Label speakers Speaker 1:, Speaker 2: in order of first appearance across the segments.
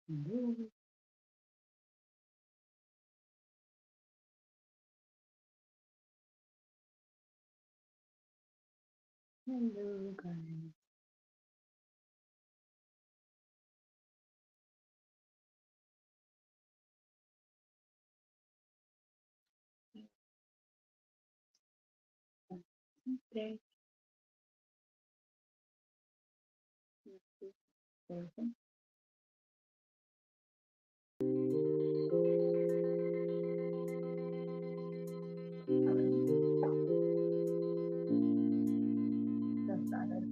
Speaker 1: Hello, hello, guys. Okay, okay. Just started.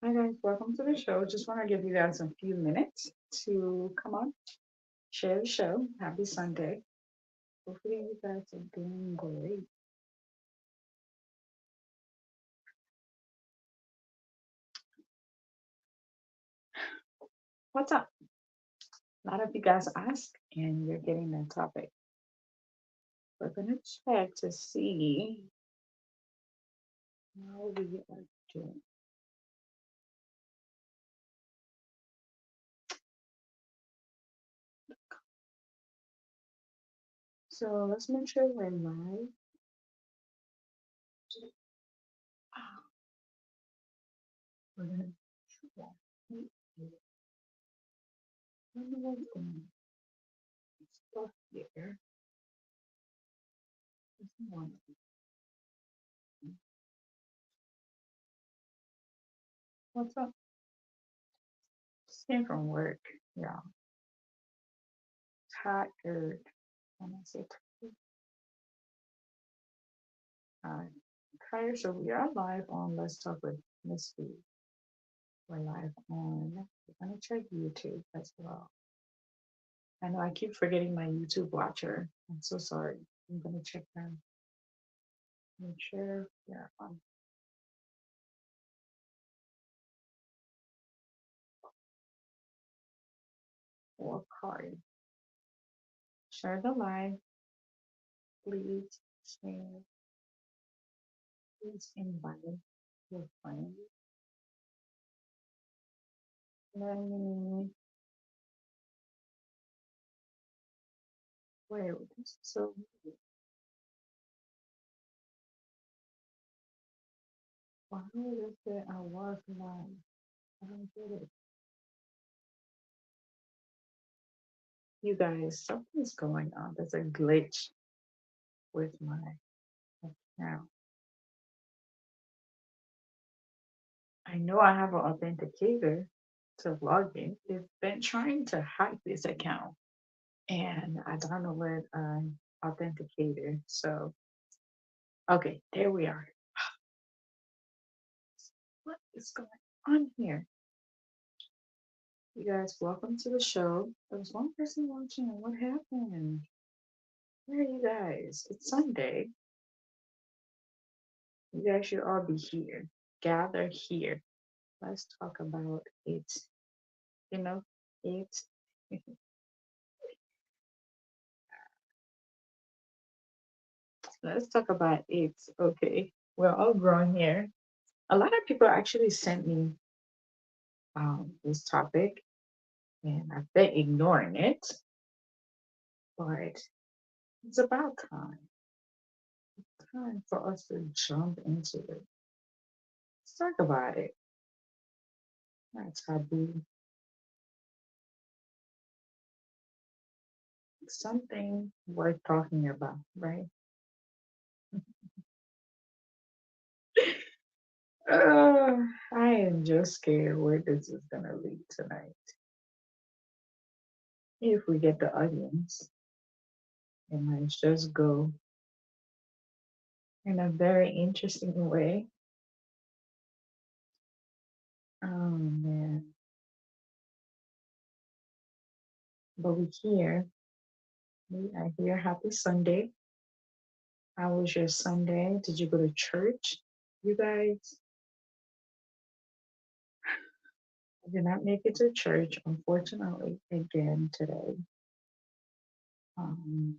Speaker 1: Hi guys, welcome to the show. Just want to give you guys a few minutes to come on, share the show. Happy Sunday. Hopefully you guys are doing great. What's up? A lot of you guys ask, and you're getting that topic. We're gonna check to see how we are doing. So let's make sure we're live. Ah, we're gonna try. I don't know what's going on. Stuff here. This one. What's up? Just came from work. Yeah. Tired. When I say tired, tired. So we are live on Let's Talk with Miss B. We're live on. We're gonna check YouTube as well. I know I keep forgetting my YouTube watcher. I'm so sorry. I'm gonna check them. Make sure they're on four card. Share the live, please. Share. Please invite your friends. Let me wait. This is so weird. Why would it say I was live? I don't get it. You guys, something's going on. There's a glitch with my account. I know I have an authenticator to log in. They've been trying to hack this account, and I downloaded an authenticator. So, okay, there we are. What is going on here? You guys, welcome to the show. There was one person watching. What happened? Where are you guys? It's Sunday. You guys should all be here. Gather here. Let's talk about it. You know, it. Let's talk about it. Okay. We're all grown here. A lot of people actually sent me this topic, and I've been ignoring it, but it's about time for us to jump into it. Let's talk about it. Not taboo. Something worth talking about, right? Uh, I am just scared where this is gonna lead tonight. If we get the audience, it might just go in a very interesting way. Oh man. But we here. We are here. Happy Sunday. How was your Sunday? Did you go to church? You guys, I did not make it to church, unfortunately, again today. Um,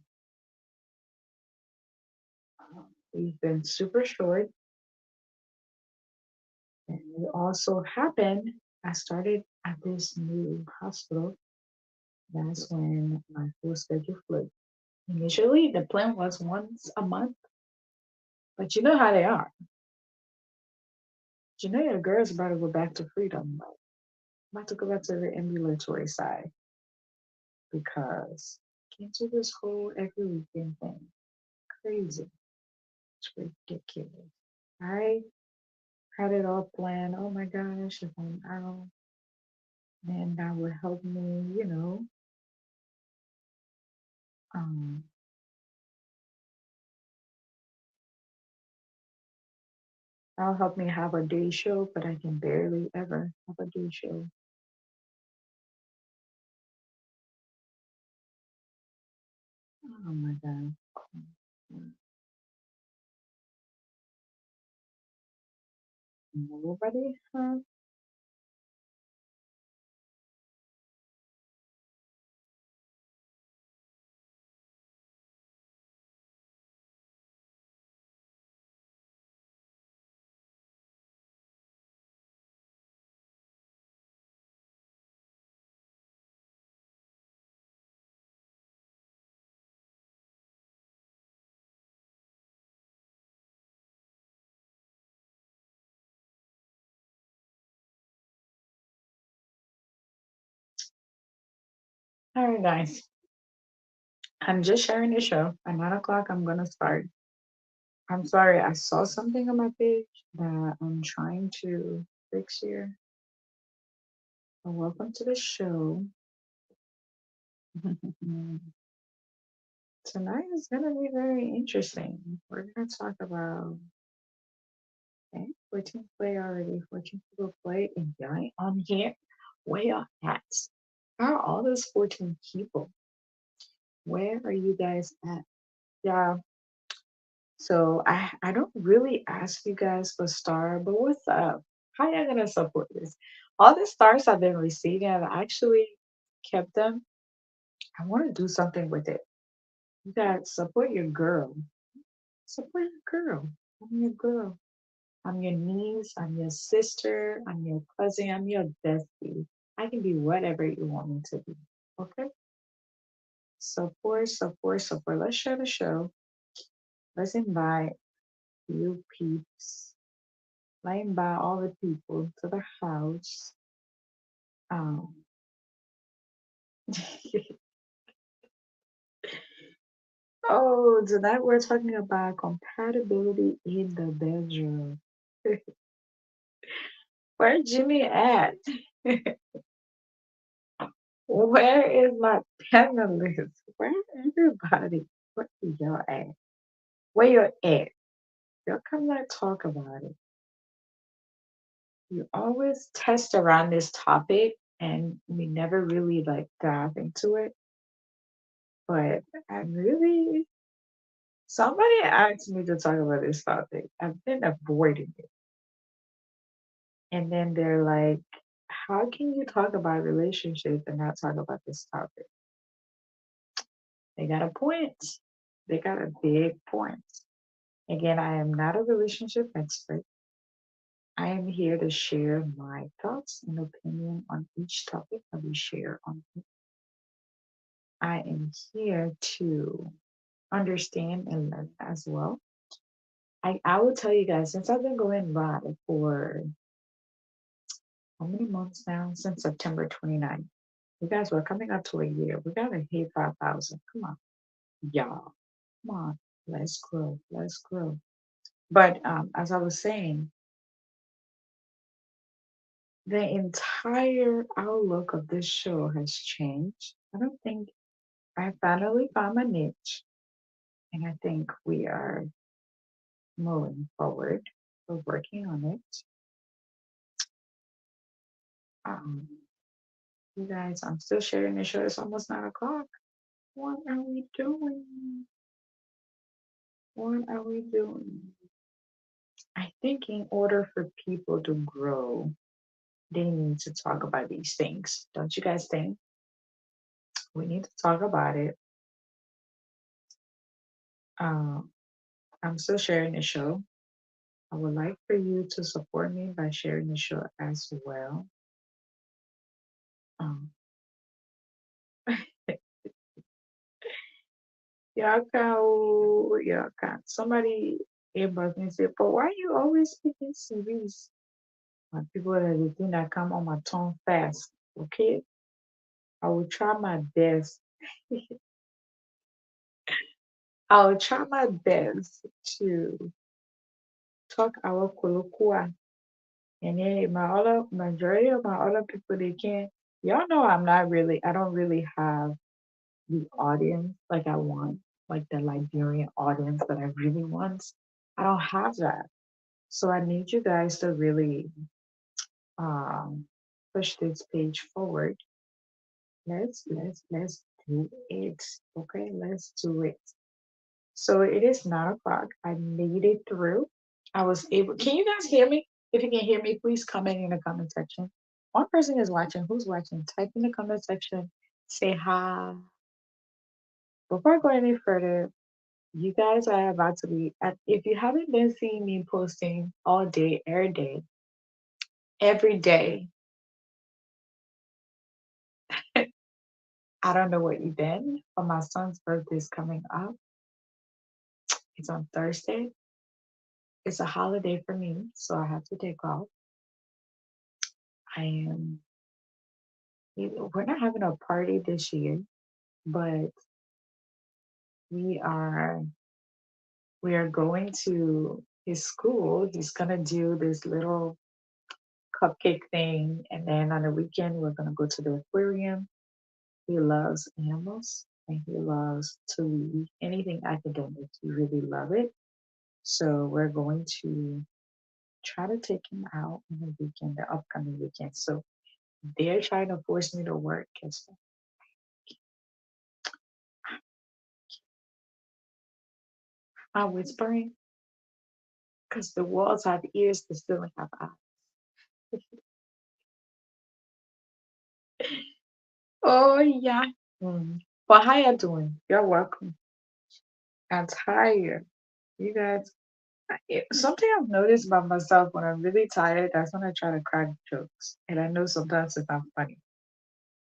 Speaker 1: we've been super short, and it also happened. I started at this new hospital. That's when my full schedule flipped. Initially, the plan was once a month, but you know how they are. You know your girl's about to go back to freedom, like, about to go back to the ambulatory side because can't do this whole every weekend thing. Crazy. It's ridiculous. I had it all planned. Oh my gosh, if I'm out, then that would help me, um, that'll help me have a day show, but I can barely ever have a day show. Oh my God. Nobody has. All right, guys. I'm just sharing the show. At 9 o'clock, I'm gonna start. I'm sorry, I saw something on my page that I'm trying to fix here. But welcome to the show. Tonight is gonna be very interesting. We're gonna talk about, okay, 14 play already, 14 people play, and y'all ain't on here. Where y'all at? How are all those 14 people? Where are you guys at? Yeah. So I don't really ask you guys for star, but what's up? How y'all gonna support this? All the stars I've been receiving, I've actually kept them. I want to do something with it. You guys support your girl. Support your girl. I'm your girl. I'm your niece. I'm your sister. I'm your cousin. I'm your bestie. I can be whatever you want me to be. Okay? Support, support, support. Let's share the show. Let's invite you peeps. lying by all the people to the house. Um, oh, tonight we're talking about compatibility in the bedroom. Where Jimmy at? Where is my panelists? Where everybody? Where y'all at? Where you at? Y'all come and talk about it. You always test around this topic and we never really like dive into it. But I really somebody asked me to talk about this topic. I've been avoiding it. And then they're like, how can you talk about relationships and not talk about this topic? They got a point. They got a big point. Again, I am not a relationship expert. I am here to share my thoughts and opinion on each topic that we share on here. I am here to understand and learn as well. I will tell you guys, since I've been going by for how many months now? Since September 29th. You guys, we're coming up to a year. We gotta hit 5,000. Come on, y'all. Come on. Let's grow. Let's grow. But as I was saying, the entire outlook of this show has changed. I don't think I finally found my niche, and I think we are moving forward. We're working on it. Um, you guys, I'm still sharing the show. It's almost 9 o'clock. What are we doing? What are we doing? I think in order for people to grow, they need to talk about these things. Don't you guys think? We need to talk about it. Um, I'm still sharing the show. I would like for you to support me by sharing the show as well. Um, yeah, can. Somebody inbox me and say, but why you always speaking series? My people that they think I come on my tongue fast. Okay, I will try my best. I will try my best to talk our colloquia. And then my other majority of my other people they can't. Y'all know I don't really have the audience like I want, like the Liberian audience that I really want. I don't have that. So I need you guys to really um push this page forward. Let's do it. Okay, let's do it. So it is 9 o'clock. I made it through. I was able. Can you guys hear me? If you can hear me, please comment in the comment section. One person is watching. Who's watching? Type in the comment section. Say hi. Before I go any further, you guys are about to be. If you haven't been seeing me posting all day, every day, I don't know where you've been. But my son's birthday is coming up. It's on Thursday. It's a holiday for me, so I have to take off. I am. We're not having a party this year, but we are we are going to his school. He's gonna do this little cupcake thing, and then on the weekend we're gonna go to the aquarium. He loves animals and he loves to read anything academic. He really love it. So we're going to try to take him out on the weekend, the upcoming weekend. So they're trying to force me to work. Guess what? I'm whispering because the walls have ears, the ceiling have eyes. Oh yeah. Mm. But how you doing? You're welcome. I'm tired. You guys, something I've noticed about myself when I'm really tired, that's when I try to crack jokes. And I know sometimes it's not funny,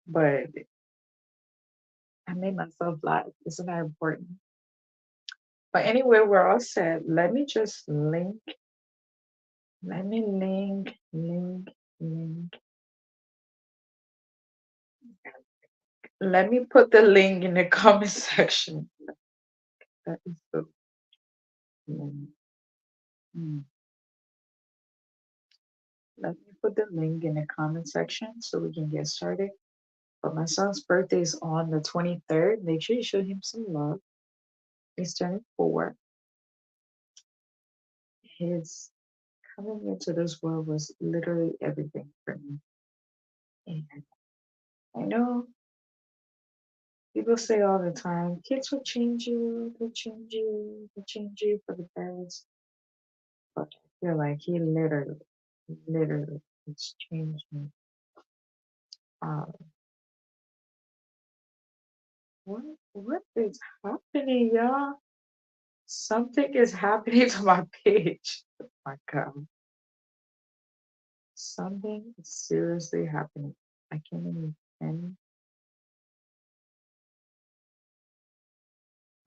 Speaker 1: but I made myself laugh. Isn't that important? But anyway, we're all set. Let me just link Let me link. Let me put the link in the comment section. That is so funny. Mm. Let me put the link in the comment section so we can get started. But my son's birthday is on the 23rd. Make sure you show him some love. He's turning 4. His coming into this world was literally everything for me. And I know people say all the time, kids will change you, they change you, they change you for the best. But I feel like he literally has changed me. Um, what, what is happening, y'all? Something is happening to my page. Oh my God. Something is seriously happening. I can't even pen.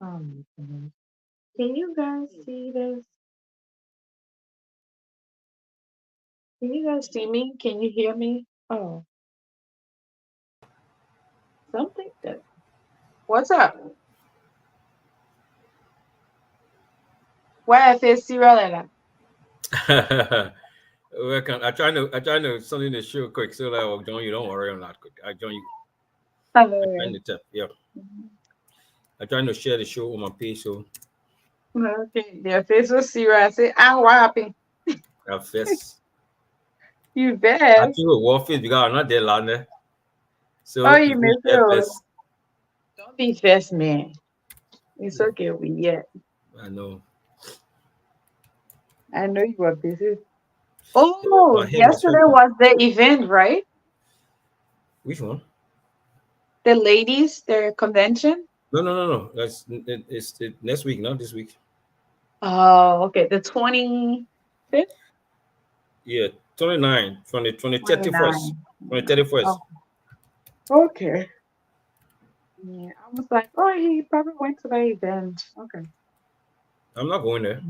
Speaker 1: Oh my goodness. Can you guys see this? Can you guys see me? Can you hear me? Oh, something that. What's up? Why I feel serial like that?
Speaker 2: Welcome. I trying to something to show quick so that I'll join you. Don't worry on that quick. I join you. I trying
Speaker 1: Hello.
Speaker 2: to tap. Yeah. I trying to share the show on my page so
Speaker 1: Okay, their face was serious. I say, ah, what happened?
Speaker 2: I first.
Speaker 1: You best.
Speaker 2: Actually, war face because I'm not there land there.
Speaker 1: Oh,
Speaker 2: So
Speaker 1: you
Speaker 2: if we
Speaker 1: miss
Speaker 2: share
Speaker 1: it.
Speaker 2: first,
Speaker 1: Don't be fast, man. It's
Speaker 2: yeah,
Speaker 1: okay. We yeah.
Speaker 2: I know.
Speaker 1: I know you were busy.
Speaker 2: Yeah, my
Speaker 1: Oh,
Speaker 2: head is so
Speaker 1: yesterday
Speaker 2: good.
Speaker 1: was the event, right?
Speaker 2: Which one?
Speaker 1: The ladies, their convention.
Speaker 2: No. It's next week, not this week.
Speaker 1: Oh, okay. The 25th,
Speaker 2: Yeah, 29 from the 31st.
Speaker 1: 29.
Speaker 2: From the 31st.
Speaker 1: Oh, okay. Yeah, I was like, oh, he probably went to the event. Okay.
Speaker 2: I'm not going there.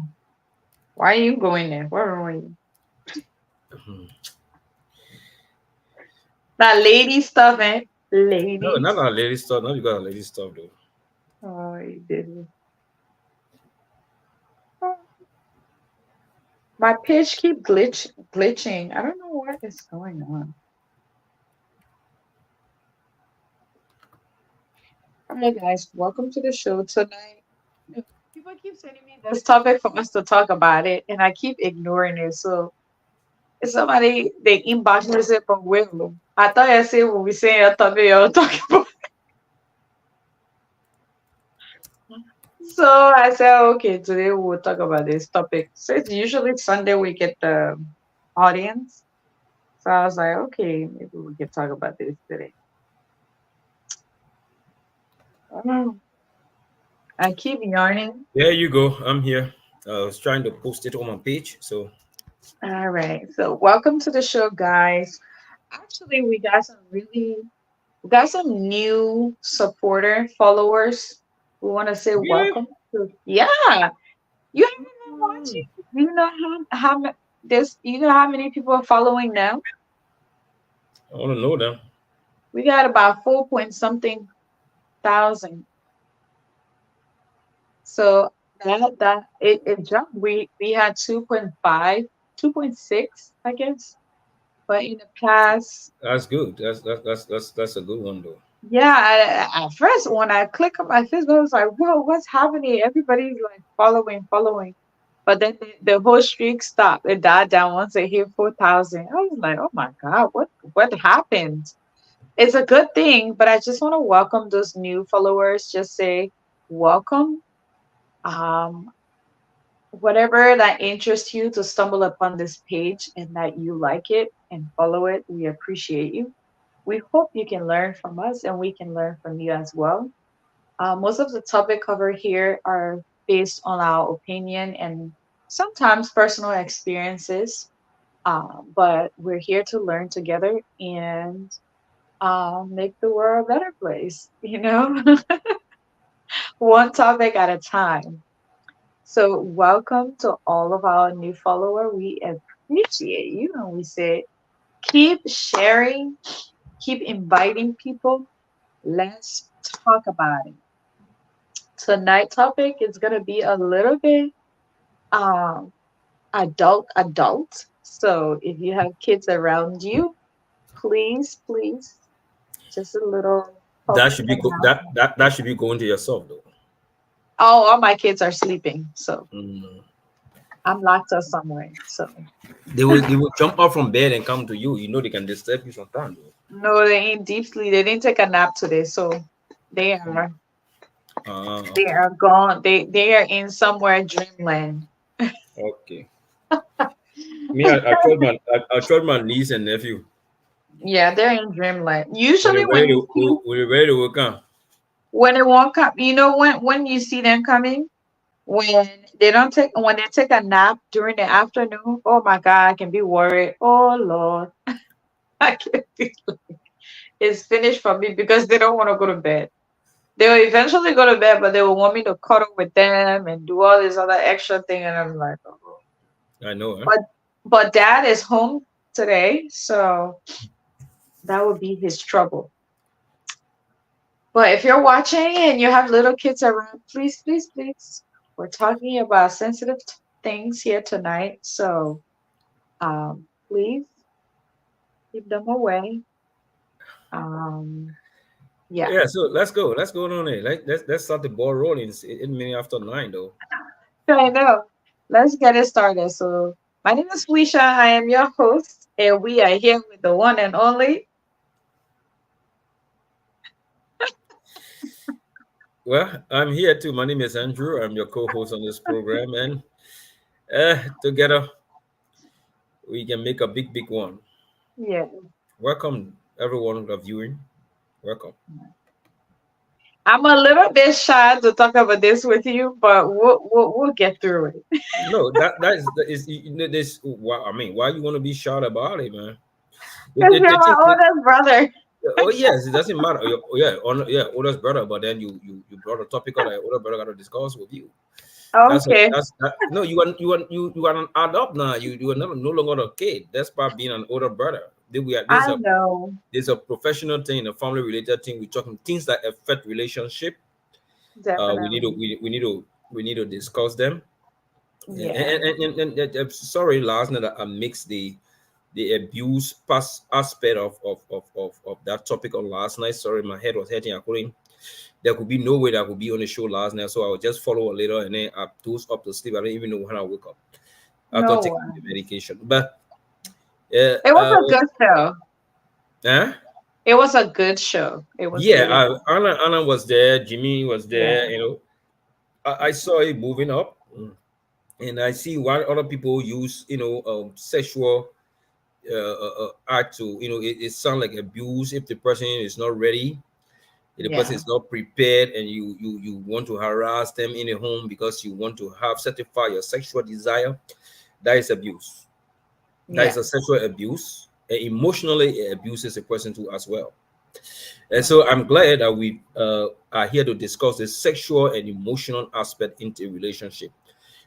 Speaker 1: Why are you going there? Where are you?
Speaker 2: Hmm.
Speaker 1: That lady stuff, eh?
Speaker 2: No, not
Speaker 1: Ladies.
Speaker 2: our lady stuff. Not you got our lady stuff though.
Speaker 1: Oh, he did. Oh, my page keep glitching. I don't know what is going on. All right, guys, welcome to the show tonight. People keep sending me this topic for us to talk about it, and I keep ignoring it. So if somebody they inbox me and say, "But will I thought I said when we say a topic, you're talking about." So I said, okay, today we'll talk about this topic. So it's usually Sunday we get the audience. So I was like, okay, maybe we can talk about this today. Oh, I keep yarning.
Speaker 2: There you go. I'm here. I was trying to post it on my page. So
Speaker 1: All right. So welcome to the show, guys. Actually, we got some new supporter followers. We want to say
Speaker 2: really,
Speaker 1: welcome to, yeah. You haven't been
Speaker 2: mm,
Speaker 1: watching? Do you know this? You know how many people are following now?
Speaker 2: I want to know them.
Speaker 1: We got about 4 point something thousand. So it jumped. We had 2.5, 2.6, I guess. But in the past,
Speaker 2: That's good. That's a good one though.
Speaker 1: yeah, at first when I click on my Facebook, I was like, whoa, what's happening? Everybody's like following. But then the whole streak stopped. It died down once it hit 4,000. I was like, oh my God, what happened? It's a good thing, but I just want to welcome those new followers. Just say welcome. Um, Whatever that interests you to stumble upon this page and that you like it and follow it, we appreciate you. We hope you can learn from us and we can learn from you as well. Most of the topic covered here are based on our opinion and sometimes personal experiences, but we're here to learn together and make the world a better place, one topic at a time. So, welcome to all of our new followers. appreciate you. And we say, keep sharing, keep inviting people. Let's talk about it. Tonight topic is gonna be a little bit um adult. So if you have kids around you, please, just a little
Speaker 2: That
Speaker 1: public
Speaker 2: should be
Speaker 1: announcement.
Speaker 2: that should be going to yourself though.
Speaker 1: All my kids are sleeping, so
Speaker 2: Mm.
Speaker 1: I'm locked up somewhere. So
Speaker 2: They will jump out from bed and come to you. You know they can disturb you sometimes though.
Speaker 1: no, they ain't deep sleep. They didn't take a nap today, so they are they
Speaker 2: Okay.
Speaker 1: are gone. They are in somewhere dreamland.
Speaker 2: Okay. I told my niece and nephew
Speaker 1: Yeah, they're in dreamland.
Speaker 2: when
Speaker 1: Usually
Speaker 2: they're
Speaker 1: when
Speaker 2: ready
Speaker 1: you
Speaker 2: to
Speaker 1: see
Speaker 2: when they're ready to come.
Speaker 1: when they won't come, when you see them coming, when when they take a nap during the afternoon, oh my God, I can be worried. Oh Lord, I can be it's finished for me because they don't want to go to bed. They will eventually go to bed, but they will want me to cuddle with them and do all this other extra thing, and I'm like, oh.
Speaker 2: I know, huh?
Speaker 1: But dad is home today, so that would be his trouble. But if you're watching and you have little kids around, please, we're talking about sensitive things here tonight. So please keep them away. Um, yeah,
Speaker 2: Yeah, so let's go. Let's go on it. Let's start the ball rolling. It's 8 minutes after 9 though.
Speaker 1: I know. Let's get it started. So my name is Felicia. I am your host, and we are here with the one and only.
Speaker 2: Well, I'm here too. My name is Andrew. I'm your co-host on this program, and together we can make a big one.
Speaker 1: Yeah,
Speaker 2: Welcome everyone who are viewing. Welcome.
Speaker 1: I'm a little bit shy to talk about this with you, but we'll get through it.
Speaker 2: No, that is this. Why I mean, why you want to be short about it, man?
Speaker 1: Because you're my
Speaker 2: The
Speaker 1: oldest brother.
Speaker 2: Oh yes, it doesn't matter. Yeah, oldest brother. But then you brought a topic that older brother got to discuss with you.
Speaker 1: Okay,
Speaker 2: No. You are an adult now. You are no longer a kid. That's part being an older brother. Then we are
Speaker 1: I know.
Speaker 2: there's a professional thing, a family related thing. We're talking things that affect relationship. We need to
Speaker 1: Definitely.
Speaker 2: we need to discuss them.
Speaker 1: Yeah.
Speaker 2: Sorry, last night I mixed the abuse past aspect of that topic on last night. Sorry, my head was hurting. I couldn't. There could be no way that I could be on the show last night, so I would just follow a little and then I dozed up to sleep. I didn't even know when I woke up after
Speaker 1: No
Speaker 2: taking the
Speaker 1: one.
Speaker 2: medication. But yeah,
Speaker 1: It was a good show.
Speaker 2: huh?
Speaker 1: It was a good show. It was
Speaker 2: Yeah,
Speaker 1: really good.
Speaker 2: Anna was there, Jimmy was
Speaker 1: Yeah.
Speaker 2: there. I saw it moving up, and I see why other people use sexual act to it sounds like abuse if the person is not ready, if the person
Speaker 1: Yeah.
Speaker 2: is not prepared, and you want to harass them in a home because you want to have satisfy your sexual desire. That is abuse. That is
Speaker 1: Yeah.
Speaker 2: a sexual abuse, and emotionally it abuses a person too as well. And
Speaker 1: Right.
Speaker 2: so I'm glad that we are here to discuss the sexual and emotional aspect into a relationship.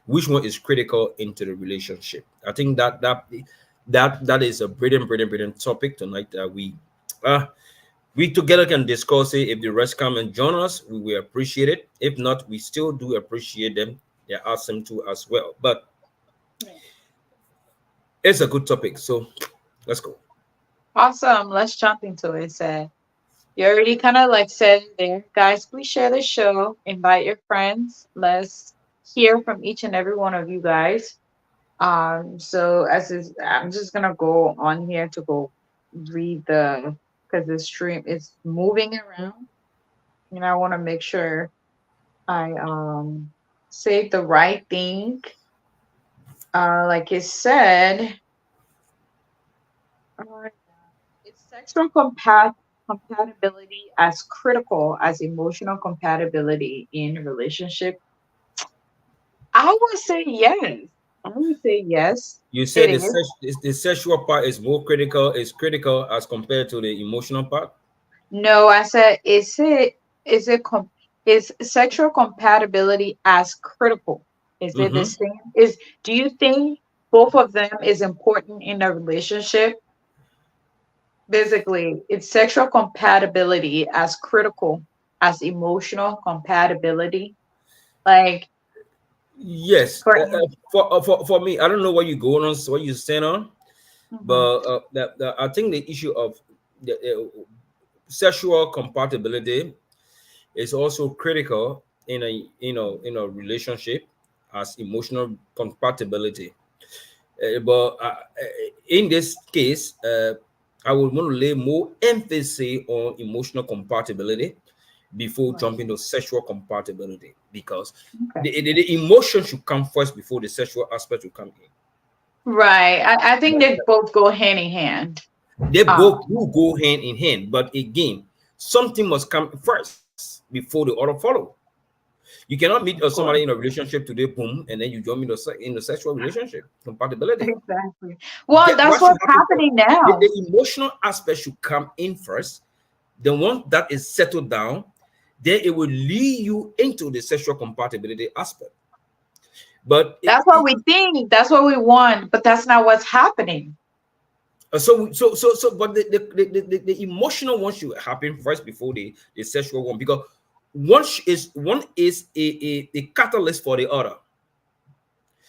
Speaker 2: Which one is critical into the relationship? I think that is a brilliant topic tonight that we together can discuss it. If the rest come and join us, we will appreciate it. If not, we still do appreciate them. They're awesome too as well. But
Speaker 1: Yeah.
Speaker 2: it's a good topic, so let's go.
Speaker 1: Awesome. Let's jump into it. So you already kind of like said it there. Guys, please share the show. Invite your friends. Let's hear from each and every one of you guys. So I'm just gonna go on here to go read because the stream is moving around, and I want to make sure I say the right thing. Like it said, uh, it's compatibility as critical as emotional compatibility in a relationship. I would say yes. I would say yes.
Speaker 2: You
Speaker 1: It
Speaker 2: said
Speaker 1: is.
Speaker 2: the sexual part is more critical, is critical as compared to the emotional part.
Speaker 1: No, I said is it is sexual compatibility as critical? Is it the
Speaker 2: Mm-hmm.
Speaker 1: same? Is Do you think? both of them is important in a relationship. Basically, it's sexual compatibility as critical as emotional compatibility. Like
Speaker 2: Yes,
Speaker 1: for
Speaker 2: for me, I don't know what you going on, what you saying on,
Speaker 1: Mhm.
Speaker 2: but I think the issue of the sexual compatibility is also critical in a in a relationship as emotional compatibility. But in this case, I would want to lay more emphasis on emotional compatibility before
Speaker 1: Right.
Speaker 2: jumping to sexual compatibility, because
Speaker 1: Okay.
Speaker 2: the emotion should come first before the sexual aspect will come in.
Speaker 1: Right. I think they both go hand in hand.
Speaker 2: They
Speaker 1: Um,
Speaker 2: both do go hand in hand, but again, something must come first before the other follow. You cannot meet
Speaker 1: of
Speaker 2: somebody in
Speaker 1: course.
Speaker 2: a relationship today, boom, and then you jump into in a sexual relationship compatibility.
Speaker 1: Exactly. Well,
Speaker 2: What
Speaker 1: that's
Speaker 2: should
Speaker 1: what's
Speaker 2: happen first?
Speaker 1: happening now.
Speaker 2: The emotional aspect should come in first. The one that is settled down, then it will lead you into the sexual compatibility aspect. But
Speaker 1: That's what we think. That's what we want, but that's not what's happening.
Speaker 2: but the emotional one should happen first before the sexual one, because one is a catalyst for the other.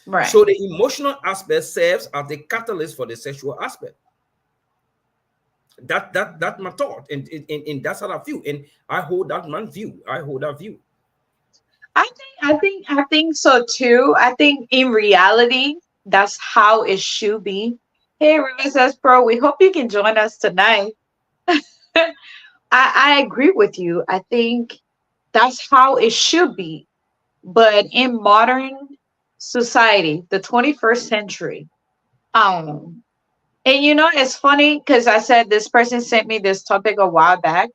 Speaker 1: Right.
Speaker 2: So the emotional aspect serves as the catalyst for the sexual aspect. That my thought, and that's how I feel, and I hold that man view. I hold that view.
Speaker 1: I think so too. I think in reality, that's how it should be. Hey, River says Pro, we hope you can join us tonight. I agree with you. I think that's how it should be. But in modern society, the 21st century, um, and it's funny because I said this person sent me this topic a while back,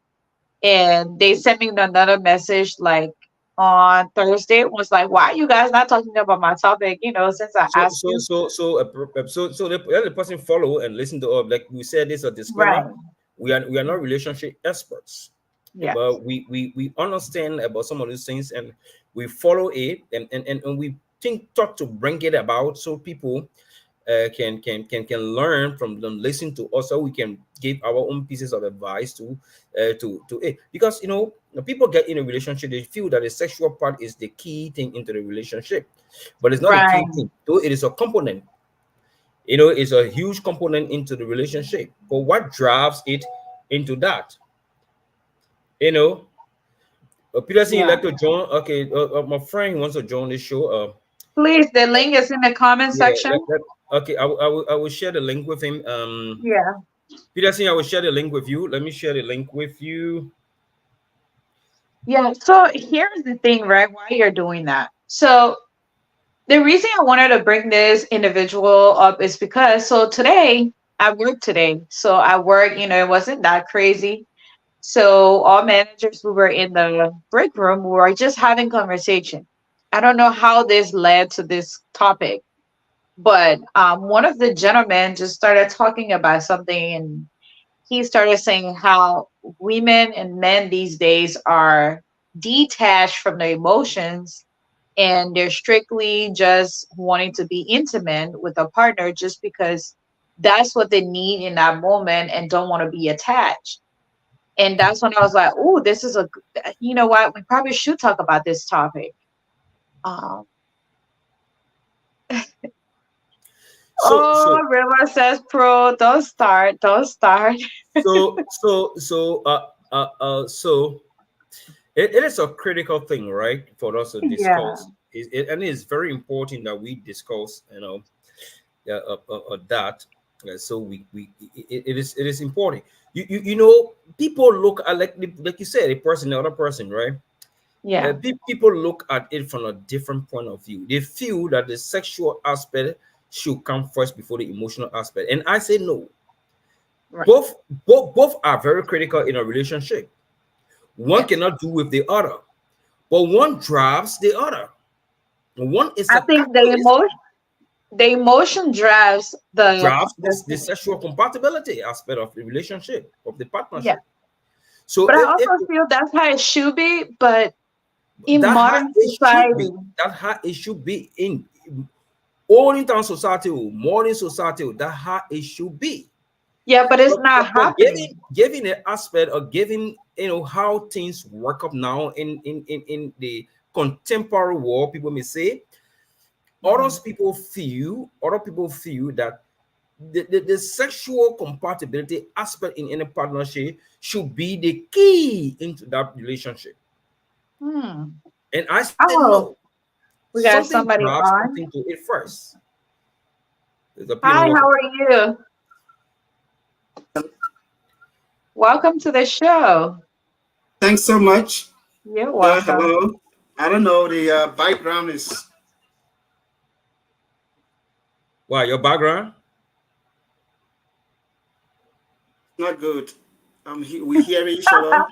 Speaker 1: and they sent me another message like on Thursday. It was like, why are you guys not talking about my topic? Since I
Speaker 2: So
Speaker 1: asked
Speaker 2: so
Speaker 1: you.
Speaker 2: so so the person follow and listen to us. Like we said, this is a disclaimer.
Speaker 1: Right.
Speaker 2: We are not relationship experts,
Speaker 1: Yes.
Speaker 2: but we understand about some of these things, and we follow it, and we think thought to bring it about so people can learn from them, listen to us, so we can give our own pieces of advice to it, because people get in a relationship, they feel that the sexual part is the key thing into the relationship, but it's not a key
Speaker 1: Right.
Speaker 2: thing, though it is a component. It's a huge component into the relationship, but what drives it into that? you know Peterson, you
Speaker 1: Yeah.
Speaker 2: like to join? Okay, my friend wants to join this show.
Speaker 1: Please, the link is in the comment
Speaker 2: Yeah,
Speaker 1: section.
Speaker 2: okay, I will share the link with him.
Speaker 1: Yeah.
Speaker 2: Peterson, I will share the link with you. Let me share the link with you.
Speaker 1: Yeah. So here's the thing, right? Why you're doing that. So the reason I wanted to bring this individual up is because so today I work today. So I work, it wasn't that crazy. So all managers who were in the break room were just having conversation. I don't know how this led to this topic, but one of the gentlemen just started talking about something, and he started saying how women and men these days are detached from their emotions, and they're strictly just wanting to be intimate with a partner just because that's what they need in that moment and don't want to be attached. And that's when I was like, oh, this is you know what? We probably should talk about this topic. Um,
Speaker 2: So
Speaker 1: oh,
Speaker 2: so
Speaker 1: River says, Pro, don't start. Don't start.
Speaker 2: so so so so it is a critical thing, right, for us to
Speaker 1: Yeah,
Speaker 2: discuss. And it's very important that we discuss, that. So it is important. People look at, like you said, a person, the other person, right?
Speaker 1: yeah,
Speaker 2: People look at it from a different point of view. They feel that the sexual aspect should come first before the emotional aspect, and I say no.
Speaker 1: right.
Speaker 2: Both are very critical in a relationship. One
Speaker 1: Yes.
Speaker 2: cannot do with the other, but one drives the other. One is
Speaker 1: I
Speaker 2: a
Speaker 1: think
Speaker 2: catalyst,
Speaker 1: the emotion drives
Speaker 2: drives
Speaker 1: the
Speaker 2: the sexual compatibility aspect of the relationship, of the
Speaker 1: yeah.
Speaker 2: partnership. So
Speaker 1: But I
Speaker 2: if
Speaker 1: also feel that's how it should be. But in
Speaker 2: that how
Speaker 1: modern
Speaker 2: it should
Speaker 1: society,
Speaker 2: be, that how it should be in. Only time society, modern society, that how it should be.
Speaker 1: Yeah, but it's
Speaker 2: But,
Speaker 1: not
Speaker 2: but
Speaker 1: happening.
Speaker 2: giving an aspect of giving, how things work up now in the contemporary world, people may say,
Speaker 1: Mhm.
Speaker 2: other people feel that the sexual compatibility aspect in any partnership should be the key into that relationship.
Speaker 1: Hmm.
Speaker 2: And I said no.
Speaker 1: Oh, we got
Speaker 2: Something
Speaker 1: somebody
Speaker 2: grabs
Speaker 1: on.
Speaker 2: something to it first. There's a Peter
Speaker 1: Hi, how
Speaker 2: Walker.
Speaker 1: are you? Welcome to the show.
Speaker 3: Thanks so much.
Speaker 1: You're welcome.
Speaker 3: Hello. I don't know. The background is
Speaker 2: Wow, your background?
Speaker 3: not good. We hear each other.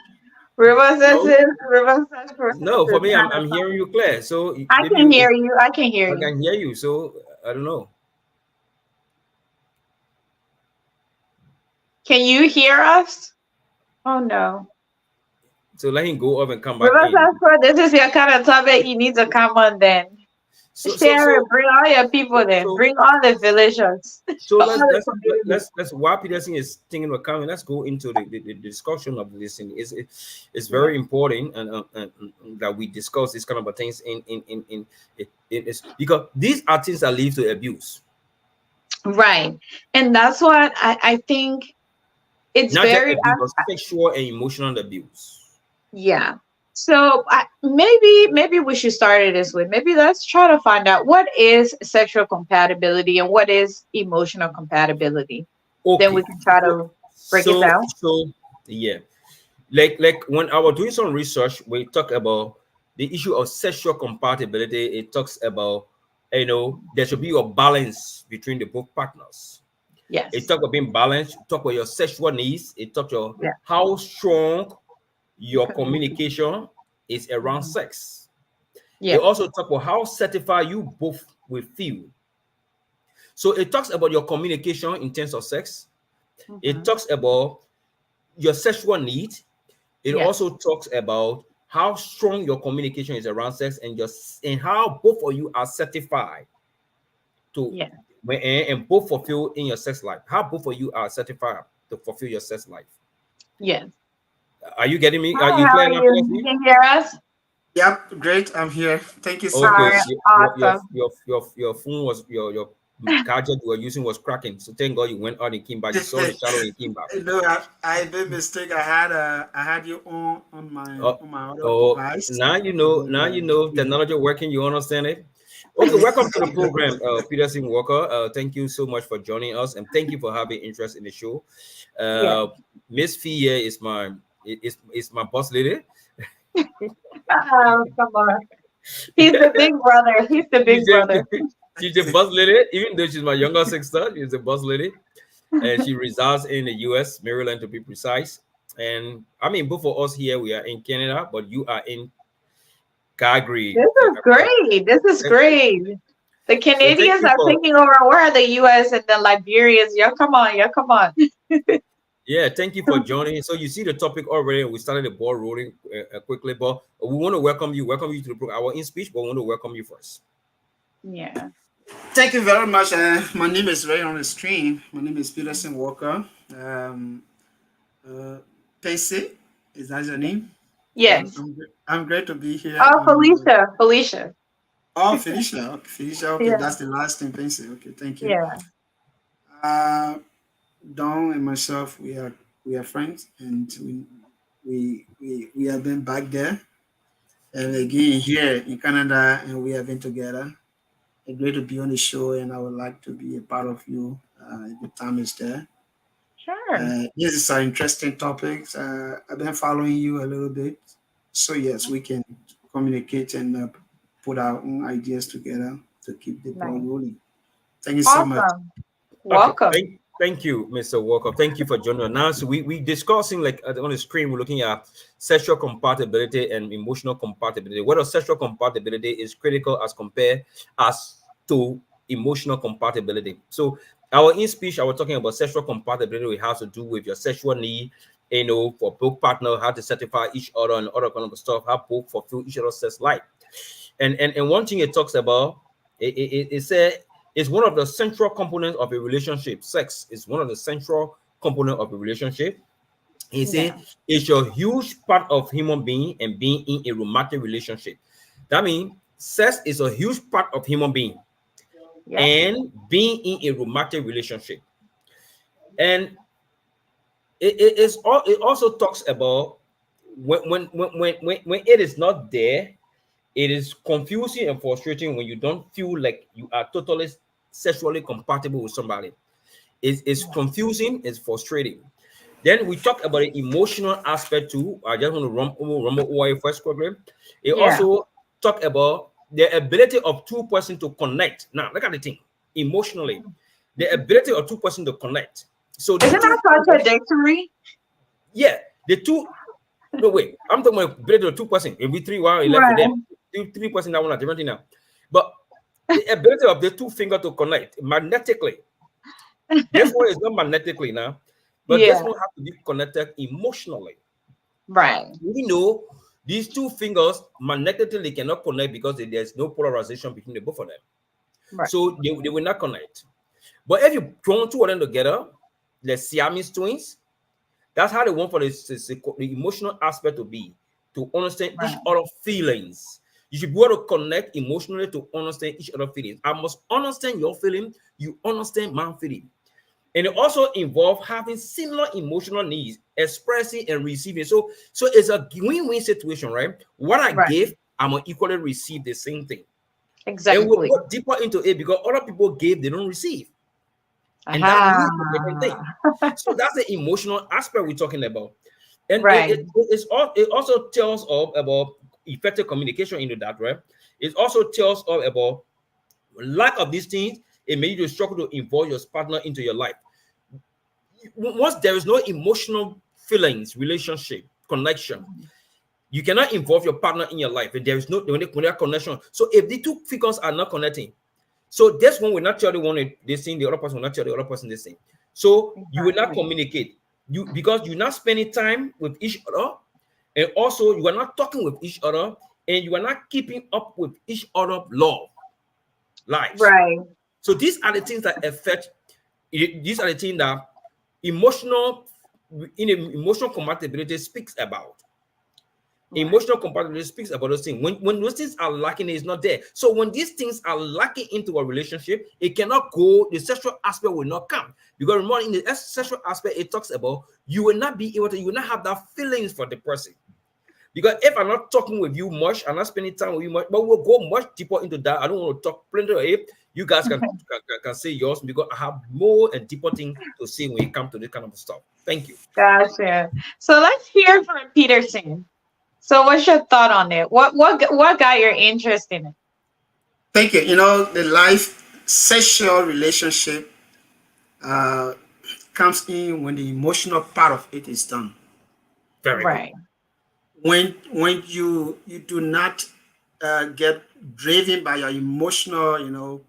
Speaker 1: River says
Speaker 3: No.
Speaker 1: it. River says process
Speaker 2: No, for
Speaker 1: is
Speaker 2: me,
Speaker 1: kind of
Speaker 2: I'm hearing
Speaker 1: funny.
Speaker 2: you clear. So
Speaker 1: I
Speaker 2: maybe
Speaker 1: can hear you. I can hear
Speaker 2: I
Speaker 1: you.
Speaker 2: can hear you. So I don't know.
Speaker 1: Can you hear us? Oh no.
Speaker 2: So let him go up and come back
Speaker 1: River
Speaker 2: in.
Speaker 1: says this is your kind of topic. You need to come on then.
Speaker 2: So so
Speaker 1: Share it.
Speaker 2: so
Speaker 1: Bring all your
Speaker 2: so
Speaker 1: people then.
Speaker 2: so,
Speaker 1: Bring all the villagers.
Speaker 2: so
Speaker 1: all the community.
Speaker 2: let's while Peterson is thinking of coming, let's go into the discussion of this thing. It's
Speaker 1: Yeah.
Speaker 2: very important and that we discuss these kind of things in it's because these are things that lead to abuse.
Speaker 1: Right. And that's what I think it's
Speaker 2: Not just
Speaker 1: very
Speaker 2: abuse, but sexual and emotional abuse.
Speaker 1: yeah. So maybe we should start it this way. Maybe let's try to find out what is sexual compatibility and what is emotional compatibility. Then we
Speaker 2: Okay.
Speaker 1: can try
Speaker 2: So
Speaker 1: to break it
Speaker 2: so
Speaker 1: down.
Speaker 2: so yeah. Like when I was doing some research, we talk about the issue of sexual compatibility. It talks about there should be a balance between the both partners. It
Speaker 1: Yes.
Speaker 2: talk about being balanced. Talk about your sexual needs. It talk about
Speaker 1: Yeah.
Speaker 2: how strong your
Speaker 1: Communication.
Speaker 2: communication is around
Speaker 1: Mhm.
Speaker 2: sex. It
Speaker 1: Yeah.
Speaker 2: also talk about how certified you both will feel. So it talks about your communication in terms of sex. It
Speaker 1: Hmm.
Speaker 2: talks about your sexual need. It
Speaker 1: Yes.
Speaker 2: also talks about how strong your communication is around sex and how both of you are certified to
Speaker 1: Yes.
Speaker 2: and both fulfill in your sex life. How both of you are certified to fulfill your sex life.
Speaker 1: Yes.
Speaker 2: Are you getting me? Are
Speaker 1: Hi,
Speaker 2: you
Speaker 1: how
Speaker 2: clear
Speaker 1: are
Speaker 2: now,
Speaker 1: you? You
Speaker 2: PSC?
Speaker 1: can hear us?
Speaker 3: Yep. Great. I'm here. Thank you so
Speaker 1: All
Speaker 2: Okay.
Speaker 1: right.
Speaker 3: much.
Speaker 1: Awesome.
Speaker 2: Your phone was your gadget you were using was cracking. So thank God you went out and came back. You saw the shadow and came back.
Speaker 3: No, I made mistake. I had you
Speaker 2: Oh,
Speaker 3: on my other
Speaker 2: oh,
Speaker 3: device.
Speaker 2: now you
Speaker 3: And
Speaker 2: know.
Speaker 3: then,
Speaker 2: Now you know technology working. You understand it. Okay, welcome to the program, Peterson Walker. Thank you so much for joining us, and thank you for having interest in the show.
Speaker 1: Yes.
Speaker 2: Miss Fee here is my boss lady.
Speaker 1: Oh, come on. He's the big brother. He's the
Speaker 2: she's,
Speaker 1: big brother.
Speaker 2: she's a boss lady, even though she's my younger sister. She's a boss lady, and she resides in the U.S., Maryland to be precise. And I mean, both of us here we are in Canada, but you are in Calgary,
Speaker 1: This is great. This is great. The
Speaker 2: So thank
Speaker 1: Canadians
Speaker 2: you
Speaker 1: are
Speaker 2: for
Speaker 1: taking over. Where are the US and the Liberians? Y'all come on, y'all come on.
Speaker 2: yeah, thank you for joining. So you see the topic already. We started the ball rolling quickly, but we want to welcome you to the program. Our in speech, but we want to welcome you first.
Speaker 1: Yeah.
Speaker 3: thank you very much. My name is right on the screen. My name is Peterson Walker. Um, uh, Pacey, is that your name?
Speaker 1: Yes.
Speaker 3: I'm great to be here.
Speaker 1: Oh, Felicia. Felicia.
Speaker 3: Oh, Felicia. Okay, Felicia. Okay,
Speaker 1: Yeah.
Speaker 3: that's the last name. Pacey. Okay, thank you.
Speaker 1: Yeah.
Speaker 3: Uh, Don and myself, we are friends, and we have been back there, and again here in Canada, and we have been together. It's great to be on the show, and I would like to be a part of you. If the time is there.
Speaker 1: Sure.
Speaker 3: This is an interesting topics. I've been following you a little bit, so yes, we can communicate and put our own ideas together to keep the ball
Speaker 1: Nice.
Speaker 3: rolling. Thank you so much.
Speaker 1: Awesome.
Speaker 2: Okay,
Speaker 1: Welcome.
Speaker 2: thank you, Mr. Walker. Thank you for joining us. Now, so we discussing like on the screen. We're looking at sexual compatibility and emotional compatibility. Whether sexual compatibility is critical as compared as to emotional compatibility. So our in speech, I was talking about sexual compatibility. It has to do with your sexual need, for both partner, how to satisfy each other and other kind of stuff, how both fulfill each other's sex life. And one thing it talks about, it said is one of the central components of a relationship. Sex is one of the central component of a relationship. He
Speaker 1: Yeah.
Speaker 2: said it's a huge part of human being and being in a romantic relationship. That means sex is a huge part of human being
Speaker 1: Yep.
Speaker 2: and being in a romantic relationship. And it also talks about when it is not there, it is confusing and frustrating when you don't feel like you are totally sexually compatible with somebody. It's confusing, it's frustrating. Then we talk about the emotional aspect too. I just want to run over it first quickly. It
Speaker 1: Yeah.
Speaker 2: also talk about the ability of two person to connect. Now look at the thing emotionally, the ability of two person to connect. So these
Speaker 1: Isn't
Speaker 2: two
Speaker 1: that
Speaker 2: fingers,
Speaker 1: contradictory?
Speaker 2: yeah, the two. No wait, I'm talking about ability of two person. If we three while left with them,
Speaker 1: Right.
Speaker 2: three person that one are different thing now. But the ability of the two finger to connect magnetically. This one is not magnetically now, but this
Speaker 1: Yeah.
Speaker 2: one has to be connected emotionally.
Speaker 1: Right.
Speaker 2: We know these two fingers magnetically cannot connect because there's no polarization between the both of them.
Speaker 1: Right.
Speaker 2: So they will not connect. But if you join two of them together, the Siamese twins, that's how they want for the emotional aspect to be, to understand each
Speaker 1: Right.
Speaker 2: other's feelings. You should be able to connect emotionally to understand each other's feelings. I must understand your feeling, you understand my feeling. And it also involves having similar emotional needs, expressing and receiving. So it's a win-win situation, right? What I
Speaker 1: Right.
Speaker 2: give, I'm gonna equally receive the same thing. And we'll
Speaker 1: Exactly.
Speaker 2: go deeper into it because other people give, they don't receive. And that
Speaker 1: Aha.
Speaker 2: means a different thing. So that's the emotional aspect we're talking about. And
Speaker 1: Right.
Speaker 2: it also tells us about effective communication into that, right? It also tells us about lack of these things. It may you struggle to involve your partner into your life. Once there is no emotional feelings, relationship, connection, you cannot involve your partner in your life. And there is no when there connection. So if the two figures are not connecting, so this one will not tell the one this thing, the other person will not tell the other person this thing. So you will not
Speaker 1: Exactly.
Speaker 2: communicate. You because you're not spending time with each other, and also you are not talking with each other, and you are not keeping up with each other love lives.
Speaker 1: Right.
Speaker 2: So these are the things that affect. These are the things that emotional emotional compatibility speaks about.
Speaker 1: Right.
Speaker 2: Emotional compatibility speaks about those things. When those things are lacking, it's not there. So when these things are lacking into a relationship, it cannot go, the sexual aspect will not come. Because remember, in the sexual aspect, it talks about you will not be able to, you will not have that feelings for the person. Because if I'm not talking with you much, I'm not spending time with you much, but we'll go much deeper into that. I don't want to talk plenty of it. You guys can say yours because I have more and deeper thing to say when it comes to this kind of stuff. Thank you.
Speaker 1: Gotcha. So let's hear from Peterson. So what's your thought on it? What got your interest in it?
Speaker 3: Thank you. You know, the life sexual relationship uh, comes in when the emotional part of it is done.
Speaker 2: Very good.
Speaker 1: Right.
Speaker 3: When you do not get driven by your emotional,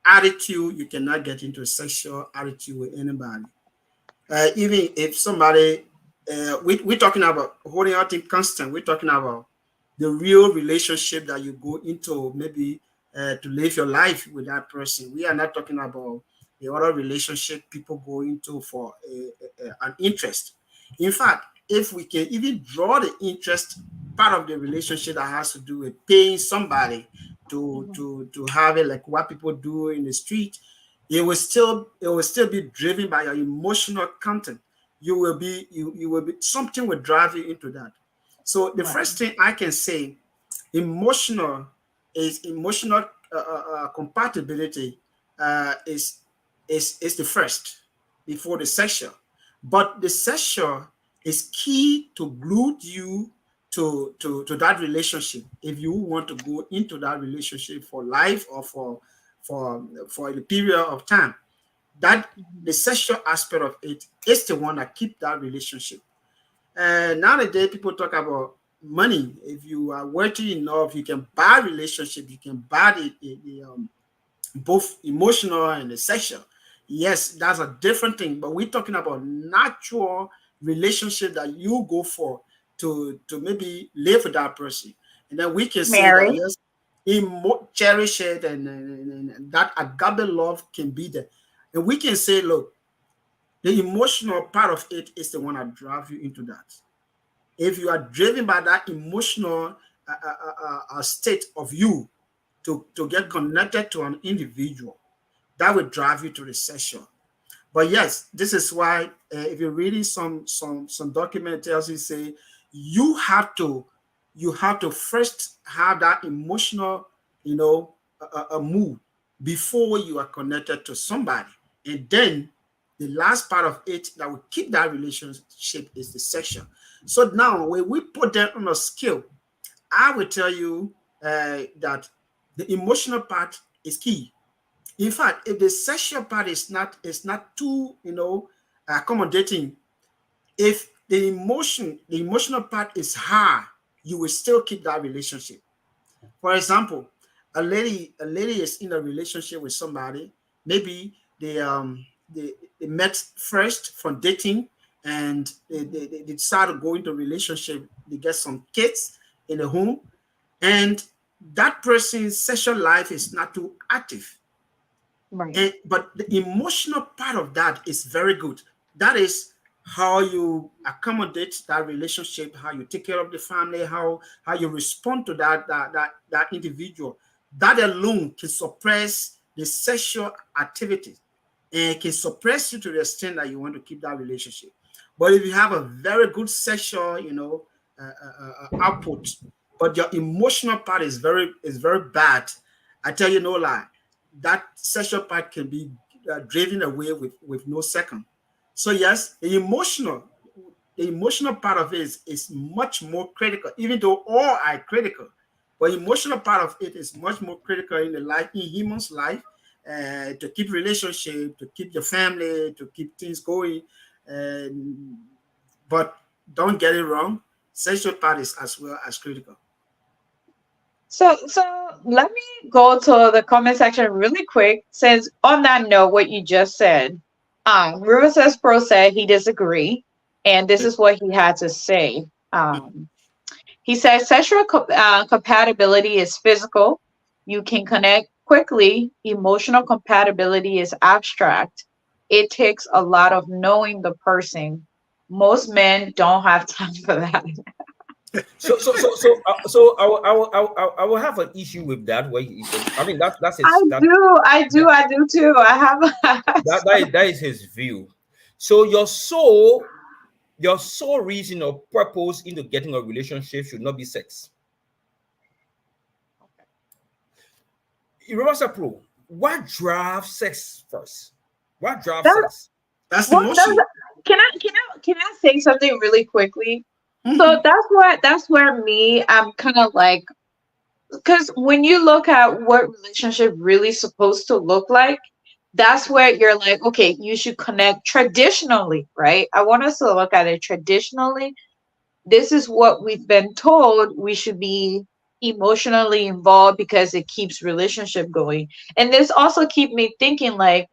Speaker 3: attitude, you cannot get into a sexual attitude with anybody. Even if somebody, we're talking about holding out in constant. We're talking about the real relationship that you go into, maybe to live your life with that person. We are not talking about the other relationship people go into for an interest. In fact, if we can even draw the interest part of the relationship that has to do with paying somebody
Speaker 1: Mhm.
Speaker 3: to have it, like what people do in the street, it will still be driven by your emotional content. You will be, something will drive you into that. So the
Speaker 1: Right.
Speaker 3: first thing I can say, emotional emotional compatibility is is the first before the sexual. But the sexual is key to glue you to that relationship if you want to go into that relationship for life or for the period of time. That
Speaker 1: Mhm.
Speaker 3: the sexual aspect of it is the one that keep that relationship. Nowadays, people talk about money. If you are worthy enough, you can buy relationship. You can buy both emotional and the sexual. Yes, that's a different thing. But we're talking about natural relationship that you go for to maybe live with that person, and then we can say that
Speaker 1: Mary.
Speaker 3: yes. cherish it, and that agape love can be there. And we can say, look, the emotional part of it is the one that drives you into that. If you are driven by that emotional state of you to get connected to an individual, that will drive you to the sexual. But yes, this is why if you're reading some document tells you, say you have to first have that emotional, a move before you are connected to somebody, and then the last part of it that will keep that relationship is the sexual. So now when we put that on a scale, I will tell you that the emotional part is key. In fact, if the sexual part is not too, accommodating, if the emotional part is high, you will still keep that relationship. For example, a lady is in a relationship with somebody. Maybe they met first from dating, and they decided to go into a relationship. They get some kids in the home, and that person's sexual life is not too active.
Speaker 1: Right.
Speaker 3: But the emotional part of that is very good. That is how you accommodate that relationship, how you take care of the family, how you respond to that individual. That alone can suppress the sexual activity, and can suppress you to the extent that you want to keep that relationship. But if you have a very good sexual, output, but your emotional part is very bad, I tell you no lie, that sexual part can be driven away with no second. So yes, the emotional part of it is much more critical, even though all are critical. But emotional part of it is much more critical in human's life, to keep relationship, to keep your family, to keep things going. And but don't get it wrong, sexual part is as well as critical.
Speaker 1: So let me go to the comment section really quick. Since on that note, what you just said, River says Pro said he disagree, and this is what he had to say. He says sexual compatibility is physical. You can connect quickly. Emotional compatibility is abstract. It takes a lot of knowing the person. Most men don't have time for that.
Speaker 2: So I will have an issue with that. Where I mean that's
Speaker 1: I
Speaker 2: his
Speaker 1: do, I do,
Speaker 2: that
Speaker 1: I do too. I have.
Speaker 2: that is his view. So your sole reason or purpose into getting a relationship should not be sex. Remember, Pro, what drives sex first? What drives
Speaker 1: That
Speaker 2: sex?
Speaker 3: That's the
Speaker 1: what does
Speaker 3: motion.
Speaker 1: can I say something really quickly? So
Speaker 3: Mhm.
Speaker 1: that's where me I'm kind of like, because when you look at what relationship really supposed to look like, that's where you're like, okay, you should connect traditionally, right? I want us to look at it traditionally. This is what we've been told we should be emotionally involved because it keeps relationship going. And this also keep me thinking like,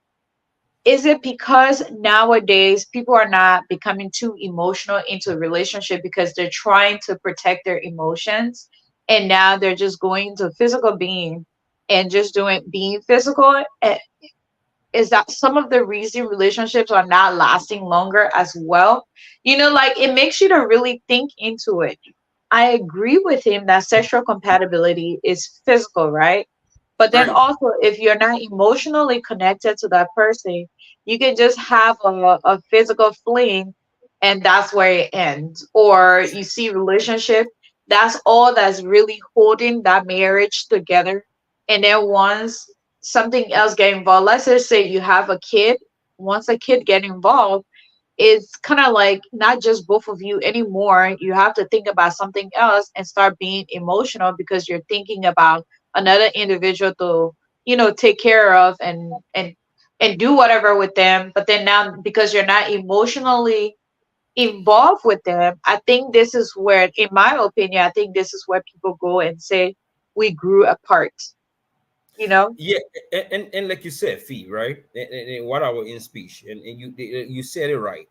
Speaker 1: is it because nowadays people are not becoming too emotional into a relationship because they're trying to protect their emotions, and now they're just going into physical being and just doing being physical? Is that some of the reason relationships are not lasting longer as well? Like it makes you to really think into it. I agree with him that sexual compatibility is physical, right? But then
Speaker 3: Right.
Speaker 1: also, if you're not emotionally connected to that person, you can just have a physical fling, and that's where it ends. Or you see relationship, that's all that's really holding that marriage together. And then once something else get involved, let's just say you have a kid, once a kid get involved, it's kind of like not just both of you anymore. You have to think about something else and start being emotional because you're thinking about another individual to, take care of and do whatever with them. But then now, because you're not emotionally involved with them, I think this is where, in my opinion, I think this is where people go and say we grew apart. You know?
Speaker 2: Yeah, and like you said, fee, right? And what our in speech, and you said it right.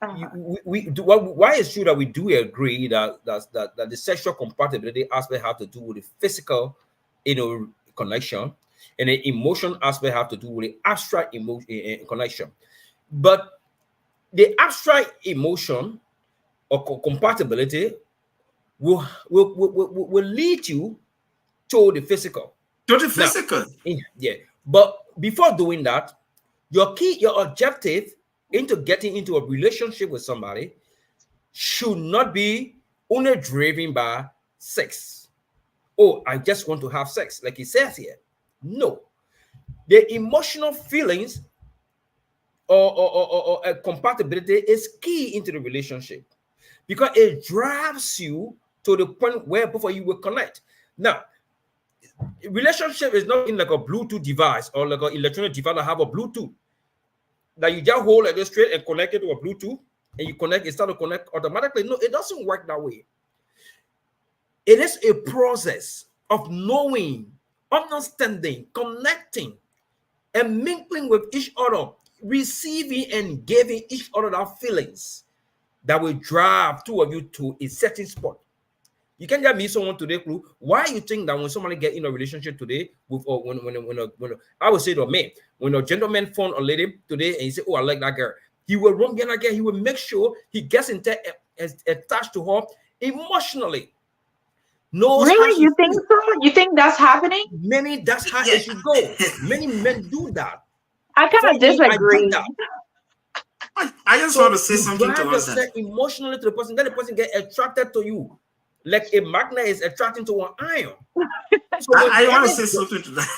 Speaker 1: Uh-huh.
Speaker 2: Why it's true that we do agree that the sexual compatibility aspect have to do with the physical connection, and the emotion aspect have to do with the abstract emotion connection. But the abstract emotion or compatibility will lead you to the physical.
Speaker 3: To the
Speaker 2: Now,
Speaker 3: physical.
Speaker 2: yeah, but before doing that, your objective into getting into a relationship with somebody should not be only driven by sex. Oh, I just want to have sex, like he says here. No, the emotional feelings or compatibility is key into the relationship because it drives you to the point where both of you will connect. Now, relationship is not in like a Bluetooth device or like an electronic device that have a Bluetooth that you just hold like this straight and connect it to a Bluetooth and you connect, it start to connect automatically. No, it doesn't work that way. It is a process of knowing, understanding, connecting, and mingling with each other, receiving and giving each other that feelings that will drive two of you to a certain spot. You can just meet someone today, Clue. Why you think that when somebody get in a relationship today with or when I would say to a man, when a gentleman found a lady today and he say, "Oh, I like that girl," he will run behind that girl. He will make sure he gets attached to her emotionally, knows how
Speaker 1: Really?
Speaker 2: she
Speaker 1: You think
Speaker 2: feels.
Speaker 1: so? You think that's happening?
Speaker 2: Many, that's how
Speaker 3: Yeah.
Speaker 2: it should go. Many men do that.
Speaker 1: I
Speaker 2: For
Speaker 1: kind of
Speaker 2: me, I did
Speaker 1: disagree.
Speaker 2: that.
Speaker 3: I just want
Speaker 2: So
Speaker 3: to say
Speaker 2: you
Speaker 3: something
Speaker 2: drive
Speaker 3: towards that.
Speaker 2: yourself emotionally to the person, then the person get attracted to you, like a magnet is attracting to an iron. So when
Speaker 3: I want to
Speaker 2: getting,
Speaker 3: say something to that.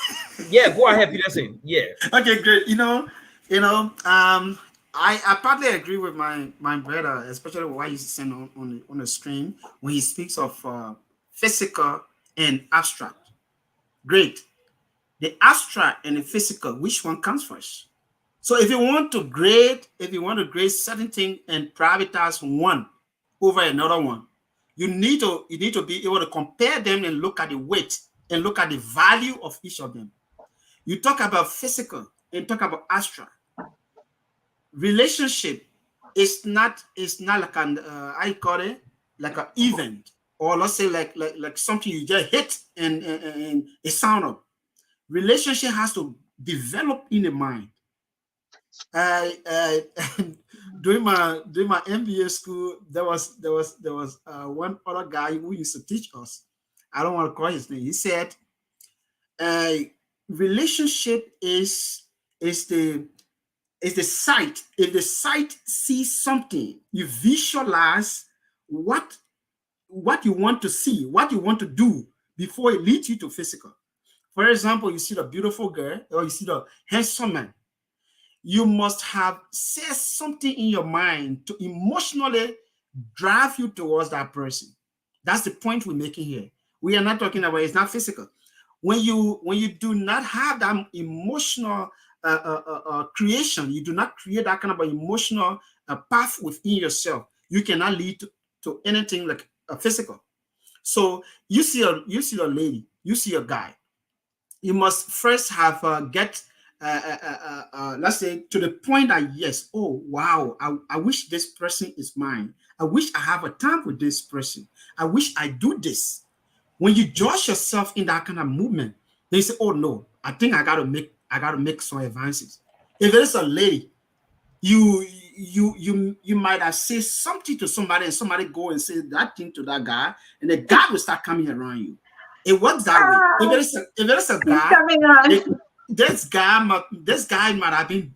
Speaker 2: yeah, go ahead, Peterson. Yeah,
Speaker 3: Okay, great. I partly agree with my brother, especially what he's saying on the screen when he speaks of physical and abstract. Great. The abstract and the physical, which one comes first? So if you want to grade certain thing and prioritize one over another one, you need to be able to compare them and look at the weight and look at the value of each of them. You talk about physical and talk about abstract. Relationship is not like an I call it like an event, or let's say like something you just hit and it sound up. Relationship has to develop in the mind. I during my MBA school, there was one other guy who used to teach us. I don't want to call his name. He said, uh, relationship is the sight. If the sight sees something, you visualize what what you want to see, what you want to do before it leads you to physical. For example, you see the beautiful girl or you see the handsome man. You must have said something in your mind to emotionally drive you towards that person. That's the point we're making here. We are not talking about it's not physical. When you do not have that emotional creation, you do not create that kind of emotional path within yourself. You cannot lead to anything like a physical. So you see a lady, you see a guy, you must first have get let's say to the point that yes, oh wow, I wish this person is mine. I wish I have a time with this person. I wish I do this. When you judge yourself in that kind of movement, then you say, oh no, I think I gotta make some advances. If there's a lady, you might have said something to somebody and somebody go and say that thing to that guy, and the guy will start coming around you. It works that way. If there's a
Speaker 1: He's
Speaker 3: guy,
Speaker 1: coming on.
Speaker 3: it, this guy might have been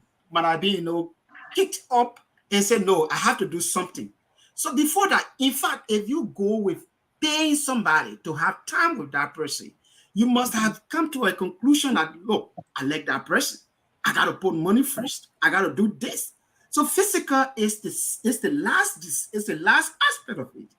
Speaker 3: kicked up and said, no, I have to do something. So before that, in fact, if you go with paying somebody to have time with that person, you must have come to a conclusion that look, I like that person. I gotta put money first. I gotta do this. So physical is the last aspect of it.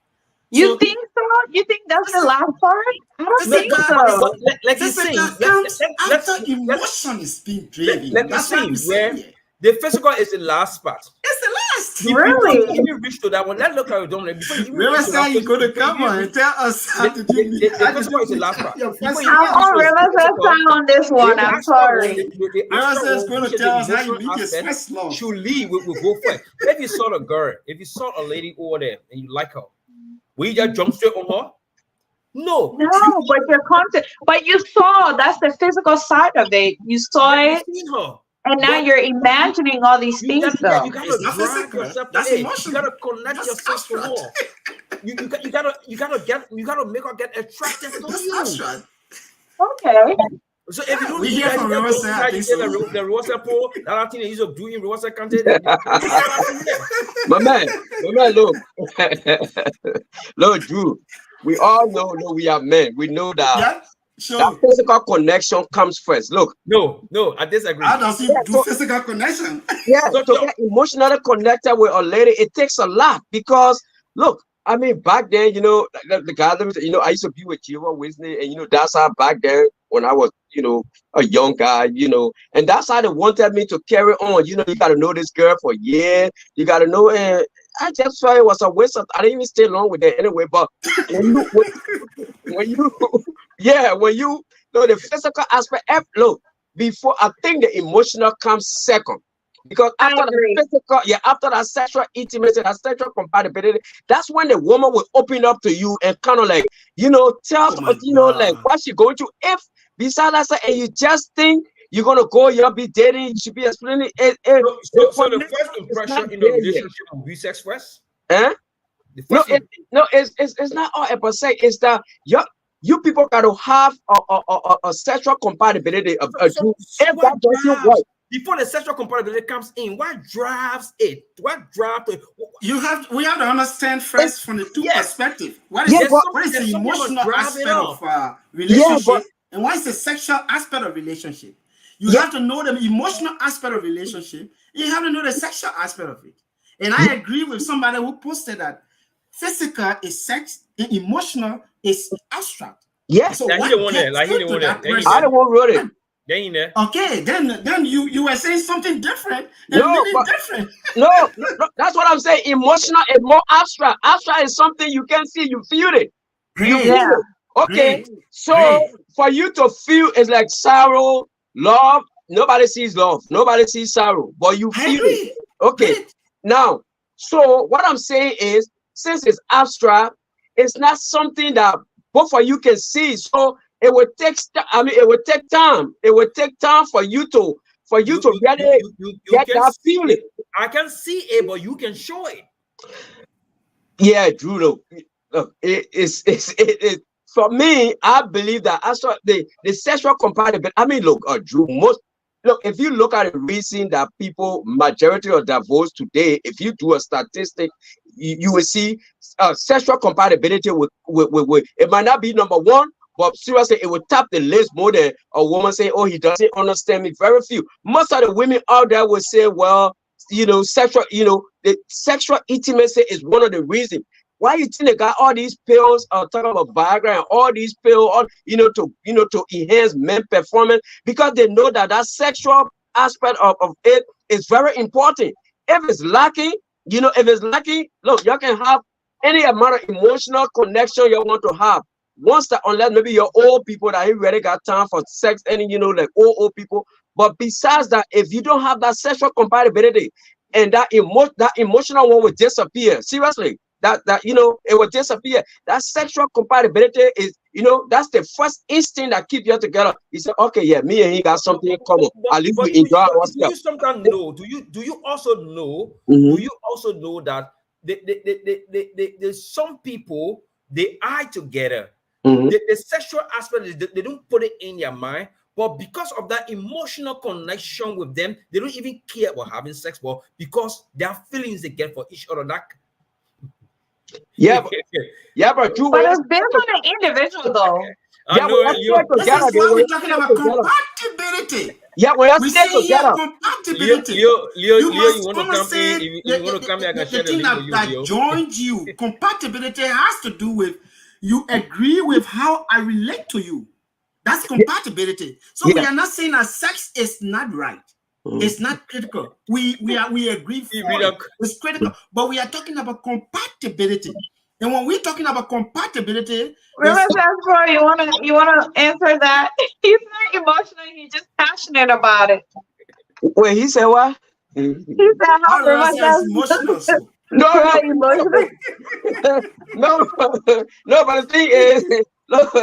Speaker 1: You
Speaker 3: So
Speaker 1: think so? You think that's the last part? I don't
Speaker 2: no,
Speaker 1: think
Speaker 2: no,
Speaker 3: physical
Speaker 2: but
Speaker 1: so.
Speaker 2: like he's
Speaker 3: physical
Speaker 2: saying,
Speaker 3: comes
Speaker 2: let's
Speaker 3: after emotion is being
Speaker 2: like
Speaker 3: driven.
Speaker 2: he's
Speaker 3: That's what I'm
Speaker 2: saying,
Speaker 3: saying
Speaker 2: where
Speaker 3: here.
Speaker 2: the physical is the last part.
Speaker 3: It's the last.
Speaker 2: Before you
Speaker 1: Really?
Speaker 2: even reach to that one, let's look at it. Don't before you even reach to that
Speaker 3: Riverside, you
Speaker 2: phase,
Speaker 3: go to
Speaker 2: before you
Speaker 3: come
Speaker 2: even
Speaker 3: on
Speaker 2: reach
Speaker 3: and tell us
Speaker 2: the,
Speaker 3: how did you meet?
Speaker 2: the
Speaker 3: How did
Speaker 2: physical
Speaker 3: you
Speaker 2: is the
Speaker 3: meet
Speaker 2: last part.
Speaker 3: your
Speaker 2: Before
Speaker 3: first
Speaker 2: you even
Speaker 1: I'm
Speaker 2: reach
Speaker 3: love?
Speaker 1: on
Speaker 2: to the
Speaker 1: Riverside
Speaker 2: physical,
Speaker 1: side on this one.
Speaker 2: the
Speaker 1: I'm
Speaker 2: abstract one,
Speaker 1: sorry.
Speaker 2: the abstract
Speaker 3: Riverside is
Speaker 2: one,
Speaker 3: going
Speaker 2: which
Speaker 3: to
Speaker 2: is the
Speaker 3: tell us how you
Speaker 2: emotional
Speaker 3: meet your
Speaker 2: aspect,
Speaker 3: first love.
Speaker 2: should lead will go first. If you saw a girl, if you saw a lady over there and you like her, will you just jump straight on her? No,
Speaker 1: No, but your content, but you saw that's the physical side of it. You saw
Speaker 2: yeah, you've
Speaker 1: it,
Speaker 2: seen her,
Speaker 1: and now
Speaker 2: but
Speaker 1: you're imagining all these
Speaker 2: you
Speaker 1: things,
Speaker 2: got, yeah, you
Speaker 1: though.
Speaker 2: gotta
Speaker 3: It's not
Speaker 2: drive
Speaker 3: physical.
Speaker 2: yourself to
Speaker 3: That's
Speaker 2: it. You
Speaker 3: emotional.
Speaker 2: gotta connect
Speaker 3: That's
Speaker 2: yourself to
Speaker 3: abstract.
Speaker 2: her. You gotta make her get attracted to
Speaker 3: That's
Speaker 2: you.
Speaker 3: abstract.
Speaker 1: Okay.
Speaker 2: So if you
Speaker 3: Yeah,
Speaker 2: don't
Speaker 3: we
Speaker 2: do
Speaker 3: here
Speaker 2: that,
Speaker 3: for
Speaker 2: you just
Speaker 3: reverse.
Speaker 2: don't see
Speaker 3: I
Speaker 2: how you
Speaker 3: think
Speaker 2: say
Speaker 3: so.
Speaker 2: the reverse pro, that other thing they use of doing reverse content, you start from there.
Speaker 4: My man, look, look, Drew. We all know, no, we are men. We know that
Speaker 3: Yeah,
Speaker 4: that
Speaker 3: sure.
Speaker 4: physical connection comes first. Look,
Speaker 2: No, I
Speaker 3: How
Speaker 2: disagree.
Speaker 3: does he
Speaker 4: yeah,
Speaker 3: do
Speaker 4: so
Speaker 3: physical connection?
Speaker 4: yeah,
Speaker 2: So,
Speaker 4: to get emotionally connected with a lady, it takes a lot because look, I mean, back then, the guy, I used to be with Jehovah Witness, and that's how back then when I was, a young guy, and that's how they wanted me to carry on. You got to know this girl for years. You got to know, and I just felt it was a waste of. I didn't even stay long with her anyway. But when you, yeah, when you know the physical aspect, look, before I think the emotional comes second. Because
Speaker 1: I
Speaker 4: after the
Speaker 1: agree.
Speaker 4: physical, yeah, after that sexual intimacy, that sexual compatibility, that's when the woman will open up to you and kind of like, tell,
Speaker 3: Oh my
Speaker 4: like
Speaker 3: God.
Speaker 4: what she going to. If besides that, and you just think you're gonna go, you'll be dating, you should be explaining it. The
Speaker 2: so the
Speaker 4: connection
Speaker 2: first
Speaker 4: is not
Speaker 2: impression in the
Speaker 4: there yet.
Speaker 2: relationship will be sex first.
Speaker 4: Eh?
Speaker 2: The
Speaker 4: No,
Speaker 2: first,
Speaker 4: no, it's not all per se. It's that you people got to have a sexual compatibility of
Speaker 2: so
Speaker 4: if
Speaker 2: what
Speaker 4: that doesn't work.
Speaker 2: drives before the sexual compatibility comes in? What drives it? What drives it?
Speaker 3: We have to understand
Speaker 4: It's,
Speaker 3: first from the two
Speaker 2: Yes,
Speaker 3: perspective.
Speaker 4: yeah, but
Speaker 3: What is
Speaker 2: there's
Speaker 3: the
Speaker 2: something that
Speaker 3: emotional
Speaker 2: drive it
Speaker 3: aspect of
Speaker 2: up.
Speaker 4: yeah, but
Speaker 3: relationship, and what is the sexual aspect of relationship? You
Speaker 4: yeah,
Speaker 3: have to know the emotional aspect of relationship. You have to know the sexual aspect of it. And
Speaker 4: yeah,
Speaker 3: I agree with somebody who posted that physical is sex and emotional is abstract.
Speaker 4: yeah.
Speaker 3: So
Speaker 2: Like he the
Speaker 3: what
Speaker 2: one there.
Speaker 3: gets
Speaker 2: Like he the
Speaker 3: into
Speaker 2: one there.
Speaker 3: that
Speaker 2: They ain't
Speaker 4: I
Speaker 2: there.
Speaker 4: don't
Speaker 3: person?
Speaker 4: want wrote it.
Speaker 3: What?
Speaker 2: They ain't there.
Speaker 3: Okay, then you were saying something different and
Speaker 4: No,
Speaker 3: meaning
Speaker 4: but
Speaker 3: different.
Speaker 4: no, that's what I'm saying. Emotional is more abstract. Abstract is something you can see, you feel it. You feel
Speaker 3: Great,
Speaker 1: Yeah.
Speaker 4: it. Okay.
Speaker 3: great,
Speaker 4: So
Speaker 3: great.
Speaker 4: for you to feel is like sorrow, love. Nobody sees love. Nobody sees sorrow, but you
Speaker 3: I
Speaker 4: feel it.
Speaker 3: agree.
Speaker 4: Okay.
Speaker 3: Great.
Speaker 4: Now, so what I'm saying is, since it's abstract, it's not something that both of you can see. So it will take. I mean, it will take time. It will take time for you to really
Speaker 2: You
Speaker 4: get
Speaker 2: can
Speaker 4: that
Speaker 2: see
Speaker 4: feeling.
Speaker 2: it. I can see it, but you can show it.
Speaker 4: Yeah, Drew. Look, it for me. I believe that as the sexual compatibility. I mean, look, Drew. Look, if you look at the reason that people majority of divorce today, if you do a statistic, you will see sexual compatibility with it might not be number one, but seriously, it will top the list more than a woman saying, "Oh, he doesn't understand me." Very few. Most of the women out there will say, "Well, sexual, the sexual intimacy is one of the reasons." Why you think they got all these pills, talking about Viagra and all these pills, all, to enhance men performance? Because they know that that sexual aspect of it is very important. If it's lacking, look, you can have any amount of emotional connection you want to have. Once that, unless maybe you're old people that ain't really got time for sex, any like old people. But besides that, if you don't have that sexual compatibility, and that emotional one will disappear. Seriously, it will disappear. That sexual compatibility is, that's the first instinct that keep you together. He said, okay, yeah, me and he got something in common. At least we enjoy
Speaker 2: Do you
Speaker 4: ourselves.
Speaker 2: sometimes know? Do you also know? Do
Speaker 4: Mhm,
Speaker 2: you also know that there's some people they eye together.
Speaker 4: mhm.
Speaker 2: The sexual aspect is they don't put it in their mind, but because of that emotional connection with them, they don't even care about having sex. But because their feelings they get for each other, that
Speaker 4: Yeah, but Drew,
Speaker 1: But
Speaker 4: when
Speaker 1: it's based on the individual, though.
Speaker 2: I
Speaker 4: when
Speaker 2: know
Speaker 4: you
Speaker 2: you.
Speaker 4: stay
Speaker 3: This
Speaker 4: together,
Speaker 3: is
Speaker 4: they
Speaker 3: why
Speaker 4: when
Speaker 3: we're
Speaker 4: you
Speaker 3: talking
Speaker 4: stay
Speaker 3: about
Speaker 4: together.
Speaker 3: compatibility.
Speaker 4: Yeah, when you
Speaker 3: We
Speaker 4: stay
Speaker 3: say here
Speaker 4: together.
Speaker 3: compatibility. You
Speaker 2: Leo, you
Speaker 3: must
Speaker 2: want to come in?
Speaker 3: understand
Speaker 2: If you want to come here, I can
Speaker 3: the
Speaker 2: share the
Speaker 3: thing
Speaker 2: link with
Speaker 3: that,
Speaker 2: you,
Speaker 3: that
Speaker 2: Leo.
Speaker 3: joins you. Compatibility has to do with you agree with how I relate to you. That's
Speaker 4: Yeah,
Speaker 3: compatibility. So we
Speaker 4: yeah.
Speaker 3: are not saying that sex is not right.
Speaker 4: Mhm.
Speaker 3: It's not critical. We agree
Speaker 2: You
Speaker 3: for
Speaker 2: read
Speaker 3: it.
Speaker 2: up.
Speaker 3: It's critical. But we are talking about compatibility. And when we're talking about compatibility, there's
Speaker 1: Remember, bro, you wanna answer that? He's not emotional. He's just passionate about it.
Speaker 4: Wait, he said what?
Speaker 1: He said, "How
Speaker 3: how do I say it's
Speaker 1: much
Speaker 3: emotional? So
Speaker 4: No, no,
Speaker 1: emotional?"
Speaker 4: no, no, no. But the thing is, Look,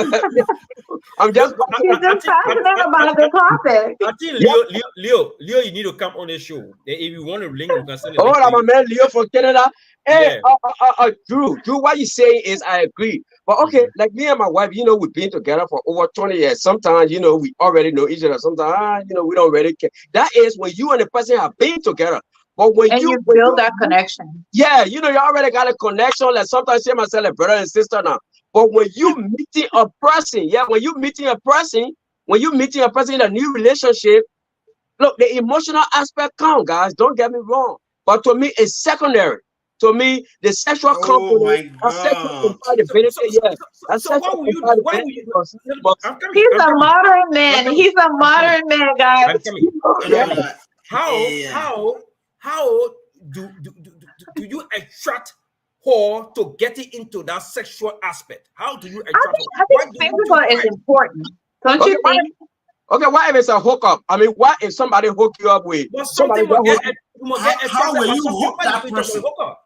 Speaker 4: I'm just
Speaker 2: Look,
Speaker 1: He's just passionate about the topic.
Speaker 2: I think
Speaker 4: yeah.
Speaker 2: Leo, you need to come on the show. Then if you want to link, we can send a
Speaker 4: Oh,
Speaker 2: link to
Speaker 4: I'm a
Speaker 2: you.
Speaker 4: man, Leo from Canada. Hey,
Speaker 2: Yeah.
Speaker 4: Drew, what you say is I agree. But okay,
Speaker 2: Mhm.
Speaker 4: like me and my wife, we've been together for over 20 years. Sometimes, we already know each other. Sometimes, we don't really care. That is when you and the person have been together. But when
Speaker 1: And
Speaker 4: you,
Speaker 1: you build that connection.
Speaker 4: yeah, you already got a connection. Like sometimes I say myself like brother and sister now. But when you meeting a person, yeah, when you meeting a person in a new relationship, look, the emotional aspect count, guys. Don't get me wrong. But to me, it's secondary. To me, the sexual
Speaker 3: Oh
Speaker 4: component,
Speaker 3: my
Speaker 4: that sexual
Speaker 3: God.
Speaker 4: compatibility, yeah, that
Speaker 2: So what
Speaker 4: sexual
Speaker 2: will you do? What will
Speaker 4: compatibility
Speaker 2: you?
Speaker 4: must
Speaker 2: I'm coming.
Speaker 1: He's
Speaker 2: I'm
Speaker 1: a
Speaker 2: coming.
Speaker 1: modern
Speaker 2: I'm
Speaker 1: man.
Speaker 2: coming.
Speaker 1: He's a
Speaker 2: I'm coming.
Speaker 1: modern man, guys.
Speaker 2: I'm coming.
Speaker 3: You
Speaker 2: So
Speaker 3: know,
Speaker 4: yeah.
Speaker 3: like,
Speaker 2: how
Speaker 3: yeah.
Speaker 2: how how do you attract her to getting into that sexual aspect? How do you attract her?
Speaker 1: I think
Speaker 2: What do you
Speaker 1: physical
Speaker 2: do?
Speaker 1: is
Speaker 2: What?
Speaker 1: important. Don't
Speaker 4: Okay,
Speaker 1: you think?
Speaker 4: what if it's a hookup? I mean, what if somebody hook you up with
Speaker 2: But
Speaker 4: somebody
Speaker 2: something
Speaker 4: that
Speaker 2: must get
Speaker 4: hook you?
Speaker 2: you must get
Speaker 3: How
Speaker 2: attracted
Speaker 3: will
Speaker 2: by
Speaker 3: you
Speaker 2: something.
Speaker 3: hook
Speaker 2: What
Speaker 3: that
Speaker 2: if you talk about
Speaker 3: person?
Speaker 2: hookup?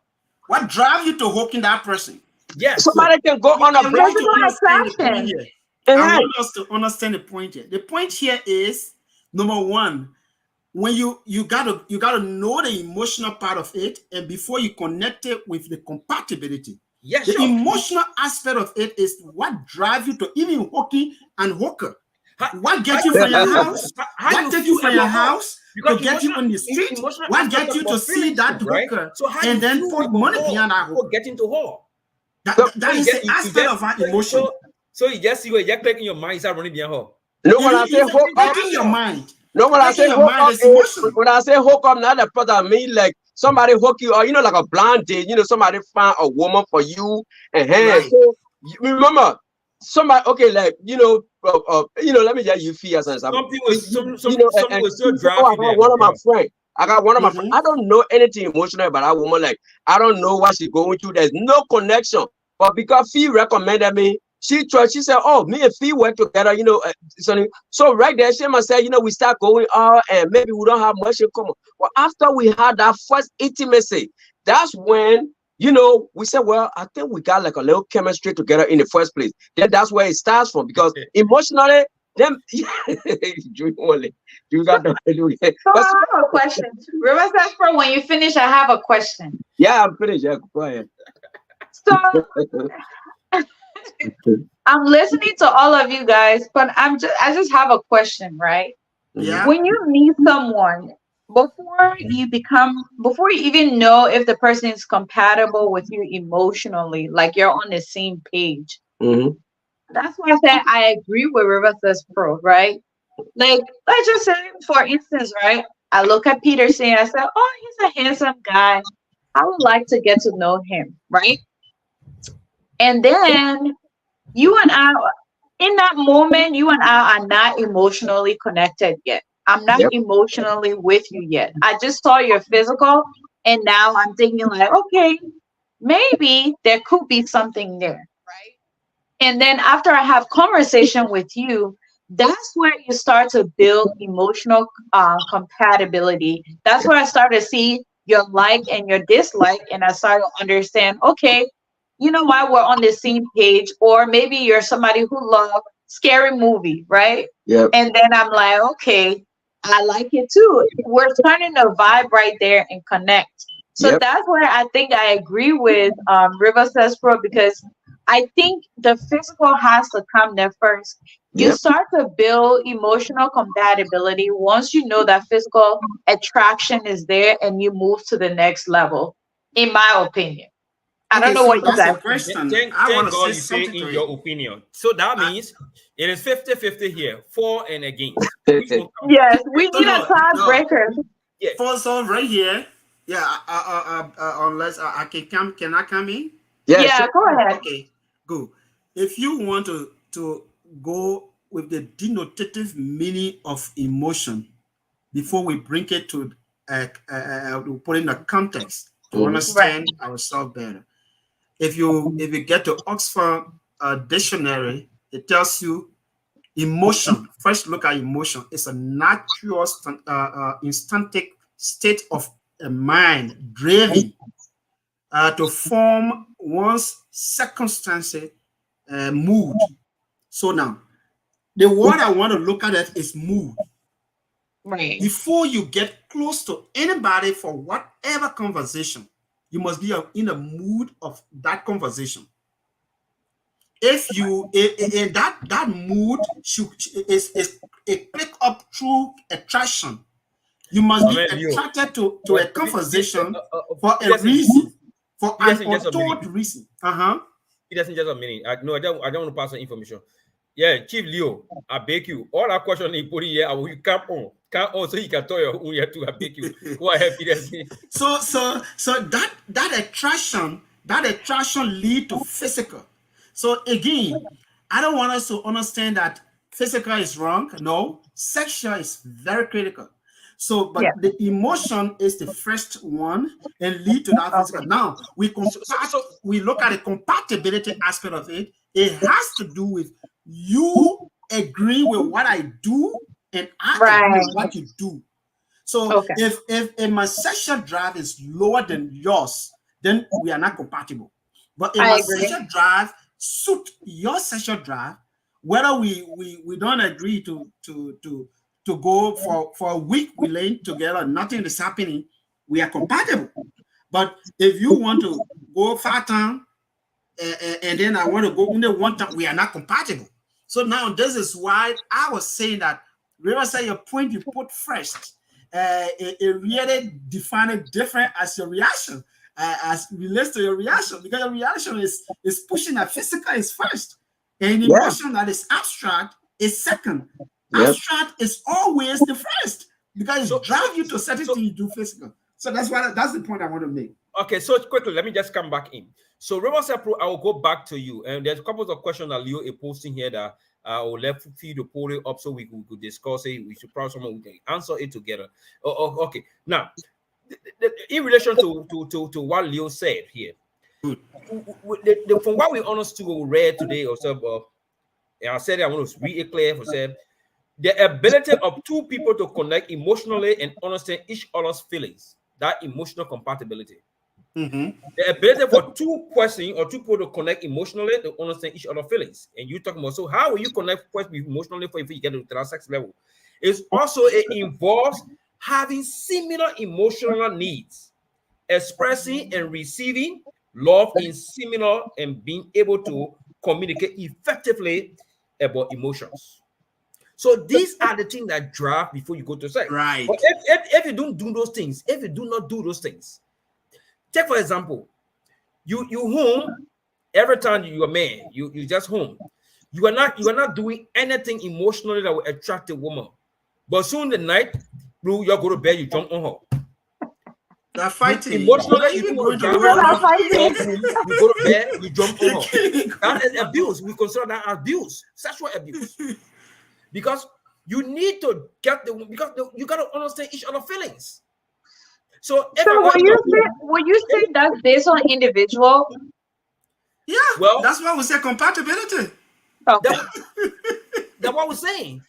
Speaker 3: What drives you to hooking that person?
Speaker 2: Yes.
Speaker 3: Look,
Speaker 4: Somebody can go on a
Speaker 3: we need
Speaker 4: blind
Speaker 3: to
Speaker 1: Physical
Speaker 3: understand the point
Speaker 1: attraction.
Speaker 3: here. I
Speaker 4: date.
Speaker 3: want us to understand the point here. The point here is number one, when you gotta know the emotional part of it, and before you connect it with the compatibility.
Speaker 2: Yeah,
Speaker 3: The
Speaker 2: sure.
Speaker 3: emotional aspect of it is what drives you to even hooking and hooker. What
Speaker 2: How
Speaker 3: get you
Speaker 2: you
Speaker 3: from your
Speaker 2: feel?
Speaker 3: house?
Speaker 2: How
Speaker 3: What
Speaker 2: you
Speaker 3: take you
Speaker 2: feel
Speaker 3: from your
Speaker 2: about her?
Speaker 3: house to
Speaker 2: Because
Speaker 3: get you on the street?
Speaker 2: emotional
Speaker 3: What
Speaker 2: aspect
Speaker 3: get
Speaker 2: talk
Speaker 3: you to
Speaker 2: about
Speaker 3: see
Speaker 2: feelings
Speaker 3: that
Speaker 2: too, right?
Speaker 3: hooker
Speaker 2: So how
Speaker 3: and
Speaker 2: you
Speaker 3: then
Speaker 2: feel
Speaker 3: put
Speaker 2: about
Speaker 3: money
Speaker 2: her
Speaker 3: behind that
Speaker 2: before
Speaker 3: hooker?
Speaker 2: getting to her?
Speaker 3: That
Speaker 2: So you
Speaker 3: is
Speaker 2: get
Speaker 3: the aspect of our emotion.
Speaker 2: so you just see what you click in your mind, you start running behind her.
Speaker 4: No, when I say
Speaker 3: Even
Speaker 4: hook up,
Speaker 3: clicking your mind,
Speaker 4: no, when I say
Speaker 3: clicking your
Speaker 4: hook
Speaker 3: mind
Speaker 4: up
Speaker 3: is
Speaker 4: is
Speaker 3: emotion.
Speaker 4: when I say hook up, not the part I mean like somebody hook you, or like a blind date. Somebody find a woman for you, and hey,
Speaker 3: Right.
Speaker 4: so remember somebody. Okay, like let me just use fear as an example.
Speaker 2: Something was something
Speaker 4: And
Speaker 2: will still
Speaker 4: you say,
Speaker 2: drive
Speaker 4: oh, I
Speaker 2: you
Speaker 4: got
Speaker 2: there,
Speaker 4: one
Speaker 2: my
Speaker 4: of my
Speaker 2: brother.
Speaker 4: friends. I got one of my friends.
Speaker 3: Mm-hmm.
Speaker 4: I don't know anything emotional about that woman. Like I don't know what she's going through. There's no connection. But because Fee recommended me, she tried. She said, "Oh, me and Fee work together." So right there, she must say, we start going out, and maybe we don't have much in common. But after we had that first intimacy, that's when we said, well, I think we got like a little chemistry together in the first place. Then that's where it starts from because emotionally, then you got the
Speaker 1: So
Speaker 4: but
Speaker 1: I have a question. River Pro, when you finish, I have a question.
Speaker 4: yeah, I'm finished. Yeah, go ahead.
Speaker 1: So I'm listening to all of you guys, but I just have a question, right?
Speaker 4: Mhm.
Speaker 3: Yeah.
Speaker 1: When you meet someone, before you even know if the person is compatible with you emotionally, like you're on the same page.
Speaker 4: Mhm.
Speaker 1: That's why I said I agree with River Pro, right? Like, let's just say, for instance, right? I look at Peterson, I said, oh, he's a handsome guy. I would like to get to know him, right? And then you and I, in that moment, you and I are not emotionally connected yet. I'm not
Speaker 4: Yep.
Speaker 1: emotionally with you yet. I just saw your physical, and now I'm thinking, like, okay, maybe there could be something there, right? And then after I have conversation with you, that's where you start to build emotional compatibility. That's where I start to see your like and your dislike, and I start to understand, okay, you know why we're on the same page, or maybe you're somebody who love scary movie, right?
Speaker 4: Yep.
Speaker 1: And then I'm like, okay, I like it too. We're turning the vibe right there and connect. So
Speaker 4: Yep.
Speaker 1: that's where I think I agree with River Pro, because I think the physical has to come there first. You
Speaker 4: Yep.
Speaker 1: start to build emotional compatibility once you know that physical attraction is there and you move to the next level, in my opinion. I don't
Speaker 3: Okay,
Speaker 1: know
Speaker 3: so
Speaker 1: what you
Speaker 3: that's
Speaker 1: guys
Speaker 3: a
Speaker 1: think.
Speaker 3: question.
Speaker 2: Thank,
Speaker 3: I want
Speaker 2: thank
Speaker 3: to say
Speaker 2: God you say
Speaker 3: something to
Speaker 2: in
Speaker 3: it.
Speaker 2: your opinion. So that
Speaker 3: I,
Speaker 2: means it is 50-50 here, for and against. Which one come?
Speaker 1: Yes, we
Speaker 3: no,
Speaker 1: need a
Speaker 3: no, no.
Speaker 1: tiebreaker.
Speaker 2: Yeah.
Speaker 3: First off, right here. Yeah. Unless I can come, can I come in?
Speaker 4: Yeah. Sure.
Speaker 1: Yeah, go ahead.
Speaker 3: Okay. Go. If you want to go with the denotative meaning of emotion before we bring it to put in a context to
Speaker 4: Mhm.
Speaker 1: Right.
Speaker 3: understand ourselves better. If you get to Oxford dictionary, it tells you emotion. First, look at emotion. It's a natural, instantic state of a mind driven to form one's circumstance, mood. So now, the word I want to look at it is mood.
Speaker 1: Right.
Speaker 3: Before you get close to anybody for whatever conversation, you must be in the mood of that conversation. If you in that mood is a click up through attraction. You must
Speaker 2: I
Speaker 3: be
Speaker 2: mean, Leo,
Speaker 3: attracted to a
Speaker 2: but
Speaker 3: conversation for a
Speaker 2: just in
Speaker 3: reason, for an
Speaker 2: just in just a minute.
Speaker 3: untold reason. Uh-huh.
Speaker 2: It doesn't just a minute. No, I don't want to pass on information. Yeah, Chief Leo, I beg you. All that question he put in here, I will come on, so you can tell your own here too. I beg you. Go ahead, Peter.
Speaker 3: So that attraction lead to physical. So again, I don't want us to understand that physical is wrong. No, sexual is very critical. So,
Speaker 1: Yeah.
Speaker 3: but the emotion is the first one and lead to that physical.
Speaker 1: Okay.
Speaker 3: Now
Speaker 2: So
Speaker 3: we look at the compatibility aspect of it. It has to do with you agree with what I do and I agree
Speaker 1: Right.
Speaker 3: with what you do. So
Speaker 1: Okay.
Speaker 3: if my sexual drive is lower than yours, then we are not compatible. But if
Speaker 1: I
Speaker 3: my
Speaker 1: agree.
Speaker 3: sexual drive suit your sexual drive, whether we don't agree to go for a week, we lay together, nothing is happening, we are compatible. But if you want to go far time and then I want to go only one time, we are not compatible. So now this is why I was saying that remember your point you put first, it really define it different as your reaction, as relates to your reaction, because your reaction is pushing that physical is first, and
Speaker 4: Yeah.
Speaker 3: emotion that is abstract is second.
Speaker 4: Yep.
Speaker 3: Abstract is always the first because it drives you to certain
Speaker 2: so
Speaker 3: things you do physical. So that's the point I want to make.
Speaker 2: okay, so quickly, let me just come back in. So Riverside Pro, I will go back to you. And there's a couple of questions that Leo is posting here that I will let feed the poll it up so we could discuss it. We should probably someone we can answer it together. Okay. Now, in relation to what Leo said here,
Speaker 3: Good.
Speaker 2: from what we understood or read today or so, and I said I want to read it clear for said the ability of two people to connect emotionally and understand each other's feelings, that emotional compatibility.
Speaker 3: Mm-hmm.
Speaker 2: The ability for two persons or two people to connect emotionally to understand each other's feelings. And you talking about, so how will you connect emotionally for if you get to that sex level? It's also, it involves having similar emotional needs, expressing and receiving love in similar, and being able to communicate effectively about emotions. So these are the things that drive before you go to sex.
Speaker 3: Right.
Speaker 2: But if you don't do those things, if you do not do those things, take for example, you home every time you are man, you just home. You are not doing anything emotionally that will attract a woman. But soon the night, bro, you go to bed, you jump on her.
Speaker 3: They're
Speaker 2: You
Speaker 3: fighting.
Speaker 2: emotionally,
Speaker 3: Where
Speaker 2: you
Speaker 3: you
Speaker 2: don't want
Speaker 3: going
Speaker 2: to
Speaker 3: to
Speaker 2: get
Speaker 1: You're
Speaker 3: run
Speaker 1: not
Speaker 2: her
Speaker 3: off?
Speaker 1: fighting.
Speaker 2: bedroom, you go to bed, you jump on her.
Speaker 3: You
Speaker 2: That is
Speaker 3: can't go.
Speaker 2: abuse. We consider that abuse, sexual abuse. Because you need to get you got to understand each other's feelings. So if
Speaker 1: So
Speaker 2: I'm not in a mood,
Speaker 1: will you say
Speaker 2: if,
Speaker 1: that's based on individual?
Speaker 3: Yeah,
Speaker 2: well,
Speaker 3: that's why we say compatibility.
Speaker 1: Okay.
Speaker 2: that, that's what we're saying.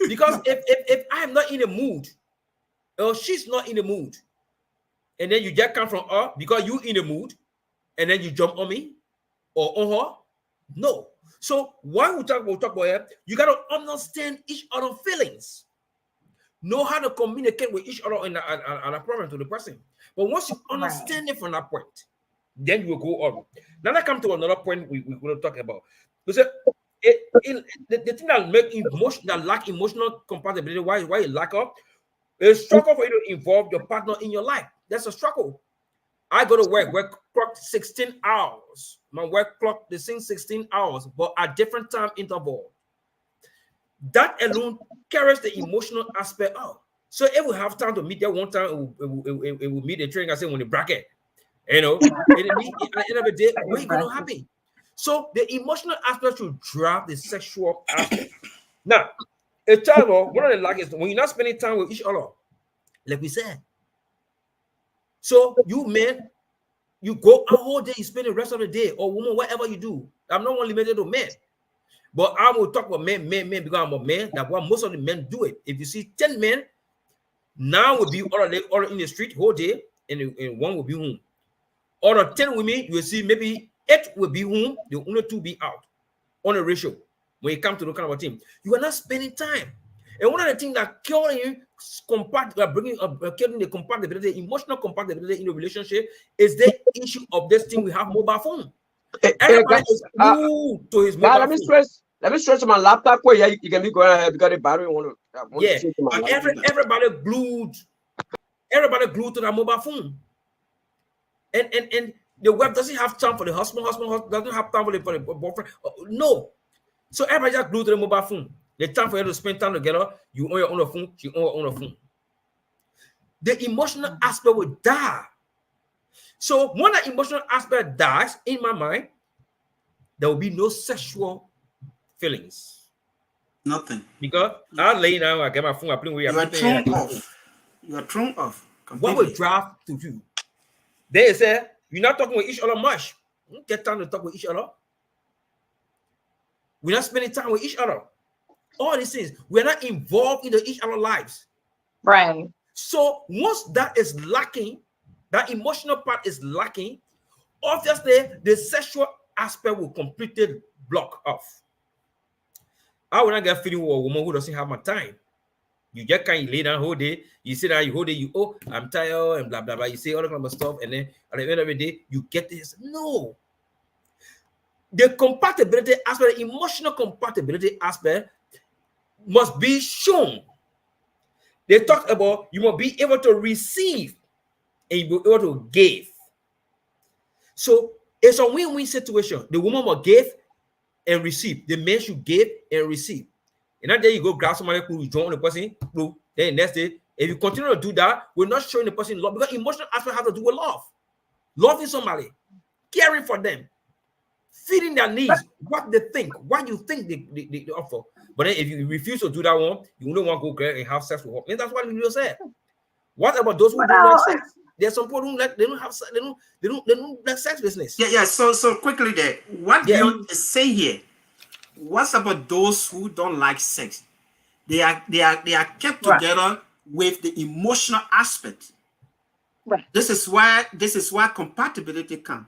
Speaker 2: Because if I'm not in a mood, or she's not in the mood, and then you just come from her because you in the mood, and then you jump on me or on her, no. So why we'll talk about it, you got to understand each other's feelings, know how to communicate with each other and a problem to the person. But once you
Speaker 1: Right.
Speaker 2: understand it from that point, then you will go on. Now I come to another point we're going to talk about. Because the thing that make emotion that lack emotional compatibility, why it lack up, it's a struggle for you to involve your partner in your life. That's a struggle. I go to work clock 16 hours. My work clock the same 16 hours, but at different time interval. That alone carries the emotional aspect out. So if we have time to meet there one time, it will meet the training. I say when the bracket, you know, and at the end of the day, where you gonna happen? So the emotional aspect should drive the sexual aspect. Now, a child, one of the lack is when you're not spending time with each other, like we said. So you men, you go a whole day, you spend the rest of the day, or woman, whatever you do. I'm not only limited to men. But I will talk about men, because I'm a man. That's why most of the men do it. If you see 10 men, now will be all in the street whole day, and one will be home. Out of 10 women, you will see maybe 8 will be home, the only 2 be out on a ratio. when you come to the kind of a team. You are not spending time. And one of the things that killing killing the compatibility, emotional compatibility in the relationship is the issue of this thing we have mobile phone. Everybody is glued to his mobile phone.
Speaker 4: Let me stretch my laptop where you can be going ahead because the battery want
Speaker 2: Yeah,
Speaker 4: to my
Speaker 2: everybody glued to that mobile phone. And the wife doesn't have time for the husband doesn't have time for the boyfriend. No. So everybody just glued to the mobile phone. The time for you to spend time together, you on your own phone, she on her own phone. The emotional aspect will die. So when that emotional aspect dies, in my mind, there will be no sexual feelings.
Speaker 3: Nothing.
Speaker 2: Because I lay down, I get my phone, I play with
Speaker 3: You are thrown off. You are thrown off.
Speaker 2: What will drive to you? They say you're not talking with each other much. You don't get time to talk with each other. We're not spending time with each other. All these things, we're not involved in each other's lives.
Speaker 5: Right.
Speaker 2: So once that is lacking, that emotional part is lacking, obviously the sexual aspect will completely block off. I will not get feeling with a woman who doesn't have my time. You just can't lay down whole day. You sit down, you hold it, I'm tired and blah blah blah. You say all that kind of stuff, and then at the end of the day, you get this. No. The compatibility aspect, the emotional compatibility aspect, must be shown. They talk about you must be able to receive and you be able to give. So it's a win-win situation. The woman must give and receive. The man should give and receive. And then you go grab somebody who you join the person, then next day, if you continue to do that, we're not showing the person love, because emotional aspect has to do with love. Loving somebody, caring for them, feeding their needs, what they think, what you think they offer. But then if you refuse to do that one, you don't want to go there and have sex with her. And that's what you just said. What about those who don't like sex? There's some people who like they don't like sex business.
Speaker 3: Yeah. So quickly there, what you say here? What's about those who don't like sex? They are kept together with the emotional aspect.
Speaker 5: Right.
Speaker 3: This is why compatibility comes.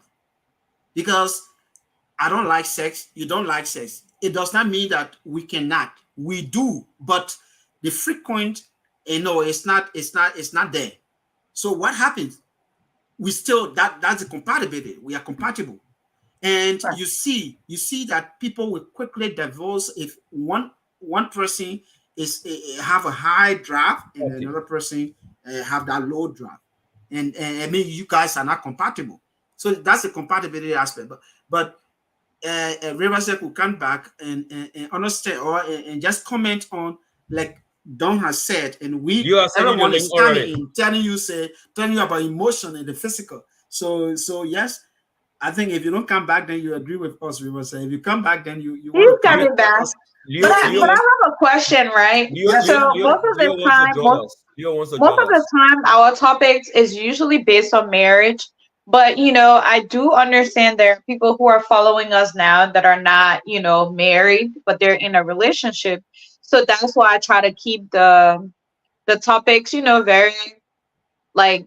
Speaker 3: Because I don't like sex, you don't like sex. It does not mean that we cannot. We do, but the frequent, it's not there. So what happens? We still that's the compatibility. We are compatible. And you see that people will quickly divorce if one person is have a high draft and another person have that low draft. And I mean, you guys are not compatible. So that's the compatibility aspect. But Riverside will come back and understand and just comment on, like Don has said, and everyone is telling you about emotion and the physical. So yes, I think if you don't come back, then you agree with us, Riverside. If you come back, then you
Speaker 5: He's
Speaker 3: want to
Speaker 5: coming back. But I have a question, right? So most of the time, our topics is usually based on marriage. But I do understand there are people who are following us now that are not, married, but they're in a relationship. So that's why I try to keep the topics, very like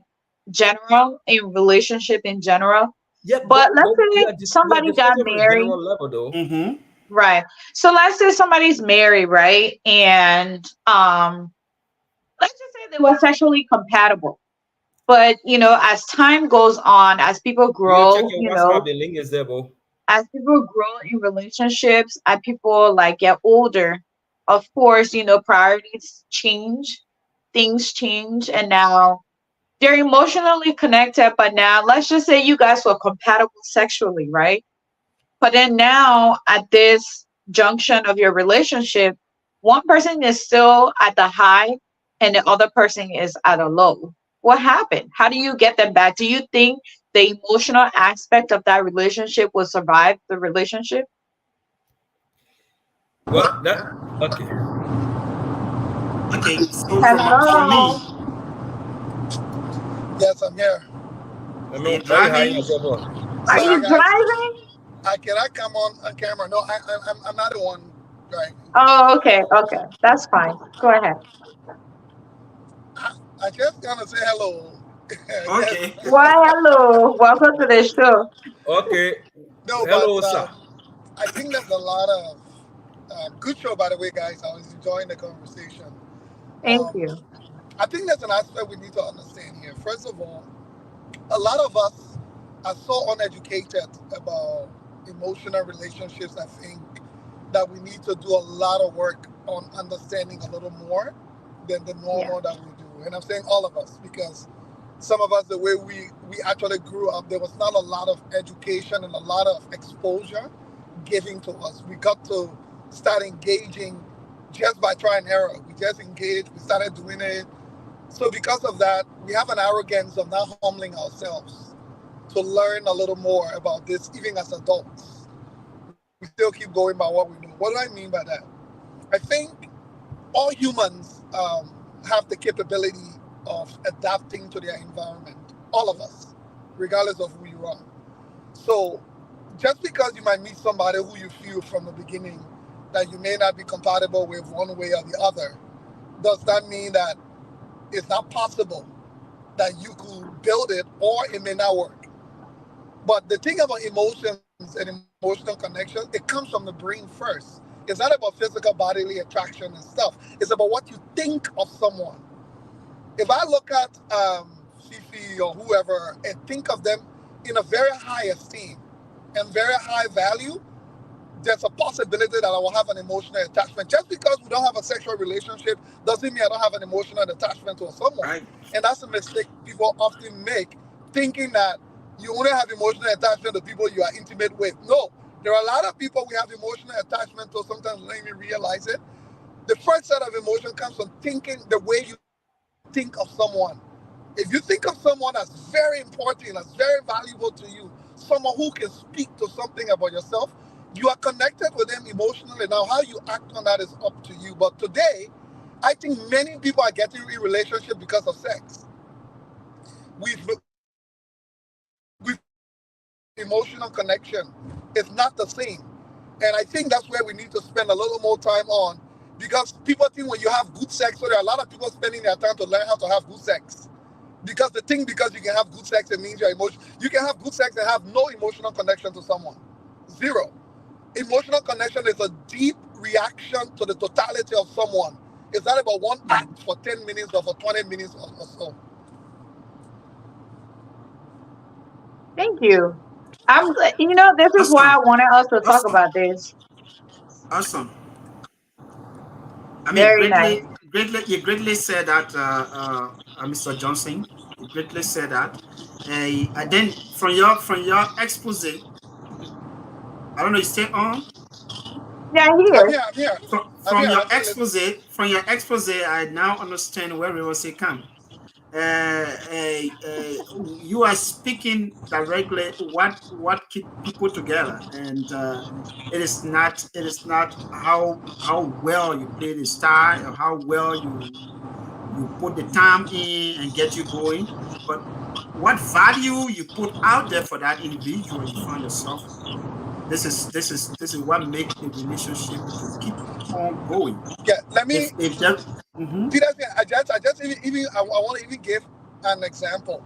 Speaker 5: general in relationship in general.
Speaker 2: Yeah,
Speaker 5: but let's say somebody got married. Right. So let's say somebody's married, right? And let's just say they were sexually compatible. But as time goes on, as people grow,
Speaker 2: the link is there, bro.
Speaker 5: As people grow in relationships, as people like get older, of course, priorities change, things change, and now they're emotionally connected. But now let's just say you guys were compatible sexually, right? But then now at this junction of your relationship, one person is still at the high and the other person is at a low. What happened? How do you get them back? Do you think the emotional aspect of that relationship will survive the relationship?
Speaker 2: Well, okay.
Speaker 3: Okay, so for
Speaker 5: Hello.
Speaker 3: me.
Speaker 6: Yes, I'm here.
Speaker 2: I mean, why you hiding yourself on?
Speaker 5: Are you driving?
Speaker 6: Can I come on camera? No, I'm not the one driving.
Speaker 5: Oh, okay, that's fine. Go ahead.
Speaker 6: I just gonna say hello.
Speaker 3: Okay.
Speaker 5: Why, hello. Welcome to the show.
Speaker 2: Okay.
Speaker 6: No,
Speaker 2: Hello,
Speaker 6: but
Speaker 2: sir.
Speaker 6: I think there's a lot of Good show, by the way, guys. I was enjoying the conversation.
Speaker 5: Thank
Speaker 6: Um,
Speaker 5: you.
Speaker 6: I think there's an aspect we need to understand here. First of all, a lot of us are so uneducated about emotional relationships. I think that we need to do a lot of work on understanding a little more than the
Speaker 5: Yeah.
Speaker 6: normal that we do. And I'm saying all of us because some of us, the way we actually grew up, there was not a lot of education and a lot of exposure given to us. We got to start engaging just by try and error. We just engaged, we started doing it. So because of that, we have an arrogance of not humbling ourselves to learn a little more about this, even as adults. We still keep going by what we know. What do I mean by that? I think all humans have the capability of adapting to their environment. All of us, regardless of who you are. So just because you might meet somebody who you feel from the beginning that you may not be compatible with one way or the other, does that mean that it's not possible that you could build it or it may not work? But the thing about emotions and emotional connection, it comes from the brain first. It's not about physical bodily attraction and stuff. It's about what you think of someone. If I look at Fifi or whoever and think of them in a very high esteem and very high value, there's a possibility that I will have an emotional attachment. Just because we don't have a sexual relationship doesn't mean I don't have an emotional attachment to someone.
Speaker 3: Right.
Speaker 6: And that's a mistake people often make, thinking that you only have emotional attachment to people you are intimate with. No, there are a lot of people we have emotional attachment to, sometimes we don't even realize it. The first set of emotion comes from thinking the way you think of someone. If you think of someone as very important, as very valuable to you, someone who can speak to something about yourself, you are connected with them emotionally. Now, how you act on that is up to you. But today, I think many people are getting in relationship because of sex. We've forgotten that emotional connection is not the same. And I think that's where we need to spend a little more time on, because people think when you have good sex, so there are a lot of people spending their time to learn how to have good sex. Because the thing, because you can have good sex, it means you can have good sex and have no emotional connection to someone. Zero. Emotional connection is a deep reaction to the totality of someone. It's not about one act for 10 minutes or for 20 minutes or so.
Speaker 5: Thank you. I'm glad, this is why I
Speaker 3: Awesome.
Speaker 5: wanted us to talk
Speaker 3: Awesome.
Speaker 5: about this.
Speaker 3: Awesome. I mean,
Speaker 5: Very nice.
Speaker 3: you greatly said that, Mr. Johnson. You greatly said that. And then from your expose, I don't know, you stay on.
Speaker 5: Yeah,
Speaker 6: I'm
Speaker 5: here.
Speaker 6: here, I'm here.
Speaker 3: From,
Speaker 6: I'm
Speaker 3: from
Speaker 6: here,
Speaker 3: your
Speaker 6: I'm still listening.
Speaker 3: expose, I now understand where we will say come. You are speaking directly what keep people together, and it is not how well you play the style or how well you put the time in and get you going, but what value you put out there for that individual you find yourself with. This is what make the relationship to keep on going.
Speaker 6: Yeah, let me,
Speaker 3: If that. Mhm.
Speaker 6: Peter, I just I want to even give an example.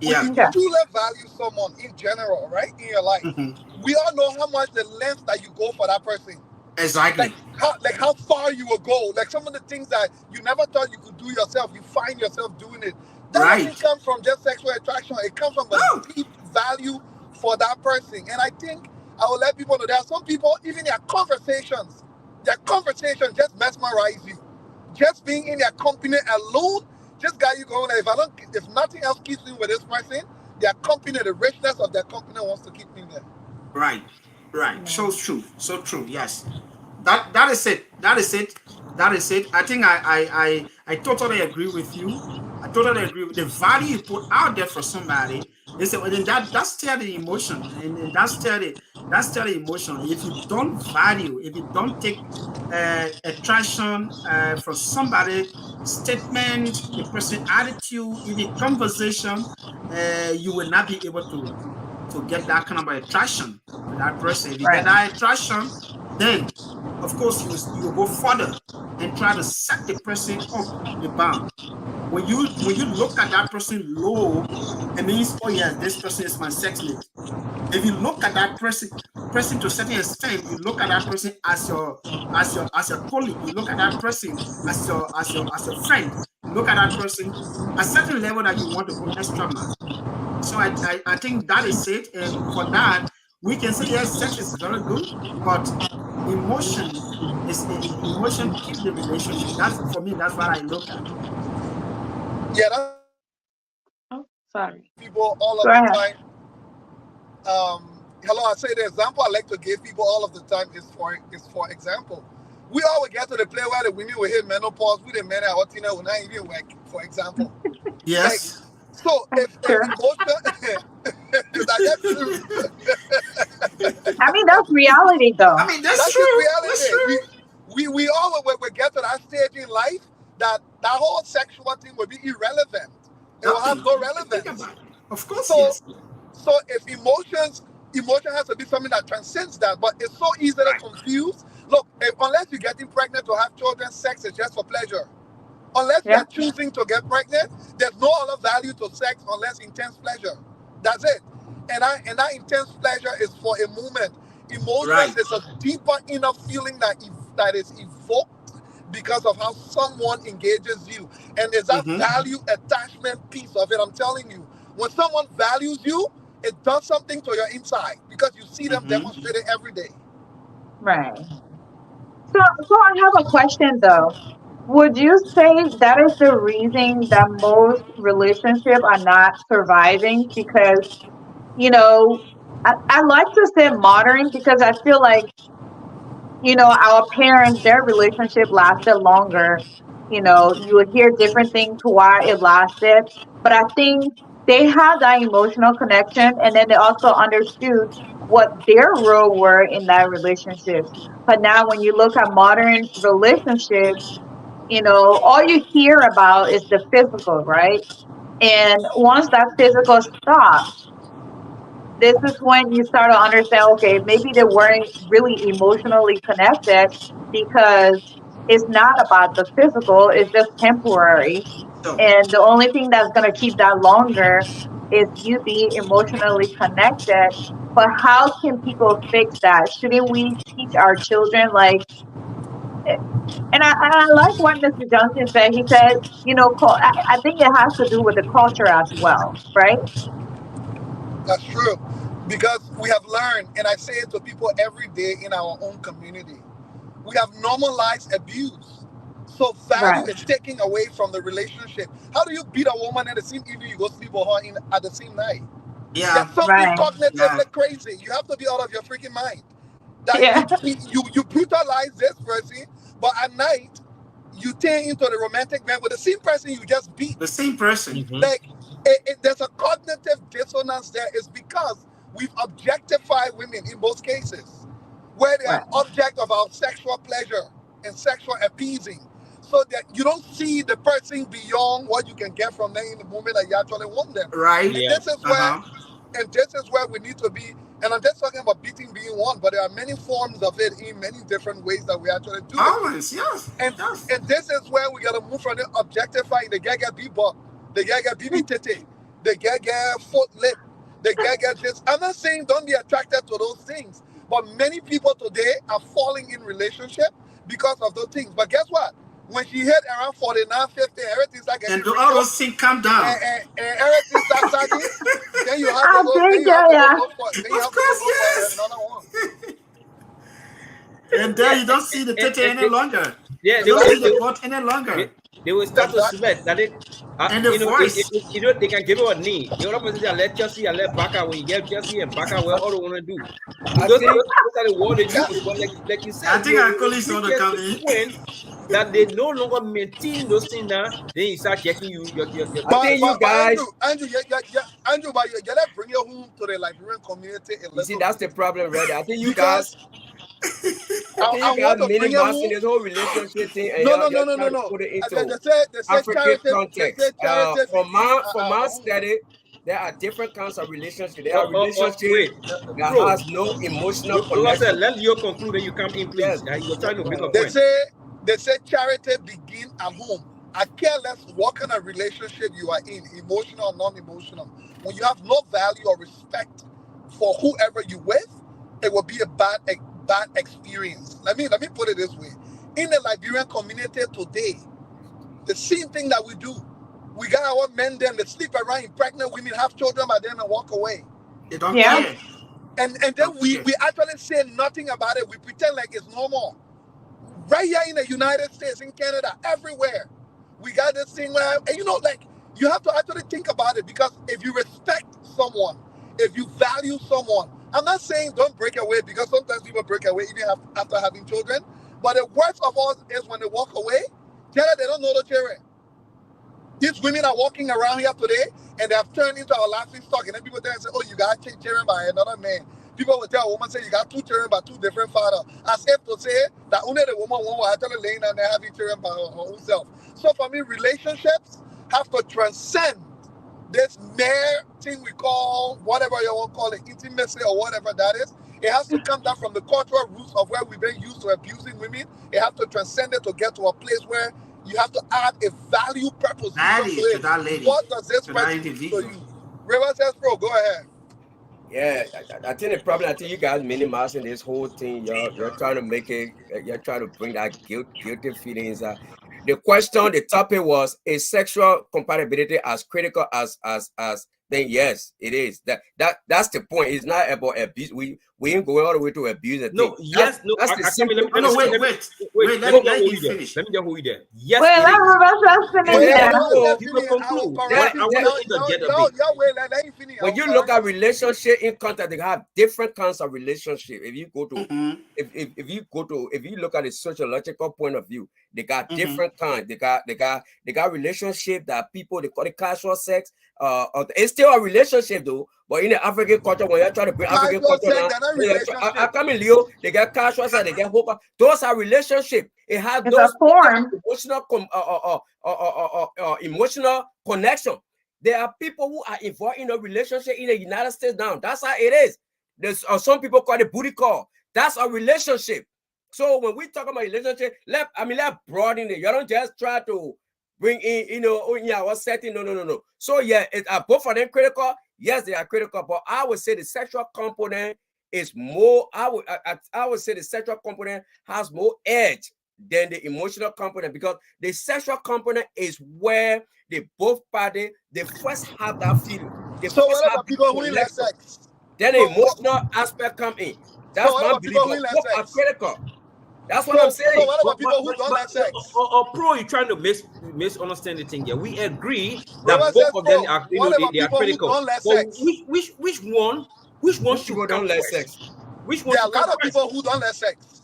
Speaker 6: When
Speaker 3: Yeah.
Speaker 6: you
Speaker 5: Okay.
Speaker 6: truly value someone in general, right, in your life,
Speaker 3: Mhm.
Speaker 6: we all know how much the length that you go for that person.
Speaker 3: Exactly.
Speaker 6: Like how far you will go, like some of the things that you never thought you could do yourself, you find yourself doing it. That
Speaker 3: Right.
Speaker 6: doesn't come from just sexual attraction, it comes from a
Speaker 3: No.
Speaker 6: deep value for that person. And I think I will let people know there are some people, even their conversation just mesmerize you. Just being in their company alone just got you going. If nothing else keeps me with this person, their company, the richness of their company wants to keep me there.
Speaker 3: Right. Right.
Speaker 5: Yeah.
Speaker 3: So true. So true. Yes. That is it. That is it. That is it. I think I totally agree with you. I totally agree with the value you put out there for somebody. They say, well, then that's still the emotion, and that's still the emotion. If you don't value, if you don't take attraction for somebody, statement, the person attitude, even conversation, you will not be able to get that kind of attraction to that person. If you get
Speaker 5: Right.
Speaker 3: that attraction, then of course you will go further and try to set the person up the bound. When you look at that person low, it means, oh yes, this person is my sex mate. If you look at that person to a certain extent, you look at that person as your colleague. You look at that person as your friend. You look at that person a certain level that you want to go extra mile. So I think that is it. And for that, we can say yes, sex is very good, but emotion emotion keep the relationship. That's for me. That's what I look at.
Speaker 6: Yeah, that's what I like to give
Speaker 1: Oh, sorry.
Speaker 6: people all
Speaker 5: Go
Speaker 6: of the
Speaker 5: ahead.
Speaker 6: time. Hello, I say the example I like to give people all of the time is for example. We always get to the play where the women will hit menopause, we the men are hot, will not even work, for example. Like,
Speaker 3: Yes.
Speaker 6: so if
Speaker 5: Sure.
Speaker 6: emotion that get true.
Speaker 5: I mean, that's reality,
Speaker 3: I
Speaker 5: though.
Speaker 3: mean, that's
Speaker 6: That is
Speaker 3: true. That's
Speaker 6: reality.
Speaker 3: true.
Speaker 6: We all we get to that stage in life that whole sexual thing will be irrelevant. It will have
Speaker 3: Nothing.
Speaker 6: no
Speaker 3: You can think
Speaker 6: relevance.
Speaker 3: about it. Of course,
Speaker 6: So
Speaker 3: yes.
Speaker 6: so if emotion has to be something that transcends that, but it's so easy to
Speaker 3: Right.
Speaker 6: confuse. Look, unless you're getting pregnant to have children, sex is just for pleasure. Unless you
Speaker 5: Yeah.
Speaker 6: are choosing to get pregnant, there's no other value to sex unless intense pleasure. That's it. And that intense pleasure is for a moment. Emotions
Speaker 3: Right.
Speaker 6: is a deeper inner feeling that is evoked because of how someone engages you. And there's that
Speaker 3: Mm-hmm.
Speaker 6: value attachment piece of it. I'm telling you, when someone values you, it does something to your inside because you see them
Speaker 3: Mm-hmm.
Speaker 6: demonstrating every day.
Speaker 5: Right. So I have a question though. Would you say that is the reason that most relationships are not surviving? Because, I like to say modern because I feel like, our parents, their relationship lasted longer. You would hear different things to why it lasted. But I think they had that emotional connection and then they also understood what their role were in that relationship. But now when you look at modern relationships, all you hear about is the physical, right? And once that physical stops, this is when you start to understand, okay, maybe they weren't really emotionally connected because it's not about the physical, it's just temporary.
Speaker 3: So,
Speaker 5: And the only thing that's going to keep that longer is you being emotionally connected. But how can people fix that? Shouldn't we teach our children, like, and I like what Mr. Johnson said. He said, I think it has to do with the culture as well, right?
Speaker 6: That's true. Because we have learned, and I say it to people every day in our own community, we have normalized abuse. So value
Speaker 5: Right,
Speaker 6: is taken away from the relationship. How do you beat a woman in the same evening you go sleep with her in at the same night?
Speaker 3: yeah.
Speaker 6: There's something
Speaker 5: right.
Speaker 3: Yeah.
Speaker 6: cognitively crazy. You have to be out of your freaking mind. That
Speaker 5: Yeah,
Speaker 6: you brutalize this person, but at night you turn into the romantic man with the same person you just beat.
Speaker 3: The same person.
Speaker 2: Mhm.
Speaker 6: Like there's a cognitive dissonance there. It's because we've objectified women in most cases, where they are
Speaker 5: right,
Speaker 6: object of our sexual pleasure and sexual appeasing, so that you don't see the person beyond what you can get from them in the moment that you actually want them.
Speaker 3: Right.
Speaker 6: And
Speaker 2: Yeah.
Speaker 6: this is where
Speaker 3: Uh-huh.
Speaker 6: and this is where we need to be. And I'm just talking about beating being one, but there are many forms of it in many different ways that we actually do it.
Speaker 3: Always. Yes.
Speaker 6: And
Speaker 3: Yes.
Speaker 6: and this is where we gotta move from the objectifying the gaga bebop, the gaga bb tete, the gaga foot lip, the gaga this. I'm not saying don't be attracted to those things, but many people today are falling in relationship because of those things. But guess what? When she hit around 49, 50, everything start
Speaker 3: And
Speaker 6: getting
Speaker 3: do all
Speaker 6: wrinkled
Speaker 3: those things calm down.
Speaker 6: and everything starts sagging, then you have to
Speaker 5: I
Speaker 6: go. Then
Speaker 5: think,
Speaker 6: you have to go
Speaker 5: yeah.
Speaker 6: look for. Then you
Speaker 3: Of
Speaker 6: have to go
Speaker 3: course,
Speaker 6: look for
Speaker 3: yes.
Speaker 6: another one.
Speaker 3: And there
Speaker 2: Yeah.
Speaker 3: you don't see the
Speaker 2: And,
Speaker 3: tete
Speaker 2: and
Speaker 3: any longer.
Speaker 2: yeah,
Speaker 3: You
Speaker 2: they,
Speaker 3: don't
Speaker 2: they,
Speaker 3: see
Speaker 6: Exactly.
Speaker 3: the butt any
Speaker 2: they,
Speaker 3: longer.
Speaker 2: they will start to
Speaker 6: Exactly.
Speaker 2: sweat. That it,
Speaker 3: And the voice.
Speaker 2: they can give you a knee. The other person say, let Chelsea and let Baka. When you get Chelsea and Baka, well, all they want to do.
Speaker 4: I think
Speaker 2: Those are the word they
Speaker 6: Yeah.
Speaker 2: use. But like you said,
Speaker 3: I think our
Speaker 2: you
Speaker 3: colleagues
Speaker 2: reach
Speaker 3: want to
Speaker 2: a
Speaker 3: come in.
Speaker 2: point that they no longer maintain those things now. Then you start checking
Speaker 4: I
Speaker 2: your
Speaker 4: think you
Speaker 6: But
Speaker 4: guys,
Speaker 6: Andrew, Andrew, but you gotta bring your home to the Liberian community a
Speaker 4: you see,
Speaker 6: little
Speaker 4: that's
Speaker 6: bit
Speaker 4: the problem right there. I think you guys,
Speaker 6: because
Speaker 4: I think
Speaker 6: I
Speaker 4: you guys
Speaker 6: want to bring it
Speaker 4: minimizing
Speaker 6: home.
Speaker 4: this whole relationship thing, and
Speaker 6: No,
Speaker 4: y'all
Speaker 6: no, no,
Speaker 4: just
Speaker 6: no, no,
Speaker 4: trying to
Speaker 6: no.
Speaker 4: put it
Speaker 6: They,
Speaker 4: into
Speaker 6: they say they say
Speaker 4: African
Speaker 6: charity they say
Speaker 4: context.
Speaker 6: charity
Speaker 4: From
Speaker 6: begin
Speaker 4: my
Speaker 6: at
Speaker 4: from
Speaker 6: our
Speaker 4: my
Speaker 6: home.
Speaker 4: study, there are different kinds of relationships. There are
Speaker 2: or
Speaker 4: relationships
Speaker 2: wait,
Speaker 4: that
Speaker 2: bro.
Speaker 4: has no emotional
Speaker 2: You also said
Speaker 4: connection.
Speaker 2: let Leo conclude, then you come in,
Speaker 4: Yes,
Speaker 2: please. You were trying to
Speaker 4: go
Speaker 2: make a
Speaker 4: ahead.
Speaker 6: They
Speaker 2: point.
Speaker 6: say they say charity begin at home. I care less what kind of relationship you are in, emotional or non-emotional. When you have no value or respect for whoever you with, it will be a bad experience. Let me put it this way. In the Liberian community today, the same thing that we do. We got our men then that sleep around, pregnant women, have children, but then walk away.
Speaker 3: They don't
Speaker 5: Yeah.
Speaker 3: care.
Speaker 6: And then
Speaker 3: Don't
Speaker 6: we,
Speaker 3: care.
Speaker 6: we actually say nothing about it. We pretend like it's normal. Right here in the United States, in Canada, everywhere, we got this thing where, and like, you have to actually think about it, because if you respect someone, if you value someone, I'm not saying don't break away, because sometimes people break away even after having children. But the worst of all is when they walk away, tell her they don't know the children. These women are walking around here today and they have turned into our laughing stock. And then people then say, oh, you got children by another man. People will tell a woman, say, you got two children by two different fathers. As if to say that only the woman will actually laying down there having children by her own self. So for me, relationships have to transcend this mere thing we call, whatever you want to call it, intimacy or whatever that is. It has to come down from the cultural roots of where we've been used to abusing women. It has to transcend it to get to a place where you have to add a value proposition to
Speaker 3: Value to
Speaker 6: it.
Speaker 3: that lady,
Speaker 6: What does this
Speaker 3: to that
Speaker 6: person mean to
Speaker 3: individual.
Speaker 6: you? River says, bro, go ahead.
Speaker 4: Yeah, I think the problem, I think you guys minimizing this whole thing. You're trying to make it, you're trying to bring that guilty feelings. The question, the topic was, is sexual compatibility as critical as then yes, it is. That's the point. It's not about abuse. We ain't going all the way to abuse the thing.
Speaker 2: No, yes, no.
Speaker 4: That's the
Speaker 2: I come in.
Speaker 4: simple.
Speaker 3: Oh no, wait,
Speaker 2: Let me,
Speaker 3: wait,
Speaker 2: wait.
Speaker 3: wait.
Speaker 2: Let me just
Speaker 3: Let
Speaker 2: hold
Speaker 3: him
Speaker 2: you there.
Speaker 3: finish.
Speaker 2: Let me just hold you there. Yes,
Speaker 5: Wait,
Speaker 2: it
Speaker 5: let
Speaker 2: is.
Speaker 5: Rebecca finish
Speaker 6: Wait,
Speaker 4: Yeah,
Speaker 5: now.
Speaker 6: don't
Speaker 4: no.
Speaker 6: let
Speaker 2: You
Speaker 6: Finny,
Speaker 2: can
Speaker 6: I will
Speaker 2: conclude.
Speaker 6: correct you.
Speaker 2: I want to interject a bit.
Speaker 6: Y'all wait, let Finny. I
Speaker 4: When
Speaker 6: will
Speaker 4: you look
Speaker 6: correct
Speaker 4: at
Speaker 6: you.
Speaker 4: relationship in context, they have different kinds of relationship. If you go to
Speaker 3: Mm-hmm.
Speaker 4: if you look at the sociological point of view, they got
Speaker 3: Mm-hmm.
Speaker 4: different kinds. They got relationship that people, they call it casual sex. It's still a relationship though, but in the African culture, when you're trying to bring African
Speaker 6: Casual
Speaker 4: culture
Speaker 6: sex,
Speaker 4: now,
Speaker 6: they're not
Speaker 4: I
Speaker 6: relationship.
Speaker 4: come in Leo, they get casual sex, they get hookup. Those are relationship. It has
Speaker 5: It's a
Speaker 4: those
Speaker 5: form.
Speaker 4: emotional emotional connection. There are people who are involved in a relationship in the United States now. That's how it is. There's some people call it booty call. That's a relationship. So when we talk about relationship, let broaden it. You don't just try to bring in, in our setting. No. So yeah, both of them critical. Yes, they are critical, but I would say the sexual component is more. I would say the sexual component has more edge than the emotional component, because the sexual component is where they both party, they first have that feeling, they
Speaker 6: So
Speaker 4: first
Speaker 6: what
Speaker 4: have
Speaker 6: about
Speaker 4: the
Speaker 6: people who in less
Speaker 4: connection.
Speaker 6: sex?
Speaker 4: Then the
Speaker 6: So
Speaker 4: emotional aspect come in.
Speaker 6: so
Speaker 4: That's
Speaker 6: what
Speaker 4: my
Speaker 6: about people
Speaker 4: belief.
Speaker 6: who
Speaker 4: But
Speaker 6: in less
Speaker 4: both are
Speaker 6: sex?
Speaker 4: critical. That's what I'm
Speaker 6: So
Speaker 4: saying.
Speaker 6: what about people who don't
Speaker 2: But
Speaker 6: less sex?
Speaker 2: Pro, you're trying to misunderstand the thing here. We agree that
Speaker 6: River
Speaker 2: both
Speaker 6: says,
Speaker 2: of them
Speaker 6: bro,
Speaker 2: are,
Speaker 6: what about
Speaker 2: they are
Speaker 6: people who
Speaker 2: critical.
Speaker 6: don't less
Speaker 2: But
Speaker 6: sex?
Speaker 2: which one
Speaker 4: Who
Speaker 2: should
Speaker 4: people
Speaker 2: come
Speaker 4: don't let
Speaker 2: first?
Speaker 4: sex?
Speaker 2: Which one
Speaker 6: There are a
Speaker 2: should come
Speaker 6: lot of
Speaker 2: first?
Speaker 6: people who don't less sex.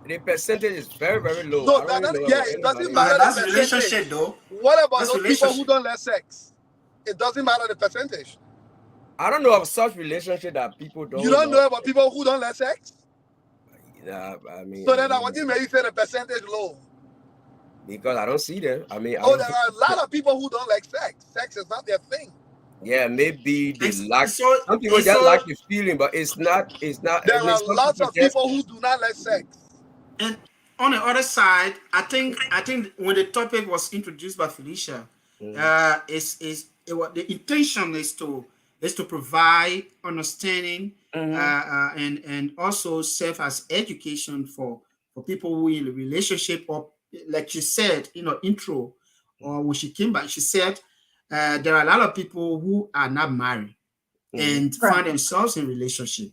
Speaker 4: The percentage is very, very low.
Speaker 6: No,
Speaker 4: I don't really know
Speaker 6: yeah,
Speaker 4: about
Speaker 6: it doesn't
Speaker 4: anybody.
Speaker 6: matter the
Speaker 3: That's relationship
Speaker 6: percentage.
Speaker 3: though.
Speaker 6: What about
Speaker 3: That's
Speaker 6: those people who
Speaker 3: relationship.
Speaker 6: don't less sex? It doesn't matter the percentage.
Speaker 4: I don't know of such relationship that people
Speaker 6: You
Speaker 4: don't
Speaker 6: don't
Speaker 4: love.
Speaker 6: know about people who don't less sex?
Speaker 4: I mean,
Speaker 6: So then what you may say the percentage low.
Speaker 4: because I don't see them. I mean, I
Speaker 6: Oh,
Speaker 4: don't.
Speaker 6: there are a lot of people who don't like sex. Sex is not their thing.
Speaker 4: Yeah, maybe they
Speaker 3: And
Speaker 4: lack.
Speaker 3: so
Speaker 4: Some people
Speaker 3: and
Speaker 4: just
Speaker 3: so
Speaker 4: like the feeling, but it's not. It's not.
Speaker 6: There
Speaker 4: I mean,
Speaker 6: are
Speaker 4: some
Speaker 6: lots
Speaker 4: people
Speaker 6: of
Speaker 4: just.
Speaker 6: people who do not like sex.
Speaker 3: and on the other side, I think when the topic was introduced by Felicia, the intention is to provide understanding,
Speaker 4: Mm-hmm.
Speaker 3: and also serve as education for people who in a relationship, or like she said, intro, or when she came back, she said there are a lot of people who are not married
Speaker 4: Mm-hmm.
Speaker 3: and
Speaker 5: Right.
Speaker 3: find themselves in relationship.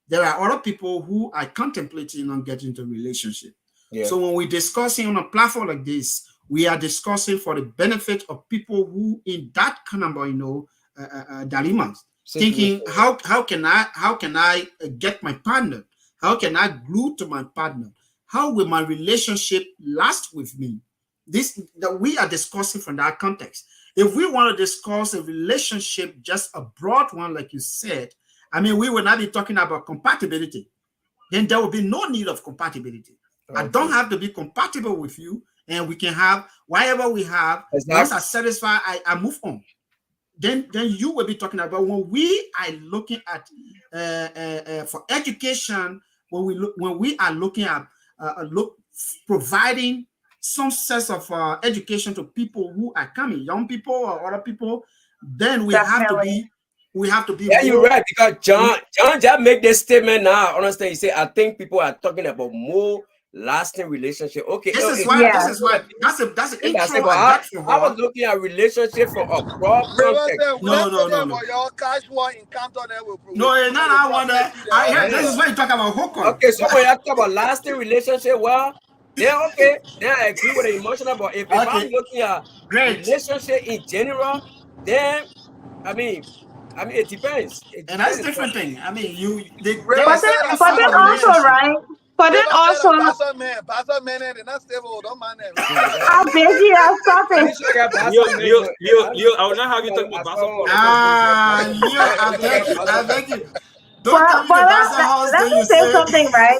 Speaker 3: There are other people who are contemplating on getting into a relationship.
Speaker 4: Yeah.
Speaker 3: So when we're discussing on a platform like this, we are discussing for the benefit of people who in that kind of dilemmas,
Speaker 4: Situation.
Speaker 3: thinking how can I get my partner? How can I glue to my partner? How will my relationship last with me? This that we are discussing from that context. If we want to discuss a relationship, just a broad one, like you said, I mean, we will not be talking about compatibility. Then there will be no need of compatibility. I don't
Speaker 4: Okay.
Speaker 3: have to be compatible with you, and we can have whatever we have. Once I
Speaker 4: Exactly.
Speaker 3: satisfy, I move on. Then you will be talking about when we are looking at for education, when we are looking at providing some sense of education to people who are coming, young people or other people, then we have to
Speaker 5: Definitely.
Speaker 3: be we have to be
Speaker 4: Yeah, you're
Speaker 3: more.
Speaker 4: right, because John just make this statement now. I understand. He say, I think people are talking about more lasting relationship. Okay,
Speaker 3: This is
Speaker 4: okay.
Speaker 3: why. This
Speaker 5: Yeah.
Speaker 3: is why. That's the
Speaker 4: In that
Speaker 3: intro
Speaker 4: second,
Speaker 3: I got for
Speaker 4: I was
Speaker 3: her.
Speaker 4: looking at relationship from a broad
Speaker 6: River
Speaker 4: context.
Speaker 6: said,
Speaker 3: No,
Speaker 6: let's
Speaker 3: no,
Speaker 6: talk
Speaker 3: no, no.
Speaker 6: about your casual encounter there
Speaker 3: No,
Speaker 6: with
Speaker 3: it's
Speaker 6: people
Speaker 3: not
Speaker 6: with
Speaker 3: that one there.
Speaker 6: prosperity there.
Speaker 3: I hear
Speaker 6: Okay.
Speaker 3: this
Speaker 4: Yeah.
Speaker 3: is where you talk about hookup.
Speaker 4: Okay, so when you talk about lasting relationship, well, then okay, then I agree with the emotional. But if I'm
Speaker 3: Okay,
Speaker 4: looking at
Speaker 3: great.
Speaker 4: relationship in general, then I mean, it depends. It
Speaker 3: And that's a
Speaker 4: depends. But
Speaker 3: different thing. I mean, there
Speaker 6: River
Speaker 5: But
Speaker 3: is
Speaker 5: then,
Speaker 6: said a
Speaker 5: but then
Speaker 3: physical
Speaker 6: pastor
Speaker 5: also,
Speaker 6: man.
Speaker 3: relationship,
Speaker 5: right? But then
Speaker 6: River said
Speaker 5: also,
Speaker 6: a pastor man, they're not stable. Don't mind them. River.
Speaker 4: you're right.
Speaker 5: I beg you, stop
Speaker 4: Are
Speaker 5: it.
Speaker 4: you sure I got
Speaker 2: Leo,
Speaker 4: Pastor Man?
Speaker 2: Leo, Leo,
Speaker 4: I
Speaker 2: Leo, I will not have you talk about
Speaker 4: I
Speaker 2: Pastor
Speaker 4: saw
Speaker 2: Paul or Pastor Joseph.
Speaker 3: Leo,
Speaker 4: I
Speaker 3: I
Speaker 4: saw
Speaker 3: beg you,
Speaker 4: Pastor
Speaker 3: I
Speaker 4: Man.
Speaker 3: beg you. Don't come in
Speaker 5: But
Speaker 3: the pastor house,
Speaker 5: let
Speaker 3: then
Speaker 5: me
Speaker 3: you
Speaker 5: say
Speaker 3: say,
Speaker 5: something, right?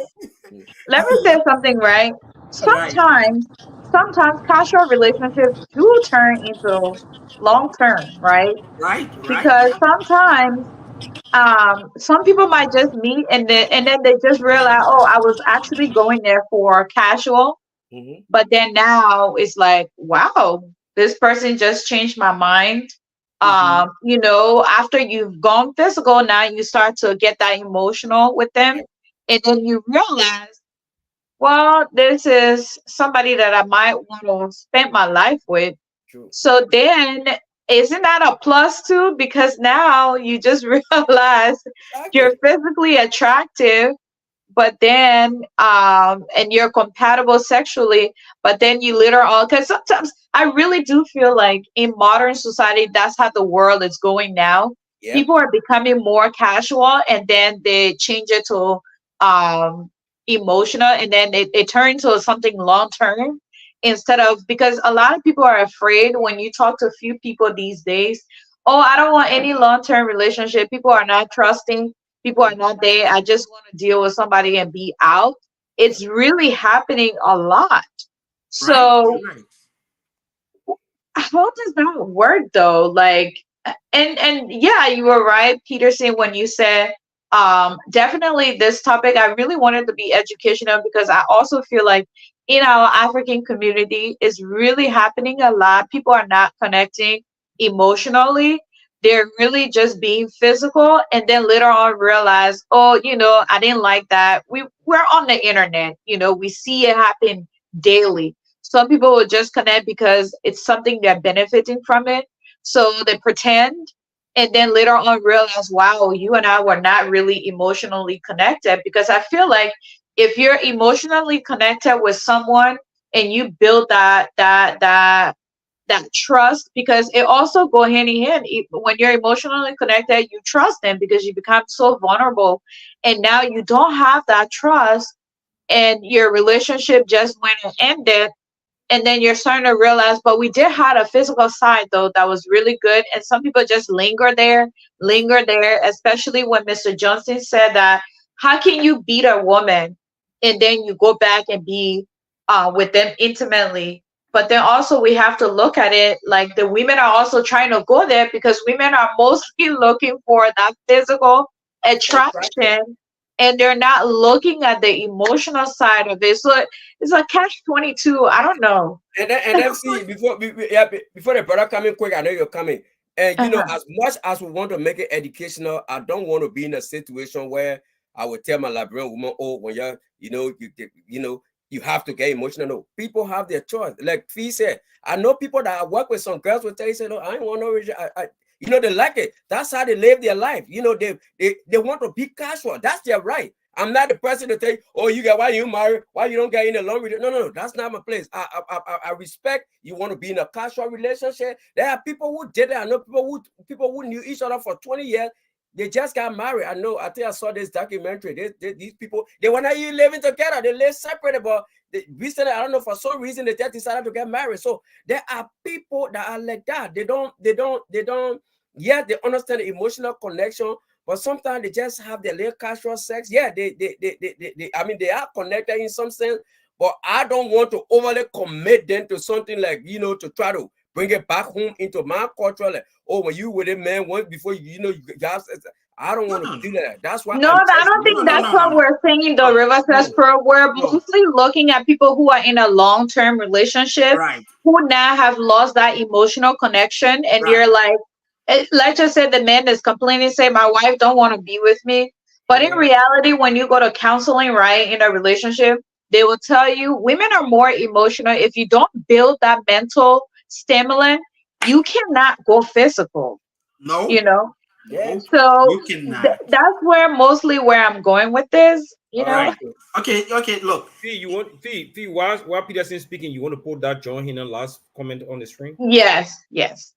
Speaker 5: Let me say something, right?
Speaker 3: right,
Speaker 5: Sometimes casual relationships do turn into long term, right?
Speaker 3: right,
Speaker 5: Because
Speaker 3: yeah,
Speaker 5: sometimes some people might just meet and then they just realize, oh, I was actually going there for casual,
Speaker 4: Mhm.
Speaker 5: but then now it's like, wow, this person just changed my mind.
Speaker 3: hmm
Speaker 5: After you've gone physical, now you start to get that emotional with them,
Speaker 4: Yeah,
Speaker 5: and then you realize, well, this is somebody that I might want to spend my life with.
Speaker 4: true.
Speaker 5: So then, isn't that a plus too? Because now you just realize you're
Speaker 4: Exactly.
Speaker 5: physically attractive, but then and you're compatible sexually, but then you later on, because sometimes I really do feel like in modern society that's how the world is going now.
Speaker 4: Yep.
Speaker 5: People are becoming more casual and then they change it to um emotional, and then it turns into something long term, instead of, because a lot of people are afraid when you talk to a few people these days. Oh, I don't want any long term relationship. People are not trusting. People are not there. I just want to deal with somebody and be out. It's really happening a lot.
Speaker 3: right,
Speaker 5: So
Speaker 3: you're right,
Speaker 5: how does that work though? Like, and yeah, you were right, Peterson, when you said definitely this topic I really wanted to be educational, because I also feel like in our African community is really happening a lot. People are not connecting emotionally. They're really just being physical, and then later on realize, oh, I didn't like that. We're on the internet, we see it happen daily. Some people will just connect because it's something they're benefiting from it. So they pretend, and then later on realize, wow, you and I were not really emotionally connected. Because I feel like if you're emotionally connected with someone and you build that trust, because it also go hand in hand. When you're emotionally connected, you trust them because you become so vulnerable, and now you don't have that trust, and your relationship just went and ended, and then you're starting to realize, but we did have a physical side though that was really good, and some people just linger there, especially when Mr. Johnson said that, how can you beat a woman and then you go back and be with them intimately? But then also we have to look at it like the women are also trying to go there, because women are mostly looking for that physical
Speaker 4: Attraction.
Speaker 5: attraction, and they're not looking at the emotional side of it. So it's a catch 22. I don't know.
Speaker 4: And then see, yeah, before the brother coming quick, I know you're coming. And
Speaker 5: Uh-huh.
Speaker 4: as much as we want to make it educational, I don't want to be in a situation where I would tell my Liberian woman, oh, when you're, you have to get emotional. No, people have their choice. Like Fee said, I know people that I work with, some girls will tell you, say, no, I ain't want no they like it. That's how they live their life. They want to be casual. That's their right. I'm not the person to tell you, oh, you got, why you married, why you don't get in a long relationship. No, that's not my place. I respect you want to be in a casual relationship. There are people who did it. I know people who knew each other for 20 years. They just got married. I think I saw this documentary. These people, they were not even living together. They live separate, but recently, I don't know, for some reason, they just decided to get married. So there are people that are like that. They don't. Yeah, they understand the emotional connection, but sometimes they just have their little casual sex. Yeah, I mean, they are connected in some sense, but I don't want to overly commit them to something like, to try to bring it back home into my culture. Like, oh, when you with a man once before, you have sex. I don't
Speaker 3: no,
Speaker 4: want to
Speaker 3: no,
Speaker 4: do that. That's why
Speaker 5: No,
Speaker 4: I'm
Speaker 5: I
Speaker 4: just
Speaker 5: don't
Speaker 3: no,
Speaker 5: think
Speaker 3: no,
Speaker 4: looking
Speaker 5: that's
Speaker 3: no, no,
Speaker 5: what
Speaker 3: no,
Speaker 5: we're saying though,
Speaker 3: no,
Speaker 5: River says
Speaker 3: no,
Speaker 5: Pro. We're
Speaker 3: no,
Speaker 5: mostly looking at people who are in a long term relationship
Speaker 3: right,
Speaker 5: who now have lost that emotional connection, and
Speaker 3: right,
Speaker 5: you're like, Let's just say the man is complaining, say my wife don't want to be with me. But in
Speaker 2: Yeah.
Speaker 5: reality, when you go to counseling, right, in a relationship, they will tell you women are more emotional. If you don't build that mental stimulant, you cannot go physical, you
Speaker 3: No,
Speaker 5: know.
Speaker 3: no,
Speaker 4: Yes.
Speaker 5: So
Speaker 3: you cannot.
Speaker 5: that's where mostly where I'm going with this, you
Speaker 2: All
Speaker 3: All
Speaker 2: right.
Speaker 5: know.
Speaker 3: right. Okay, okay, look.
Speaker 2: Fee, you want Fee while Peterson speaking, you want to put that John Heenan last comment on the screen?
Speaker 5: Yes, yes.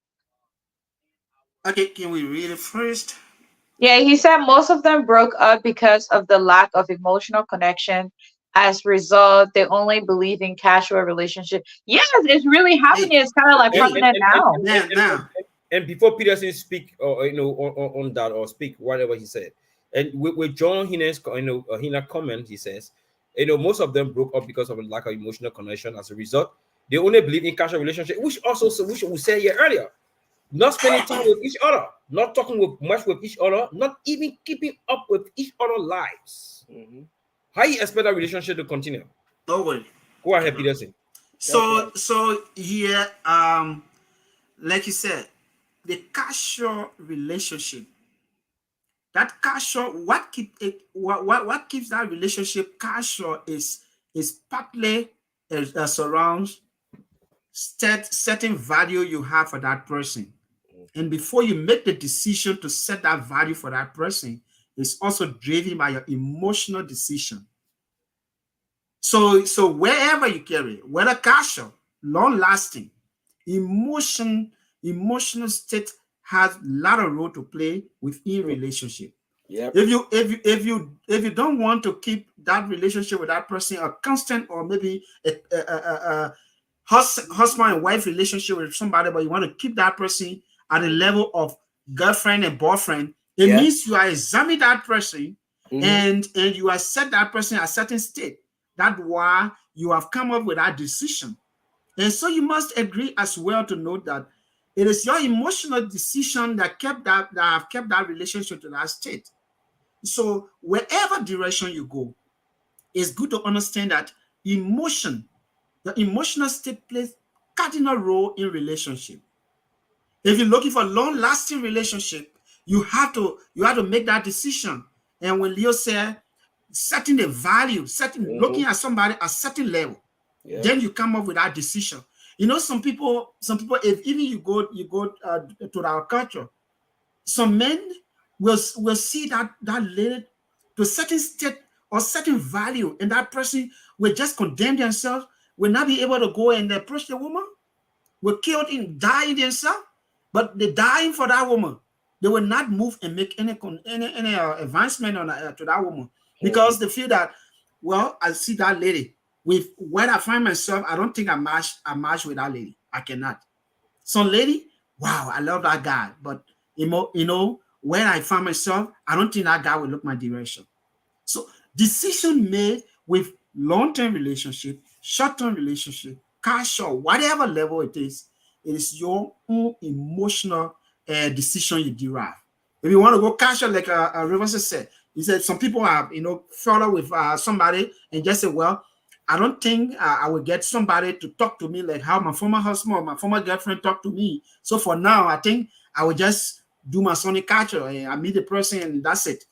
Speaker 3: Okay, can we read it first?
Speaker 5: Yeah, he said most of them broke up because of the lack of emotional connection. As a result, they only believe in casual relationship. Yes, it's really
Speaker 3: Hey,
Speaker 5: happening. It's kind of like
Speaker 2: And
Speaker 3: hey,
Speaker 5: happening now.
Speaker 3: now.
Speaker 2: and before Peterson speak or on that or speak whatever he said, and with John Heenan's Heenan comment, he says, most of them broke up because of a lack of emotional connection. As a result, they only believe in casual relationship, which we said here earlier, not spending time with each other, not talking much with each other, not even keeping up with each other's lives.
Speaker 4: Mm-hmm.
Speaker 2: How you expect that relationship to continue?
Speaker 3: No worry.
Speaker 2: Go ahead,
Speaker 3: Okay.
Speaker 2: Peterson.
Speaker 4: That's
Speaker 3: So
Speaker 4: right.
Speaker 3: so here, like you said, the casual relationship, that casual, what keep it, what keeps that relationship casual is partly surrounds certain value you have for that person. And before you make the decision to set that value for that person, it's also driven by your emotional decision. So wherever you carry, whether casual, long lasting, emotion, emotional state has a lot of role to play within
Speaker 4: Mm.
Speaker 3: relationship.
Speaker 4: Yep.
Speaker 3: If you don't want to keep that relationship with that person a constant, or maybe a husband and wife relationship with somebody, but you want to keep that person at a level of girlfriend and boyfriend, it
Speaker 4: Yeah.
Speaker 3: means you are examining that person,
Speaker 4: Mm-hmm.
Speaker 3: and you are set that person at a certain state. That's why you have come up with that decision. And so you must agree as well to note that it is your emotional decision that have kept that relationship to that state. So wherever direction you go, it's good to understand that emotion, the emotional state plays cardinal role in relationship. If you're looking for long-lasting relationship, you have to make that decision. And when Leo said setting the value, setting
Speaker 4: Mm-hmm.
Speaker 3: looking at somebody at a certain level,
Speaker 4: Yep.
Speaker 3: then you come up with that decision. Some people, if even you go to our culture, some men will see that lady to a certain state or certain value, and that person will just condemn themselves, will not be able to go and approach the woman, will kill in dying themselves, but they dying for that woman. They will not move and make any advancement to that woman,
Speaker 4: Mm-hmm.
Speaker 3: because they feel that, well, I see that lady. With where I find myself, I don't think I match with that lady. I cannot. Some lady, wow, I love that guy, but where I find myself, I don't think that guy will look my direction. So decision made with long-term relationship, short-term relationship, casual, whatever level it is your own emotional decision you derive. If you want to go casual, like Rivers said, he said some people have follow with somebody and just say, well, I don't think I will get somebody to talk to me like how my former husband or my former girlfriend talked to me. So for now, I think I will just do my sonic casual and I meet the person and that's it.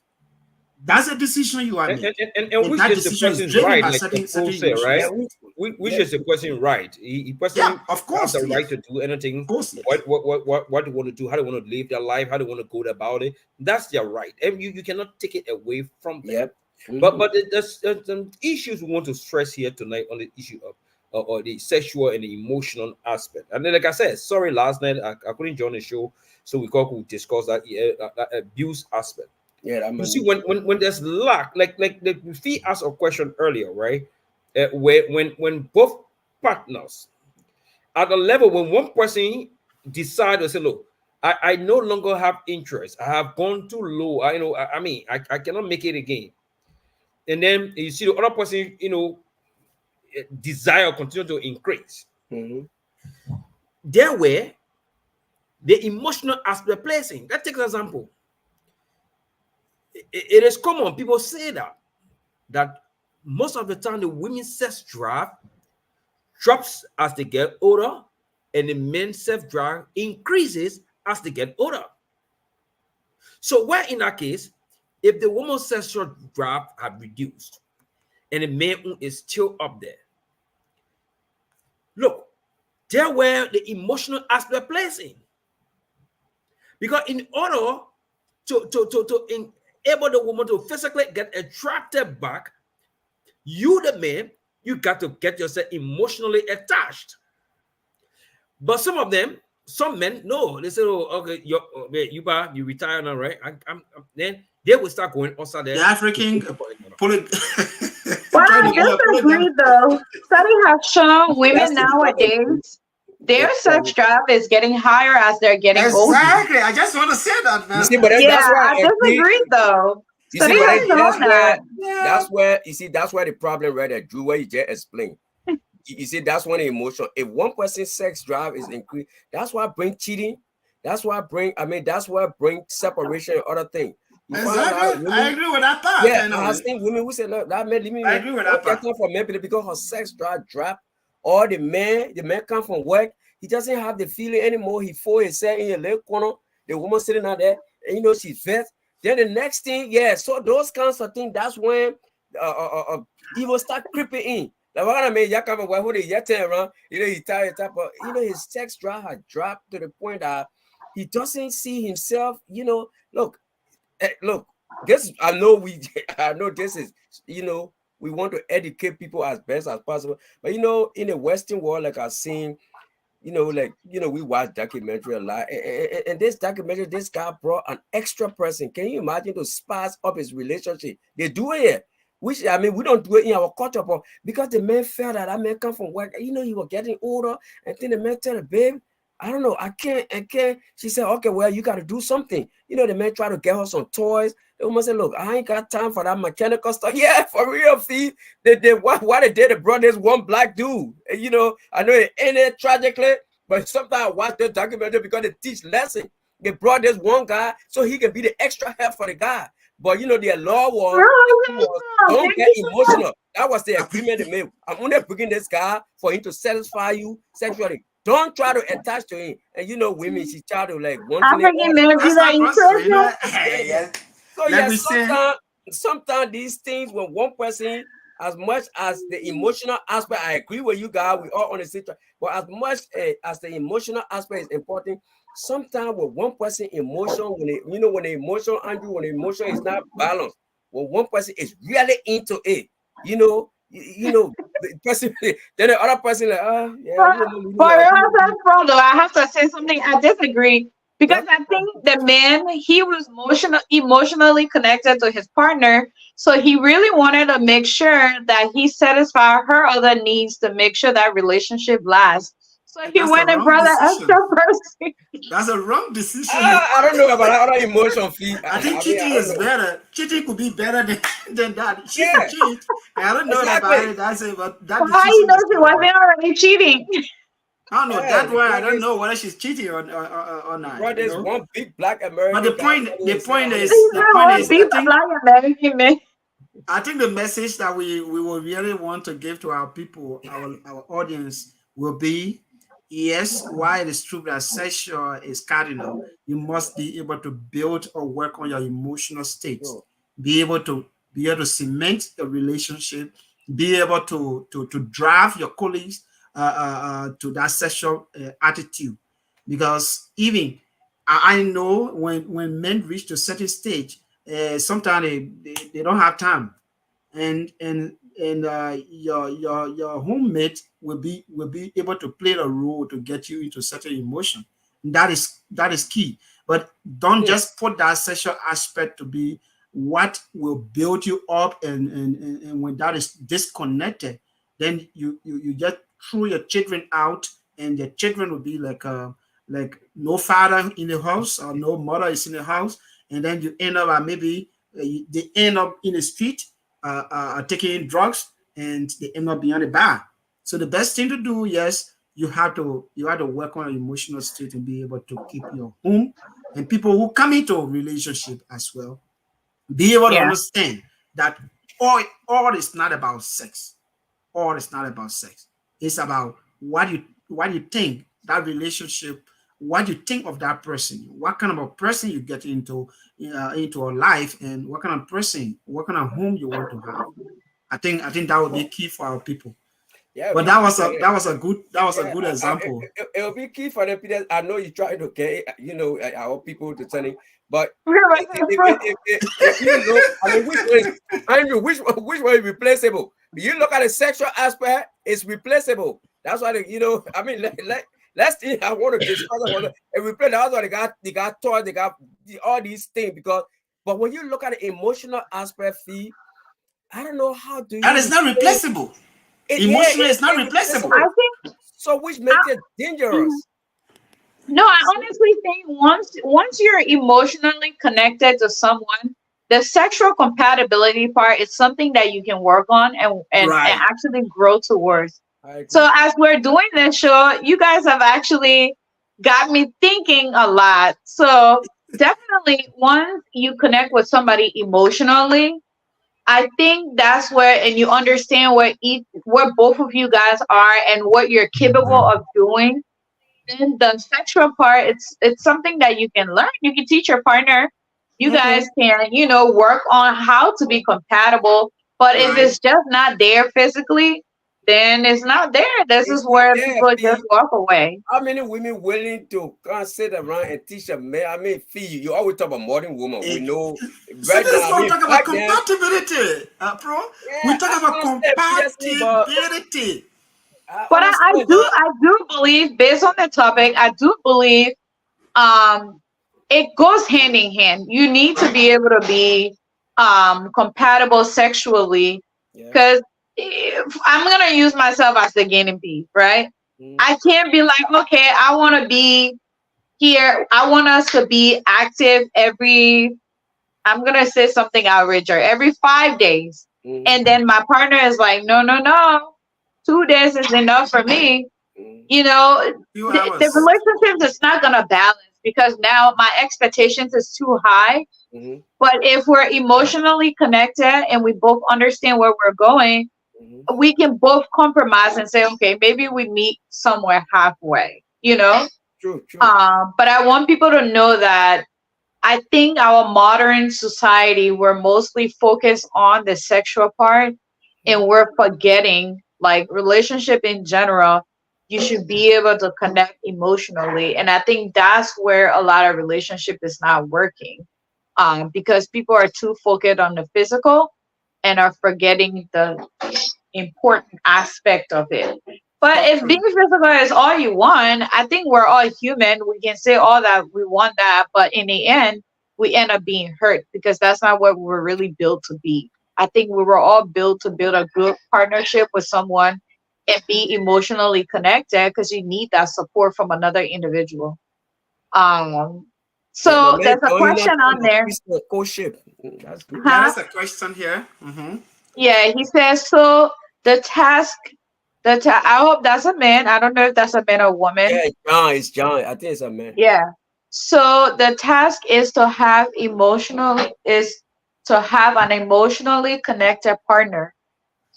Speaker 3: That's a decision you are
Speaker 2: and, and,
Speaker 3: making.
Speaker 2: and, and
Speaker 3: And
Speaker 2: which
Speaker 3: that
Speaker 2: is the
Speaker 3: decision is
Speaker 2: person's
Speaker 3: driven
Speaker 2: right,
Speaker 3: by
Speaker 2: like the
Speaker 3: certain
Speaker 2: poll say,
Speaker 4: Yeah.
Speaker 2: right?
Speaker 3: emotions.
Speaker 2: Which
Speaker 4: Yep.
Speaker 2: is the person right? He
Speaker 3: Yeah,
Speaker 2: person
Speaker 3: of
Speaker 2: have
Speaker 3: course,
Speaker 2: the right
Speaker 3: yes.
Speaker 2: to do anything.
Speaker 3: Of course, yes.
Speaker 2: What they want to do, how they want to live their life, how they want to go about it. That's their right, and you cannot take it away from them.
Speaker 4: Yep.
Speaker 2: But
Speaker 4: Mm-hmm.
Speaker 2: there's some issues we want to stress here tonight on the issue of or the sexual and the emotional aspect. And then, like I said, sorry, last night I couldn't join the show, so we could discuss that abuse aspect.
Speaker 4: Yeah. That
Speaker 2: You see,
Speaker 4: man.
Speaker 2: when there's lack, like the fee asked a question earlier, right? Where when both partners at a level when one person decide to say, look, I no longer have interest. I have gone too low. I mean, I cannot make it again. And then you see the other person, desire continue to increase.
Speaker 4: Mm-hmm.
Speaker 2: There where the emotional aspect plays in. That takes example. It is common. People say that most of the time the women's sex drive drops as they get older, and the men's self drive increases as they get older. So where in that case, if the woman's sexual drive have reduced and the man who is still up there, look, there where the emotional aspect plays in. Because in order to enable the woman to physically get attracted back, you the man, you got to get yourself emotionally attached. But some men, no, they say, "Oh, okay, you retire now, right?" Then they will start going outside
Speaker 3: The
Speaker 2: there.
Speaker 3: African
Speaker 5: But
Speaker 3: trying
Speaker 5: I
Speaker 3: to be a polygam.
Speaker 5: disagree though. Study has shown
Speaker 4: That's
Speaker 5: women
Speaker 4: the problem.
Speaker 5: nowadays,
Speaker 4: Yeah,
Speaker 5: their sex drive is getting higher as they're getting older.
Speaker 3: Exactly. I just want to say that,
Speaker 4: you
Speaker 3: man.
Speaker 4: see, but
Speaker 5: Yeah,
Speaker 4: that's why
Speaker 5: I
Speaker 4: I agree.
Speaker 5: disagree though.
Speaker 4: You see,
Speaker 5: Study
Speaker 4: but
Speaker 5: has shown that.
Speaker 3: Yeah.
Speaker 4: that's where you see that's where the problem right there, Drew, where you just explained. You see, that's when the emotion. If one person's sex drive is increased, that's why bring cheating. That's why bring separation and other things. You find out
Speaker 3: Exactly. I
Speaker 4: women.
Speaker 3: agree with that part.
Speaker 4: Yeah, I have
Speaker 3: Anyway,
Speaker 4: seen women who say, "Look, that man leave me,
Speaker 3: I
Speaker 4: man.
Speaker 3: agree with
Speaker 4: I
Speaker 3: that
Speaker 4: don't get
Speaker 3: part.
Speaker 4: time for men because her sex drive drop, or the man come from work, he doesn't have the feeling anymore. He fall himself in your leg corner. The woman sitting out there, and she's vexed. Then the next thing, yeah. So those kinds of things, that's when evil start creeping in. Like what I mean, y'all come away with it, turn around, he tired, type of, his sex drive had dropped to the point that he doesn't see himself. Look, look, this I know we I know this is we want to educate people as best as possible, but in the Western world, like I've seen, we watch documentary a lot, and this documentary, this guy brought an extra person. Can you imagine to spice up his relationship? They do it here, which I mean we don't do it in our culture, but because the man felt that man come from work, he was getting older, and then the man tell the babe, I don't know, I can't. She said, okay, well, you got to do something. The man tried to get her some toys. The woman said, look, I ain't got time for that mechanical stuff. Yeah, for real, fee. Why they did, they brought this one black dude. And, I know it ended tragically, but sometimes I watch the documentary because they teach lesson. They brought this one guy so he can be the extra help for the guy. But the law was, don't get emotional. That was the
Speaker 3: I think
Speaker 4: agreement they made. I'm only bringing this guy for him to satisfy you sexually. Don't try to attach to him. And women, she try to like wanting it all
Speaker 5: African
Speaker 4: the
Speaker 5: men
Speaker 4: time.
Speaker 5: do
Speaker 3: that's
Speaker 5: that
Speaker 3: not
Speaker 5: in
Speaker 3: possible.
Speaker 5: prison.
Speaker 4: Yeah, yeah.
Speaker 3: Yes.
Speaker 4: So
Speaker 3: Let
Speaker 4: yeah,
Speaker 3: me say.
Speaker 4: sometimes these things when one person, as much as the emotional aspect, I agree with you guys, we all on the same track, but as much as the emotional aspect is important, sometimes with one person emotion, when the emotion, Andrew, when the emotion is not balanced, when one person is really into it, the person, then the other person like, yeah,
Speaker 5: For
Speaker 4: really
Speaker 5: for
Speaker 4: like,
Speaker 5: real, that's though, I have to say something. I disagree because
Speaker 4: that's
Speaker 5: I think the man, he was emotionally connected to his partner, so he really wanted to make sure that he satisfied her other needs to make sure that relationship lasts. So he
Speaker 3: That's the
Speaker 5: went and
Speaker 3: wrong
Speaker 5: brought an
Speaker 3: decision.
Speaker 5: extra person.
Speaker 3: That's a wrong decision.
Speaker 4: I don't know about that other emotion fee.
Speaker 3: I think
Speaker 4: I mean, I
Speaker 3: cheating
Speaker 4: don't
Speaker 3: is
Speaker 4: know.
Speaker 3: better. Cheating could be better than that. She could
Speaker 4: Yeah,
Speaker 3: cheat. And I don't know that
Speaker 4: exactly.
Speaker 3: about it. I say, but that
Speaker 5: So how he
Speaker 3: decision
Speaker 5: knows
Speaker 3: is
Speaker 5: he
Speaker 3: terrible.
Speaker 5: wasn't already cheating?
Speaker 3: I don't know
Speaker 4: Yeah,
Speaker 3: that
Speaker 4: they
Speaker 3: way. I
Speaker 4: brought
Speaker 3: don't
Speaker 4: this
Speaker 3: know whether she's cheating or
Speaker 4: they
Speaker 3: not.
Speaker 4: brought this one big black
Speaker 3: But
Speaker 4: American guy coming
Speaker 3: the
Speaker 4: and sit
Speaker 3: point
Speaker 4: on
Speaker 3: is,
Speaker 4: his
Speaker 5: He
Speaker 3: the
Speaker 5: said
Speaker 3: point
Speaker 5: one
Speaker 3: is,
Speaker 5: beef black American man.
Speaker 3: I think the message that we will really want to give to our people, our audience, will be yes, while it is true that sexual is cardinal, you must be able to build or work on your emotional states,
Speaker 4: show.
Speaker 3: be able to cement the relationship, be able to drive your colleagues to that sexual attitude. Because even I know when men reach to a certain stage, sometimes they don't have time, and your homemate will be able to play the role to get you into certain emotion. That is key. But don't
Speaker 4: Yeah,
Speaker 3: just put that sexual aspect to be what will build you up, and when that is disconnected, then you just throw your children out, and your children will be like no father in the house or no mother is in the house, and then you end up maybe they end up in the street taking drugs, and they end up behind the bar. So the best thing to do, yes, you have to work on your emotional state and be able to keep your home, and people who come into a relationship as well be able to
Speaker 5: Yeah.
Speaker 3: understand that all is not about sex. All is not about sex. It's about what you think that relationship what you think of that person, what kind of a person you get into a life, and what kind of person, what kind of home you want to have. I think that would be key for our people.
Speaker 4: Yeah, it'll
Speaker 3: But
Speaker 4: be key for them.
Speaker 3: that was a
Speaker 4: Yeah,
Speaker 3: good example.
Speaker 4: it'll be key for them, Peter. I know you trying to get, our people to turn it, but if you look, I mean, which one is Andrew? Which one is replaceable? You look at the sexual aspect; it's replaceable. That's why I mean, let's see. I want to discuss about it. And replace. That's why they got toys, they got all these things because. But when you look at the emotional aspect, fee, I don't know how do
Speaker 3: That
Speaker 4: you
Speaker 3: is not
Speaker 4: replace
Speaker 3: replaceable.
Speaker 4: it. Yeah,
Speaker 3: Emotional is not
Speaker 4: it's
Speaker 3: replaceable.
Speaker 5: I
Speaker 4: replaceable.
Speaker 5: think.
Speaker 4: So which
Speaker 5: I,
Speaker 4: makes it
Speaker 5: mhm.
Speaker 4: dangerous.
Speaker 5: No, I honestly think once you're emotionally connected to someone, the sexual compatibility part is something that you can work on and
Speaker 3: Right.
Speaker 5: actually grow towards.
Speaker 4: I
Speaker 5: So
Speaker 4: agree.
Speaker 5: as we're doing this show, you guys have actually got me thinking a lot. So definitely once you connect with somebody emotionally, I think that's where and you understand where both of you guys are and what you're capable of doing, then the sexual part, it's something that you can learn. You can teach your partner. You guys
Speaker 3: Mhm.
Speaker 5: can, work on how to be compatible. But if
Speaker 3: Right.
Speaker 5: it's just not there physically, then it's not there. This
Speaker 4: It's
Speaker 5: is
Speaker 4: not
Speaker 5: where
Speaker 4: there,
Speaker 5: people just
Speaker 4: fee.
Speaker 5: walk away.
Speaker 4: How many women willing to come sit around and teach a man? I mean, fee. You always talk about modern woman. We
Speaker 3: It,
Speaker 4: know
Speaker 3: so
Speaker 4: right
Speaker 3: this
Speaker 4: now.
Speaker 3: is
Speaker 4: I
Speaker 3: what we
Speaker 4: mean,
Speaker 3: talk about
Speaker 4: back then,
Speaker 3: compatibility, bro. We
Speaker 4: yeah,
Speaker 3: talk
Speaker 4: I
Speaker 3: about
Speaker 4: understand PSC, but
Speaker 3: compatibility.
Speaker 4: I
Speaker 5: But
Speaker 4: understand, but
Speaker 5: I do believe, based on the topic, I do believe um it goes hand in hand. You need to be able to be compatible sexually,
Speaker 4: yeah.
Speaker 5: because I'm gonna use myself as the guinea pig, right?
Speaker 4: Mm,
Speaker 5: I can't be like, okay, I want to be here. I want us to be active every. I'm gonna say something outrageous every 5 days,
Speaker 4: mm,
Speaker 5: and then my partner is like, no, no, no, 2 days is enough for me.
Speaker 4: mm,
Speaker 5: You know,
Speaker 3: Few
Speaker 5: the
Speaker 3: hours.
Speaker 5: relationship is not gonna balance because now my expectations is too high.
Speaker 4: mm,
Speaker 5: But if we're emotionally connected and we both understand where we're going,
Speaker 4: mm.
Speaker 5: we can both compromise and say, okay, maybe we meet somewhere halfway.
Speaker 4: True, true.
Speaker 5: But I want people to know that I think our modern society, we're mostly focused on the sexual part and
Speaker 4: Mm,
Speaker 5: we're forgetting like relationship in general. You should be able to connect emotionally. And I think that's where a lot of relationship is not working. Because people are too focused on the physical and are forgetting the important aspect of it. But
Speaker 3: So
Speaker 5: if being
Speaker 3: true.
Speaker 5: physical is all you want, I think we're all human. We can say all that we want that, but in the end, we end up being hurt because that's not what we were really built to be. I think we were all built to build a good partnership with someone and be emotionally connected because you need that support from another individual. Um,
Speaker 4: yeah, my
Speaker 5: so
Speaker 4: man
Speaker 5: there's a
Speaker 4: John, you not
Speaker 5: question
Speaker 4: talking
Speaker 5: on
Speaker 4: about
Speaker 5: there.
Speaker 4: Christian courtship. That's good.
Speaker 3: Yeah,
Speaker 5: Huh?
Speaker 3: that's a question here. Hmm.
Speaker 5: Yeah, he says so. The task, I hope that's a man. I don't know if that's a man or woman.
Speaker 4: Yeah, John, it's John. I think it's a man.
Speaker 5: Yeah. So the task is to have an emotionally connected partner.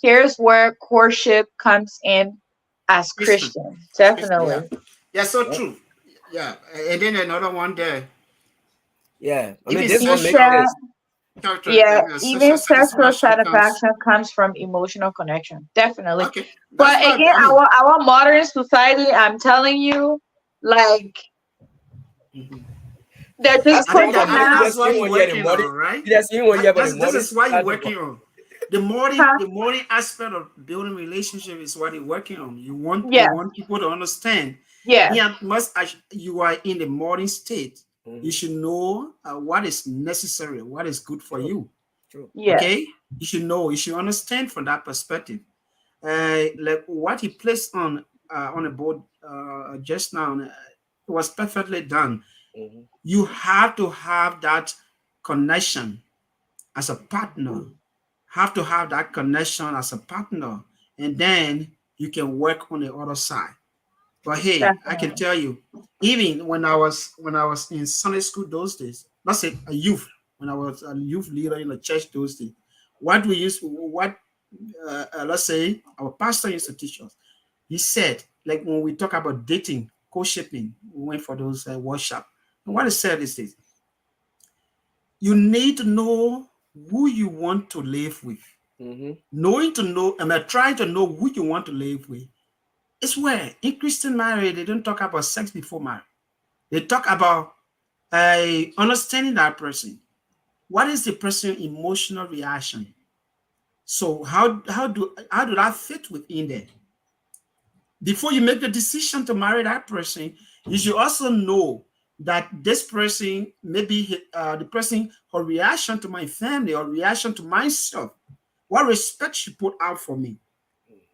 Speaker 5: Here's where courtship comes in as
Speaker 3: Christian.
Speaker 5: Christian.
Speaker 3: Christian. Yeah.
Speaker 5: Definitely.
Speaker 3: Yeah. So
Speaker 4: Yeah,
Speaker 3: true. Yeah. And then another one there.
Speaker 4: yeah. I mean,
Speaker 3: Even
Speaker 4: this
Speaker 5: He
Speaker 4: one makes
Speaker 3: sexual
Speaker 5: said,
Speaker 4: sense.
Speaker 3: character.
Speaker 5: yeah,
Speaker 3: Social
Speaker 5: even sexual
Speaker 3: satisfaction comes.
Speaker 5: satisfaction comes from emotional connection. Definitely.
Speaker 3: Okay. That's
Speaker 5: But
Speaker 3: not.
Speaker 5: again,
Speaker 3: I mean.
Speaker 5: our modern society, I'm telling you, like
Speaker 3: Mhm.
Speaker 5: they're just
Speaker 4: That's
Speaker 3: I think
Speaker 4: normal.
Speaker 3: that
Speaker 5: pushing
Speaker 3: I
Speaker 4: I mean,
Speaker 3: think
Speaker 5: now.
Speaker 3: that's
Speaker 4: PSC
Speaker 3: why you're
Speaker 4: one year the
Speaker 3: working
Speaker 4: money.
Speaker 3: on, right?
Speaker 4: PSC one year, but the
Speaker 3: This
Speaker 4: money
Speaker 3: is why you're
Speaker 4: standing
Speaker 3: working
Speaker 4: for.
Speaker 3: on.
Speaker 5: Huh?
Speaker 3: The moral aspect of building relationship is what you're working on. You
Speaker 5: Yes,
Speaker 3: want people to understand.
Speaker 5: yes,
Speaker 3: Yeah, must as you are in the modern state, you
Speaker 4: Mm-hmm.
Speaker 3: should know what is necessary, what is good for
Speaker 4: True,
Speaker 3: you.
Speaker 4: true.
Speaker 5: yes.
Speaker 3: Okay, you should know, you should understand from that perspective. Like what he placed on the board just now, was perfectly done.
Speaker 4: Mm-hmm.
Speaker 3: You have to have that connection as a partner, have to have that connection as a partner, and then you can work on the other side. But hey, I can
Speaker 5: Definitely.
Speaker 3: tell you, even when I was in Sunday school those days, let's say a youth, when I was a youth leader in the church those days, what let's say our pastor used to teach us. He said, like when we talk about dating, co-shaping. We went for those workshop. And what it said is this: you need to know who you want to live with.
Speaker 4: Mm-hmm.
Speaker 3: Knowing to know, and trying to know who you want to live with. It's where in Christian marriage they don't talk about sex before marriage. They talk about understanding that person. What is the person's emotional reaction? So how do that fit within there? Before you make the decision to marry that person, you should also know that this person, maybe the person, her reaction to my family or reaction to myself, what respect she put out for me.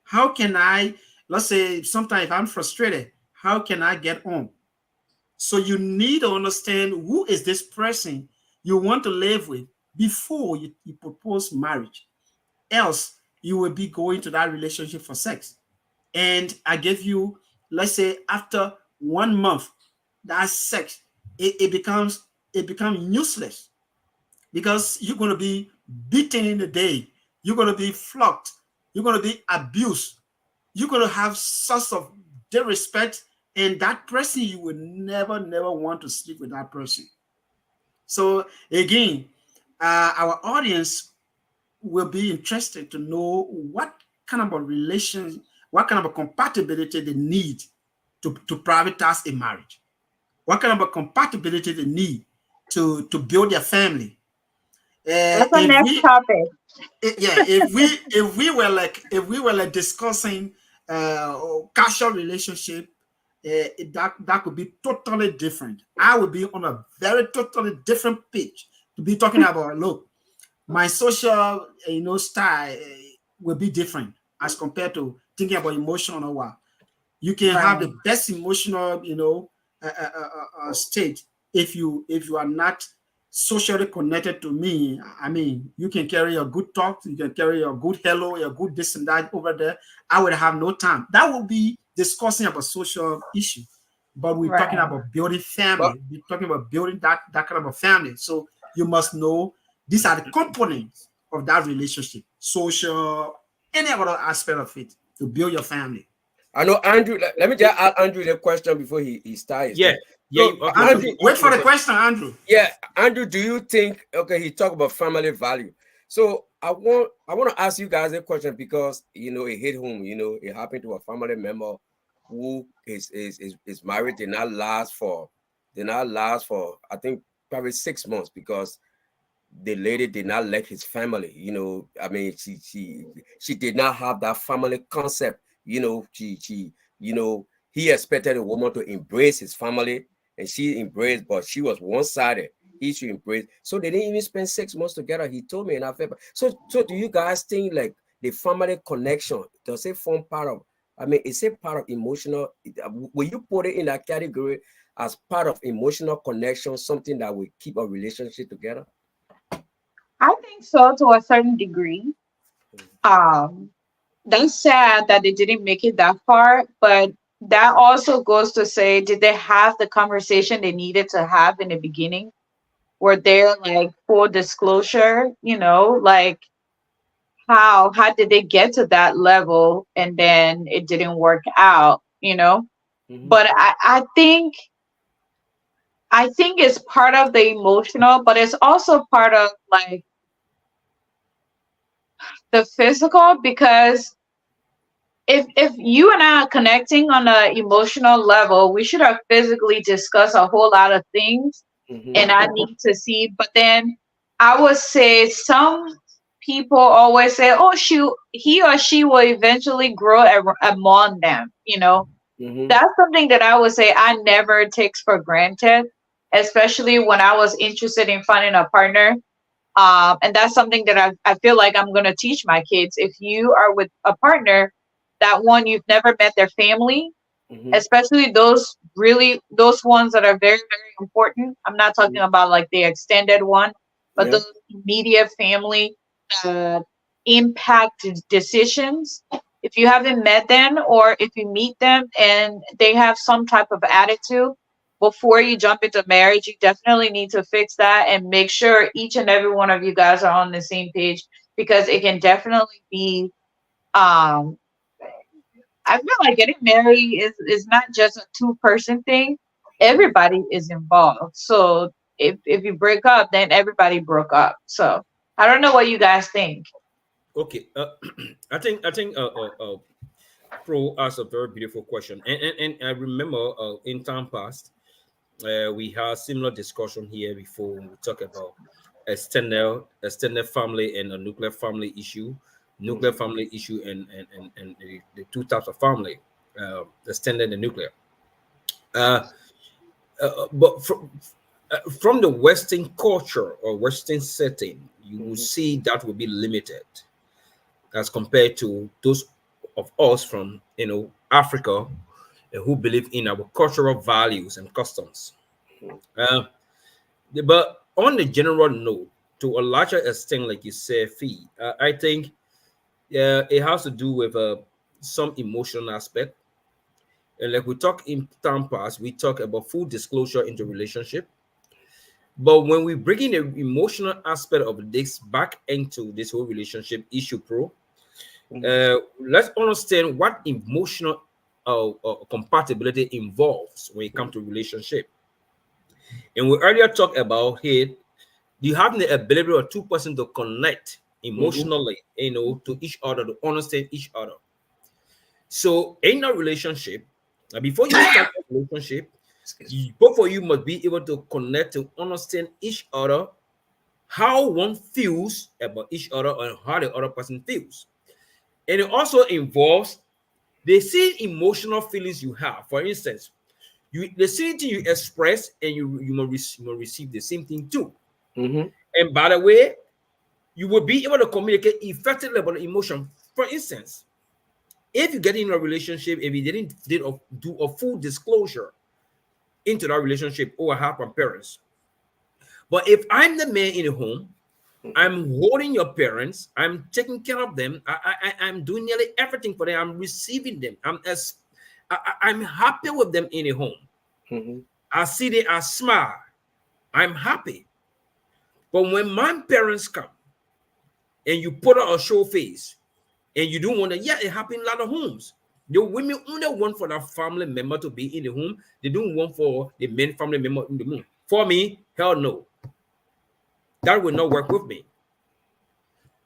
Speaker 3: How can I, let's say, sometimes if I'm frustrated, how can I get on? So you need to understand who is this person you want to live with before you propose marriage. Else, you will be going to that relationship for sex. And I give you, let's say, after 1 month, that sex, it becomes useless because you're going to be beaten in the day, you're going to be flogged, you're going to be abused, you're going to have such of disrespect, and that person, you will never want to sleep with that person. So again, our audience will be interested to know what kind of a relation, what kind of a compatibility they need to prioritize a marriage, what kind of a compatibility they need to build their family.
Speaker 5: That's the
Speaker 3: If
Speaker 5: next
Speaker 3: we
Speaker 5: topic.
Speaker 3: yeah, if we were like discussing casual relationship, that could be totally different. I would be on a very totally different page to be talking about. Look, my social style will be different as compared to thinking about emotional or what. You can have
Speaker 5: Right.
Speaker 3: the best emotional state. If you are not socially connected to me, I mean, you can carry a good talk, you can carry a good hello, a good this and that over there. I would have no time. That will be discussing about social issue, but we're talking
Speaker 5: Right.
Speaker 3: about building
Speaker 4: But
Speaker 3: family. We're talking about building that kind of a family. So you must know these are the components of that relationship, social, any other aspect of it, to build your family.
Speaker 4: I know Andrew. Let me just ask Andrew the question before he starts his
Speaker 2: Yeah,
Speaker 4: thing.
Speaker 2: yeah.
Speaker 4: So
Speaker 2: You, okay,
Speaker 3: Andrew,
Speaker 2: okay.
Speaker 4: Andrew,
Speaker 3: wait
Speaker 2: Answer the
Speaker 3: for the
Speaker 2: question.
Speaker 3: question, Andrew.
Speaker 4: yeah, Andrew, do you think okay? He talked about family value. So I want to ask you guys a question because it hit home. It happened to a family member who is married. Did not last for I think probably 6 months because the lady did not like his family. I mean, she did not have that family concept. He expected a woman to embrace his family, and she embraced, but she was one-sided. He should embrace. So they didn't even spend 6 months together. He told me, and I felt so. Do you guys think like the family connection does it form part of? I mean, is it part of emotional? Will you put it in that category as part of emotional connection, something that will keep a relationship together?
Speaker 5: I think so to a certain degree. Um, that's sad that they didn't make it that far, but that also goes to say, did they have the conversation they needed to have in the beginning? Were there like full disclosure, like how did they get to that level and then it didn't work out?
Speaker 4: Mm-hmm.
Speaker 5: But I think it's part of the emotional, but it's also part of like the physical, because if you and I are connecting on an emotional level, we should have physically discussed a whole lot of things,
Speaker 4: Mm-hmm.
Speaker 5: and I need to see. But then I would say some people always say, "Oh, he or she will eventually grow among them."
Speaker 4: Mm-hmm.
Speaker 5: That's something that I would say I never takes for granted, especially when I was interested in finding a partner. And that's something that I feel like I'm going to teach my kids. If you are with a partner, that one, you've never met their family,
Speaker 4: Mm-hmm.
Speaker 5: especially those ones that are very, very important. I'm not talking about like the extended one, but
Speaker 4: Yeah.
Speaker 5: those immediate family that impact decisions. If you haven't met them, or if you meet them and they have some type of attitude before you jump into marriage, you definitely need to fix that and make sure each and every one of you guys are on the same page, because it can definitely be um I feel like getting married is not just a two-person thing. Everybody is involved. So if you break up, then everybody broke up. So I don't know what you guys think.
Speaker 2: Okay, I think Pro asked a very beautiful question, and I remember in time past we had similar discussion here before when we talk about extended family and a nuclear family issue, and the two types of family, extended and nuclear. Uh, but from the Western culture or Western setting, you will
Speaker 4: Mhm.
Speaker 2: see that will be limited as compared to those of us from Africa who believe in our cultural values and customs. Uh, but on the general note, to a larger extent, like you said, Fee, I think it has to do with some emotional aspect. And like we talk in time past, we talk about full disclosure into relationship. But when we bring in the emotional aspect of this back into this whole relationship issue, Pro,
Speaker 4: Mhm.
Speaker 2: let's understand what emotional compatibility involves when it comes to relationship. And we earlier talked about it. You have the ability of two-person to connect
Speaker 4: Mhm.
Speaker 2: emotionally, to each other, to understand each other. So in a relationship, before you start a relationship,
Speaker 4: Excuse me.
Speaker 2: both of you must be able to connect to understand each other, how one feels about each other, and how the other person feels. And it also involves the same emotional feelings you have. For instance, the same thing you express, and you must receive the same thing too.
Speaker 4: Mhm.
Speaker 2: And by the way, you will be able to communicate effectively about emotion. For instance, if you get in a relationship, if you do a full disclosure into that relationship, or have my parents. But if I'm the man in the home,
Speaker 4: Mhm.
Speaker 2: I'm holding your parents, I'm taking care of them, I'm doing nearly everything for them, I'm receiving them, I'm happy with them in the home.
Speaker 4: Mhm.
Speaker 2: I see them, I smile, I'm happy. But when my parents come and you put on a show face and you don't want to, yeah, it happens in a lot of homes. The women only want for the family member to be in the home. They don't want for the main family member in the home. For me, hell no. That will not work with me.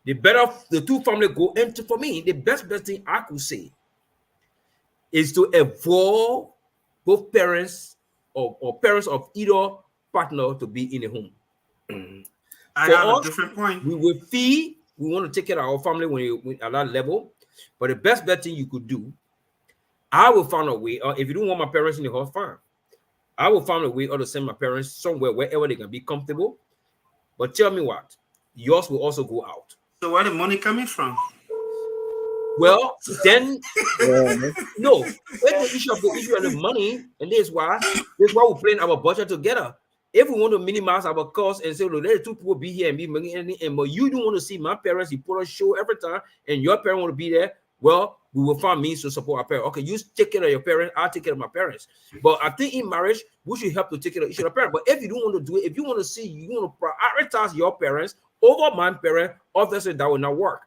Speaker 2: The better the two family go into, for me, the best thing I could say is to avoid both parents or parents of either partner to be in the home.
Speaker 4: Mhm.
Speaker 3: I got
Speaker 2: For
Speaker 3: a
Speaker 2: us,
Speaker 3: different point.
Speaker 2: we will feed, we want to take care of our family when at that level. But the best thing you could do, I will find a way, or if you don't want my parents in the house, fine. I will find a way or to send my parents somewhere wherever they can be comfortable. But tell me what, yours will also go out.
Speaker 3: So where the money coming from?
Speaker 2: Well, then
Speaker 4: Yeah.
Speaker 2: no, it's the issue of the issue and the money, and this is why we're playing our budget together. If we want to minimize our costs and say, "Look, let two people be here and be making anything," and but you don't want to see my parents, you put a show every time, and your parent want to be there, well, we will find means to support our parents. Okay, you take care of your parents, I'll take care of my parents. But I think in marriage, we should help to take care of each other parents. But if you don't want to do it, if you want to see, you want to prioritize your parents over my parent, obviously that will not work.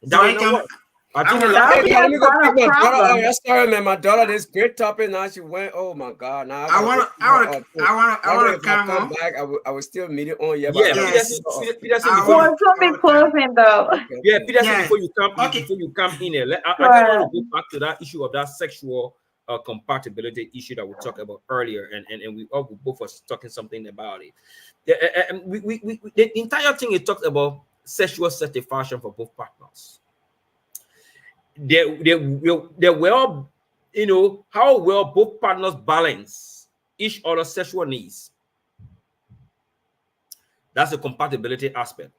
Speaker 3: So
Speaker 2: That will
Speaker 3: I
Speaker 2: not
Speaker 3: can,
Speaker 2: work. I
Speaker 3: I
Speaker 2: think
Speaker 3: want
Speaker 2: the
Speaker 3: to,
Speaker 2: last
Speaker 5: That would
Speaker 4: Hey,
Speaker 5: be
Speaker 2: time.
Speaker 4: God, let me
Speaker 5: a
Speaker 4: go
Speaker 5: kind
Speaker 4: pick
Speaker 5: of
Speaker 4: my daughter up.
Speaker 5: problem.
Speaker 4: Yeah, sorry, man. My daughter, this great topic now. She went. Oh my God. Now I gotta go pick
Speaker 3: I
Speaker 4: her
Speaker 3: want to,
Speaker 4: up. So
Speaker 3: I
Speaker 4: that way,
Speaker 3: want
Speaker 4: if
Speaker 3: to
Speaker 4: I
Speaker 3: come
Speaker 4: come
Speaker 3: home.
Speaker 4: back, I will still meet it on. Yeah, but I
Speaker 2: Yeah,
Speaker 4: gotta go
Speaker 3: Yes,
Speaker 4: pick her up.
Speaker 2: Peterson,
Speaker 3: I
Speaker 2: before
Speaker 5: Well,
Speaker 3: want,
Speaker 2: you,
Speaker 5: it's gonna
Speaker 3: I
Speaker 5: be
Speaker 3: want to come.
Speaker 5: closing though.
Speaker 4: Okay,
Speaker 2: yeah,
Speaker 4: okay.
Speaker 2: Peterson,
Speaker 3: Yeah. Okay.
Speaker 2: before you come in here, I just want
Speaker 5: Sure.
Speaker 2: to go back to that issue of that sexual compatibility issue that we talked about earlier, and we both was talking something about it. Yeah, and the entire thing it talks about sexual satisfaction for both partners. They well, how well both partners balance each other's sexual needs. That's the compatibility aspect.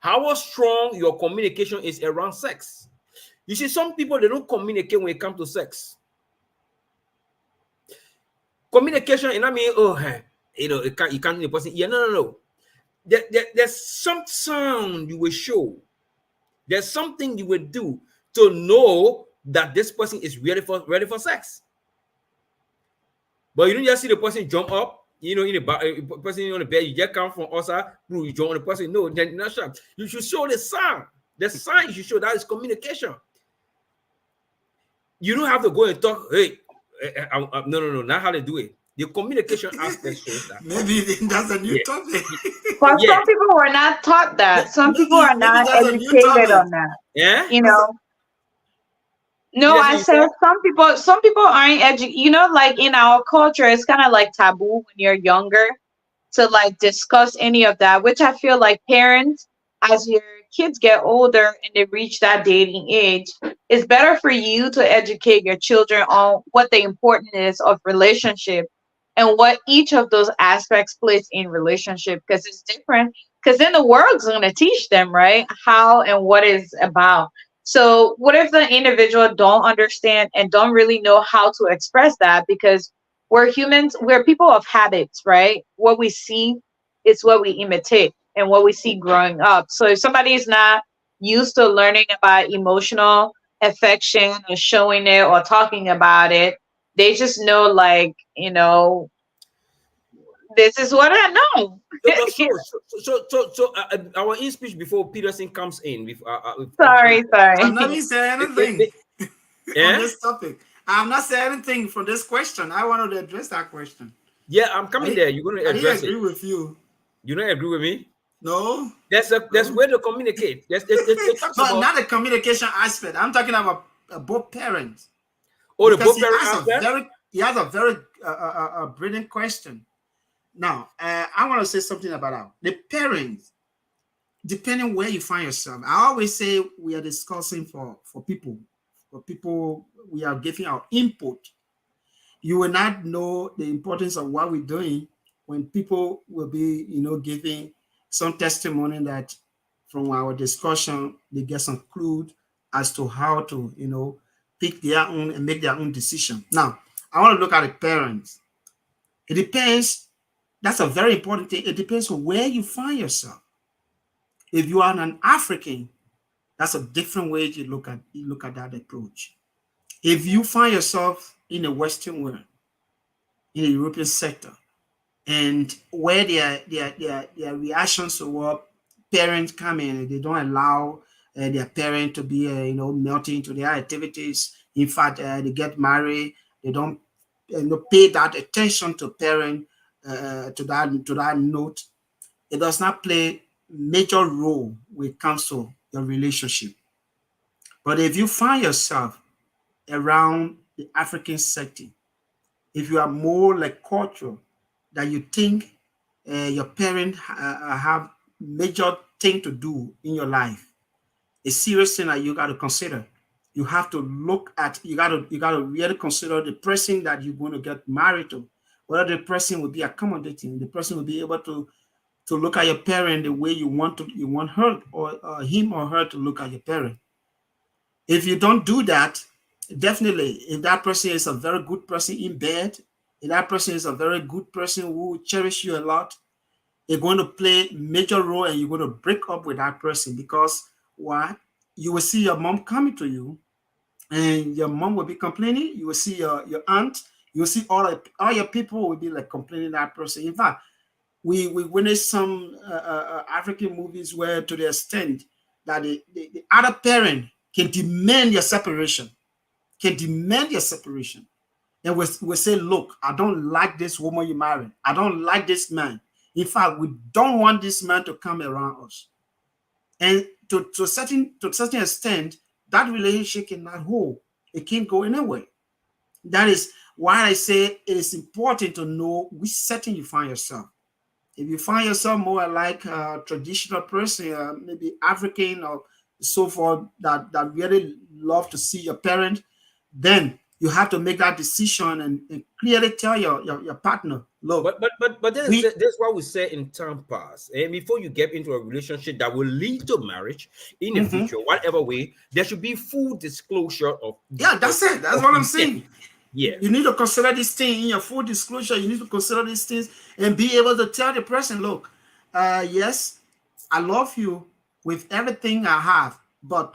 Speaker 2: How strong your communication is around sex. You see, some people they don't communicate when it comes to sex. Communication, and I mean, oh, you can't the person. Yeah, no. There's some sound you will show. There's something you will do to know that this person is ready for sex. But you don't just see the person jump up, in the person on the bed, you just come from outside, you jump on the person. No, then not sure. You should show the sign. The sign you should show that is communication. You don't have to go and talk. Hey, no, no, no, not how they do it. The communication aspect shows that.
Speaker 3: Maybe that's a new
Speaker 2: Yeah,
Speaker 3: topic.
Speaker 5: But
Speaker 2: yeah,
Speaker 5: some people were not taught that. Some people
Speaker 3: maybe
Speaker 5: are
Speaker 3: maybe
Speaker 5: not
Speaker 3: that's a new
Speaker 5: educated
Speaker 3: topic.
Speaker 5: on that.
Speaker 2: yeah.
Speaker 5: You
Speaker 3: That's a,
Speaker 5: know, no,
Speaker 2: Peterson,
Speaker 5: I
Speaker 2: you
Speaker 5: said
Speaker 2: said,
Speaker 5: some people aren't you know, like in our culture, it's kind of like taboo when you're younger to like discuss any of that, which I feel like parents, as your kids get older and they reach that dating age, it's better for you to educate your children on what the importance of relationship and what each of those aspects plays in relationship, because it's different. Because then the world's going to teach them, right, how and what is about. So what if the individual don't understand and don't really know how to express that? Because we're humans, we're people of habits, right? What we see is what we imitate and what we see growing up. So if somebody is not used to learning about emotional affection or showing it or talking about it, they just know, like, this is what I know.
Speaker 2: so, but our in speech before Peterson comes in,
Speaker 5: Sorry,
Speaker 3: I'm
Speaker 5: sorry.
Speaker 3: not even saying
Speaker 2: it, it,
Speaker 3: anything
Speaker 2: it-
Speaker 3: on
Speaker 2: yeah,
Speaker 3: this topic. I'm not saying anything for this question. I wanted to address that question.
Speaker 2: yeah, I'm coming
Speaker 3: I
Speaker 2: there. You're going to
Speaker 3: I didn't
Speaker 2: address it.
Speaker 3: agree with you.
Speaker 2: You don't agree with me?
Speaker 3: No,
Speaker 2: That's
Speaker 3: no.
Speaker 2: where to communicate. It talks
Speaker 3: But
Speaker 2: about,
Speaker 3: not the communication aspect. I'm talking about both parents
Speaker 2: oh, the
Speaker 3: because
Speaker 2: both parent aspect.
Speaker 3: he has a very brilliant question. Now, I want to say something about that. The parents, depending where you find yourself. I always say we are discussing for people, we are giving our input. You will not know the importance of what we're doing when people will be, giving some testimony that from our discussion, they get some clue as to how to, pick their own and make their own decision. Now, I want to look at the parents. It depends. That's a very important thing. It depends on where you find yourself. If you are an African, that's a different way you look at that approach. If you find yourself in the Western world, in the European sector, and where their reactions to what parents come in, they don't allow their parent to be melting into their activities. In fact, they get married, they don't pay that attention to parent, to that note. It does not play major role when it comes to your relationship. But if you find yourself around the African setting, if you are more like culture that you think your parents have major thing to do in your life, a serious thing that you got to consider. You have to look at, you got to really consider the person that you're going to get married to, whether the person will be accommodating, the person will be able to look at your parent the way you want her or him or her to look at your parent. If you don't do that, definitely, if that person is a very good person in bed, if that person is a very good person who cherish you a lot, it's going to play major role and you're going to break up with that person because why? You will see your mom coming to you and your mom will be complaining. You will see your aunt, you will see all your people will be like complaining that person. In fact, we witnessed some African movies where to the extent that the other parent can demand your separation, and we say, look, I don't like this woman you married. I don't like this man. In fact, we don't want this man to come around us. And to a certain extent, that relationship cannot hold. It can't go anywhere. That is why I say it is important to know which setting you find yourself. If you find yourself more like a traditional person, maybe African or so forth, that really love to see your parent, then you have to make that decision and clearly tell your partner, look,
Speaker 2: But
Speaker 3: we
Speaker 2: that's what we say in time past. And before you get into a relationship that will lead to marriage in the
Speaker 3: mhm.
Speaker 2: future, whatever way, there should be full disclosure
Speaker 3: Yeah,
Speaker 2: of,
Speaker 3: that's it. That's
Speaker 2: of
Speaker 3: what I'm
Speaker 2: intent.
Speaker 3: saying.
Speaker 2: Yeah.
Speaker 3: You need to consider this thing in your full disclosure. You need to consider these things and be able to tell the person, look, yes, I love you with everything I have, but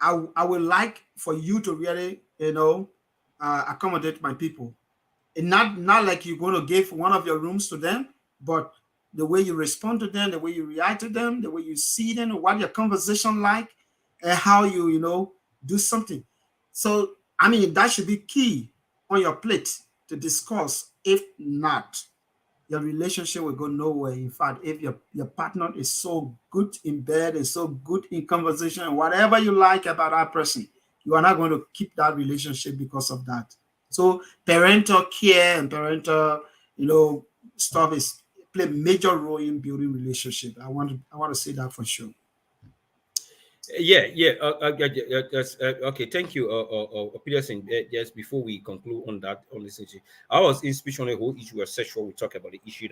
Speaker 3: I would like for you to really, accommodate my people. And not like you're going to give one of your rooms to them, but the way you respond to them, the way you react to them, the way you see them, what your conversation like, and how you do something. So I mean, that should be key on your plate to discuss. If not, your relationship will go nowhere. In fact, if your partner is so good in bed and so good in conversation and whatever you like about that person, you are not going to keep that relationship because of that. So parental care and parental, you know, stuff is play major role in building relationship. I want to say that for sure.
Speaker 2: Yeah, yeah. Yes, okay, thank you, Peterson. Yes, before we conclude on that, on this issue, I was in speech on the whole issue of sexual. We talk about the issue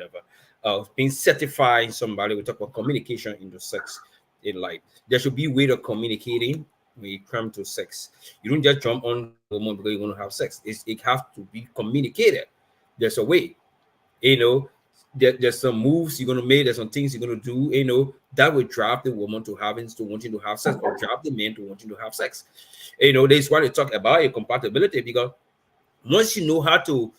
Speaker 2: of being certified. Somebody we talk about communication in the sex in life. There should be way of communicating when it comes to sex. You don't just jump on the woman because you want to have sex. It has to be communicated. There's a way, you know. There's some moves you're gonna make, there's some things you're gonna do, that will drive the woman to wanting to have sex, or drive the man to wanting to have sex. That's why they talk about a compatibility, because once you know how to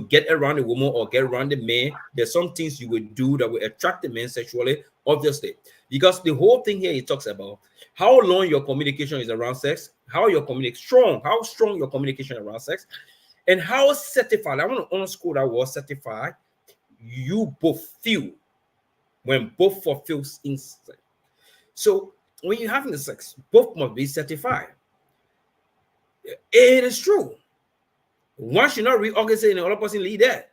Speaker 2: get around the woman or get around the man, there's some things you will do that will attract the man sexually, obviously. Because the whole thing here, it talks about how long your communication is around sex, how your how strong your communication around sex, and how certified. I want to underscore that word certified. You both feel when both fulfills inside. So when you're having the sex, both must be certified. It is true. One should not reorganize and the other person lead that.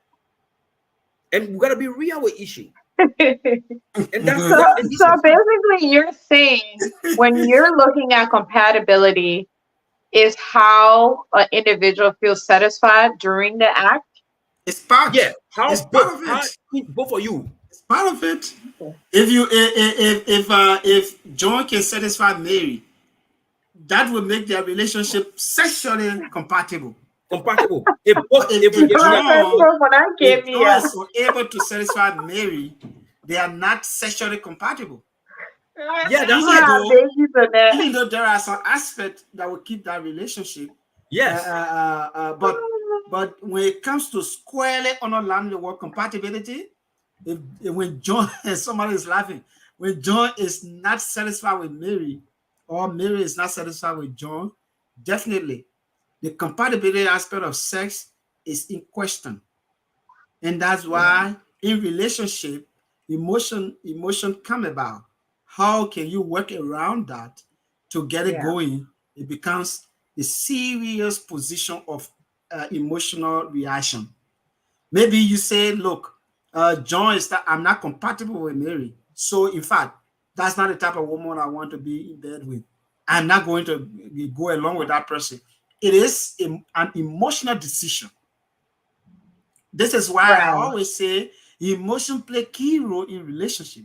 Speaker 2: And we gotta be real with issue. And that's
Speaker 5: So,
Speaker 2: that. And this
Speaker 5: so
Speaker 2: is
Speaker 5: basically, you're saying when you're looking at compatibility, is how an individual feels satisfied during the act.
Speaker 3: It's part.
Speaker 2: yeah. How
Speaker 3: It's part
Speaker 2: both
Speaker 3: of
Speaker 2: how
Speaker 3: it.
Speaker 2: both of you.
Speaker 3: It's part of it. If John can satisfy Mary, that will make their relationship sexually compatible.
Speaker 2: Compatible. If
Speaker 3: But
Speaker 2: both if
Speaker 5: So
Speaker 2: if we are
Speaker 5: that's
Speaker 2: both,
Speaker 5: what I
Speaker 3: If
Speaker 5: gave me.
Speaker 3: John is able to satisfy Mary, they are not sexually compatible.
Speaker 2: yeah, that's
Speaker 3: Even
Speaker 2: it.
Speaker 3: though
Speaker 5: Babies on that.
Speaker 3: even though there are some aspects that will keep that relationship,
Speaker 2: Yes.
Speaker 3: but when it comes to squarely underlining the word compatibility, if when John and somebody is laughing, when John is not satisfied with Mary, or Mary is not satisfied with John, definitely the compatibility aspect of sex is in question. And that's
Speaker 5: Yeah.
Speaker 3: why in relationship, emotion come about. How can you work around that to get it
Speaker 5: Yeah.
Speaker 3: going? It becomes a serious position of emotional reaction. Maybe you say, look, John is that I'm not compatible with Mary. So in fact, that's not the type of woman I want to be in bed with. I'm not going to go along with that person. It is an emotional decision. This is why I
Speaker 5: Right.
Speaker 3: always say emotion play key role in relationship,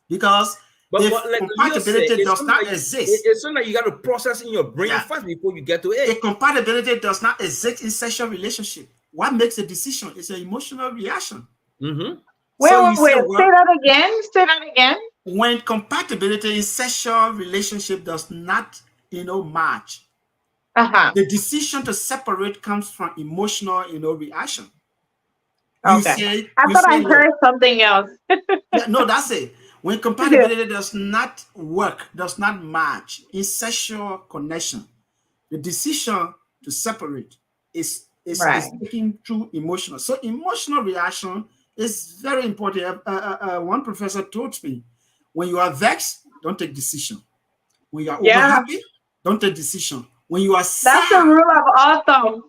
Speaker 3: because
Speaker 2: But
Speaker 3: if
Speaker 2: like Leo said,
Speaker 3: compatibility does not exist,
Speaker 2: it's something that you got to process in your brain
Speaker 3: yeah,
Speaker 2: first before you get to
Speaker 3: if
Speaker 2: it.
Speaker 3: compatibility does not exist in sexual relationship, what makes a decision is an emotional reaction.
Speaker 2: Mm-hmm.
Speaker 5: Wait,
Speaker 3: So
Speaker 5: wait,
Speaker 3: you say,
Speaker 5: wait. Say
Speaker 3: well,
Speaker 5: that again. Say that again.
Speaker 3: when compatibility in sexual relationship does not, match,
Speaker 5: Uh huh.
Speaker 3: the decision to separate comes from emotional, reaction. You
Speaker 5: Okay.
Speaker 3: say,
Speaker 5: I
Speaker 3: you
Speaker 5: thought I
Speaker 3: say, look,
Speaker 5: heard something else.
Speaker 3: yeah, no, that's it. When compatibility does not work, does not match in sexual connection, the decision to separate is
Speaker 5: Right.
Speaker 3: taken through emotional. So emotional reaction is very important. One professor told me, when you are vexed, don't take decision. When you are over
Speaker 5: Yeah.
Speaker 3: happy, don't take decision. When you are
Speaker 5: That's the
Speaker 3: sad,
Speaker 5: rule of autumn.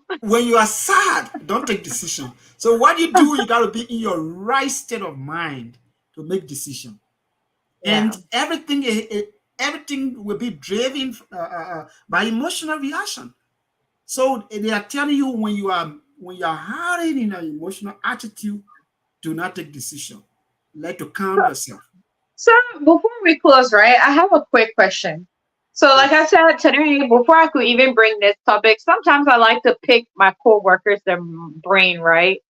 Speaker 3: don't take decision. So what you do, you got to be in your right state of mind to make decision, and
Speaker 5: Yeah.
Speaker 3: everything will be driven by emotional reaction. So they are telling you, when you are hurting in an emotional attitude, do not take decision. Let to calm yourself.
Speaker 5: So before we close, right, I have a quick question. So, like I
Speaker 3: Yes.
Speaker 5: said today, before I could even bring this topic, sometimes I like to pick my coworkers' their brain, right,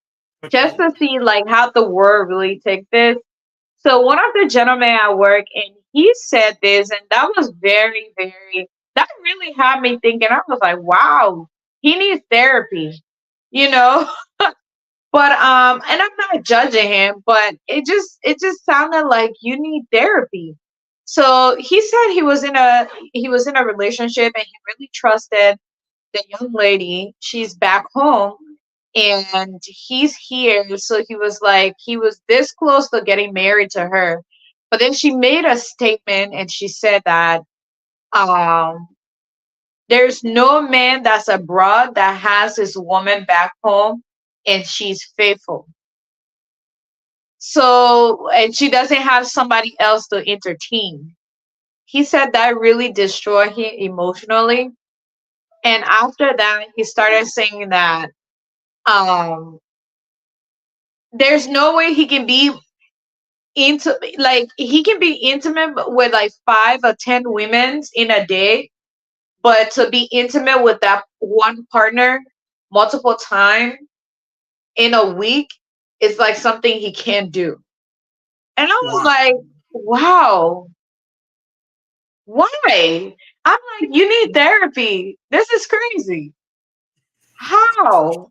Speaker 5: just
Speaker 3: Okay.
Speaker 5: to see like how the world really take this. So, one of the gentlemen at work, and he said this, and that was very, very. That really had me thinking. I was like, wow, he needs therapy, you know. But and I'm not judging him, but it just sounded like you need therapy. So he said he was in a relationship and he really trusted. the young lady, she's back home and he's here. So he was like, he was this close to getting married to her. But then she made a statement and she said that um, there's no man that's abroad that has his woman back home and she's faithful. So, and she doesn't have somebody else to entertain. He said that really destroyed him emotionally. And after that, he started saying that um, there's no way he can be into like he can be intimate with like 5 or 10 women in a day, but to be intimate with that one partner multiple times in a week is like something he can't do. And I was
Speaker 3: Wow.
Speaker 5: like, wow, why? I'm like, you need therapy. This is crazy. How?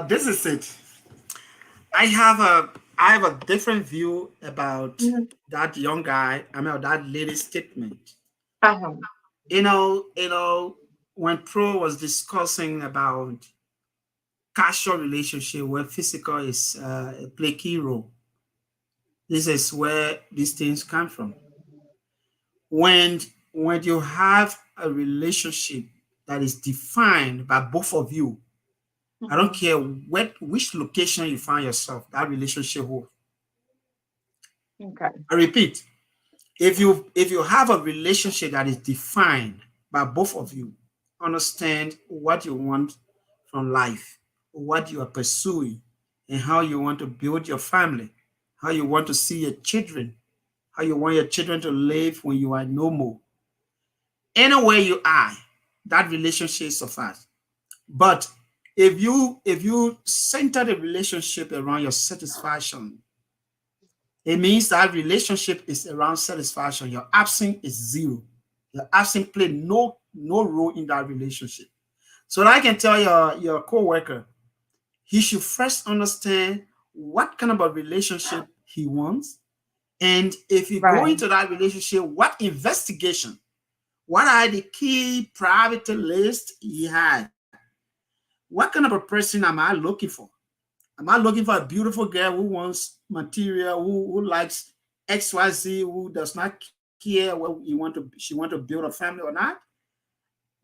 Speaker 3: This is it. I have a different view about
Speaker 5: Mhm.
Speaker 3: that young guy. I mean that lady's statement.
Speaker 5: Uh-huh.
Speaker 3: When Pro was discussing about casual relationship where physical is play key role, this is where these things come from. When when you have a relationship that is defined by both of you, I don't
Speaker 5: Mhm.
Speaker 3: care which location you find yourself, that relationship will.
Speaker 5: Okay.
Speaker 3: I repeat, if you have a relationship that is defined by both of you, understand what you want from life, what you are pursuing, and how you want to build your family, how you want to see your children, how you want your children to live when you are no more. Anywhere you are, that relationship suffices. But if you center the relationship around your satisfaction, it means that relationship is around satisfaction. Your absence is zero. Your absence play no role in that relationship. So that I can tell your co-worker, he should first understand what kind of a relationship he wants. And if you go
Speaker 5: Right.
Speaker 3: into that relationship, what investigation, what are the key priority list he had? What kind of a person am I looking for? Am I looking for a beautiful girl who wants material, who likes XYZ, who does not care whether she want to build a family or not?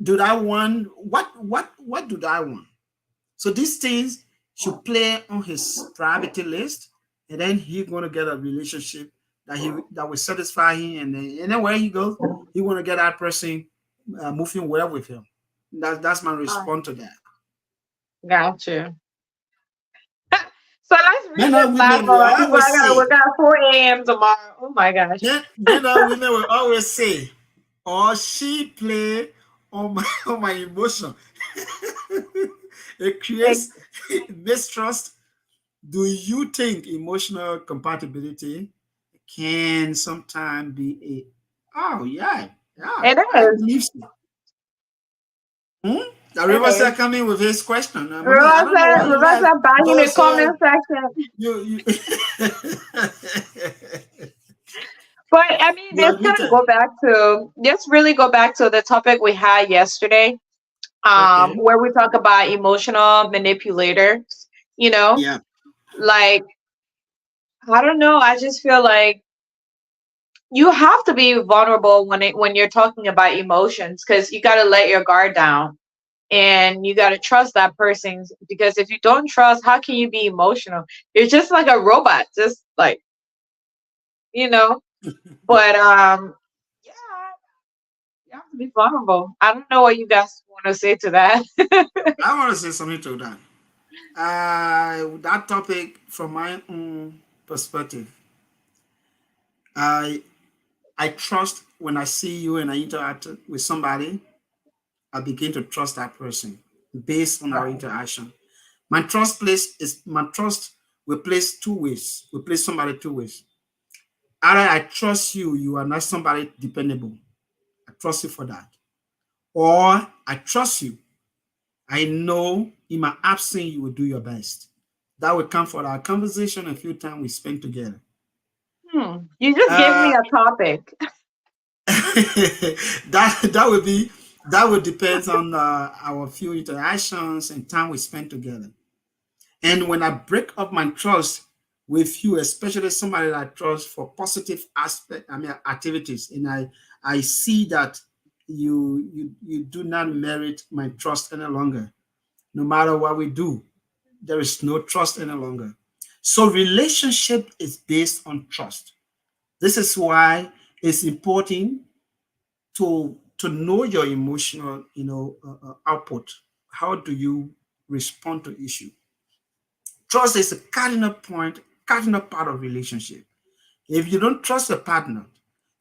Speaker 3: Do I want what do I want? So these things should play on his priority list, and then he's gonna get a relationship that will satisfy him, and then anywhere he goes, he want to get that person moving well with him. That's my
Speaker 5: Right.
Speaker 3: response to that.
Speaker 5: Got you. So let's read
Speaker 3: Men
Speaker 5: this
Speaker 3: and
Speaker 5: last
Speaker 3: women will
Speaker 5: one because
Speaker 3: always
Speaker 5: we
Speaker 3: say,
Speaker 5: got 4 a.m. tomorrow. Oh my gosh.
Speaker 3: men and women will always say, or she play on my on my emotion. It
Speaker 5: Ex-
Speaker 3: creates mistrust. Do you think emotional compatibility can sometimes be a oh yeah,
Speaker 5: It
Speaker 3: I
Speaker 5: is.
Speaker 3: believe so. Hmm? The
Speaker 5: It
Speaker 3: river
Speaker 5: is.
Speaker 3: said coming with his question. I don't know why you guys
Speaker 5: Rosa back in the
Speaker 3: those
Speaker 5: comment section.
Speaker 3: you
Speaker 5: But I mean,
Speaker 3: you are muted.
Speaker 5: let's really go back to the topic we had yesterday,
Speaker 3: Okay.
Speaker 5: where we talk about emotional manipulators. You know,
Speaker 3: Yeah.
Speaker 5: like I don't know. I just feel like you have to be vulnerable when you're talking about emotions because you got to let your guard down and you got to trust that person because if you don't trust, how can you be emotional? You're just like a robot, just like you know. But yeah, you have to be vulnerable. I don't know what you guys want to say to that.
Speaker 3: I want to say something to that. That topic, from my own perspective, I I trust when I see you and I interact with somebody, I begin to trust that person based on our
Speaker 5: Right.
Speaker 3: interaction. My trust will place two ways. We place somebody two ways. Either I trust you, you are not somebody dependable. I trust you for that. Or I trust you. I know in my absence you will do your best. That will come for our conversation a few times we spent together.
Speaker 5: You just gave
Speaker 3: Uh,
Speaker 5: me a topic.
Speaker 3: that would be that would depend on our few interactions and time we spend together. And when I break up my trust with you, especially somebody that I trust for positive aspect, I mean activities, and I see that you do not merit my trust any longer. No matter what we do, there is no trust any longer. So relationship is based on trust. This is why it's important to know your emotional, output. How do you respond to issue? Trust is a cardinal point, cardinal part of relationship. If you don't trust a partner,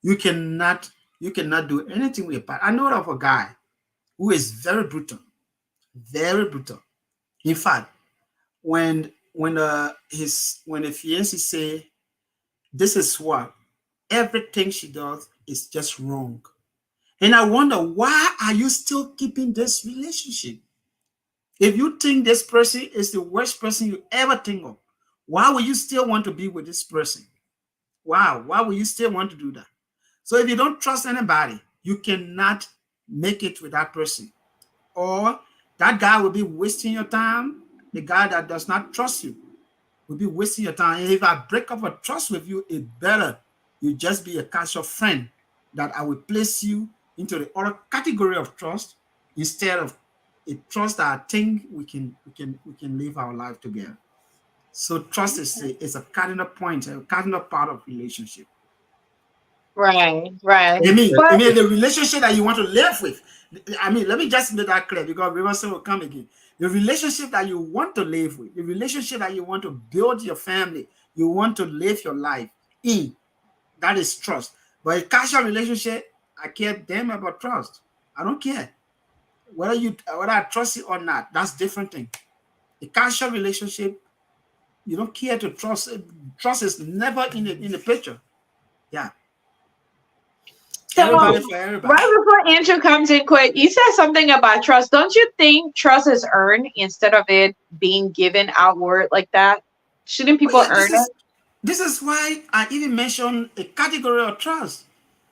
Speaker 3: you cannot you cannot do anything with a partner. I know of a guy who is very brutal, very brutal. In fact, when a fiancé say this is what everything she does is just wrong, and I wonder why are you still keeping this relationship? If you think this person is the worst person you ever think of, why would you still want to be with this person? Wow, why would you still want to do that? So if you don't trust anybody, you cannot make it with that person. Or that guy will be wasting your time. The guy that does not trust you will be wasting your time. And if I break up a trust with you, it better you just be a casual friend that I will place you into the other category of trust instead of a trust that I think we can live our life together. So trust is a cardinal point, a cardinal part of relationship.
Speaker 5: Right, right.
Speaker 3: I
Speaker 5: But
Speaker 3: mean, the relationship that you want to live with. I mean, let me just make that clear because reversal will come again. The relationship that you want to live with, the relationship that you want to build your family, you want to live your life in, that is trust. But a casual relationship, I care damn about trust. I don't care whether I trust you or not. That's different thing. A casual relationship, you don't care to trust. Trust is never in the picture. Yeah,
Speaker 5: so
Speaker 3: everybody for everybody.
Speaker 5: right before Andrew comes in quick, you said something about trust. Don't you think trust is earned instead of it being given outward like that? Shouldn't
Speaker 3: Oh
Speaker 5: people
Speaker 3: yeah, this
Speaker 5: earn
Speaker 3: is
Speaker 5: it?
Speaker 3: this is why I even mentioned a category of trust.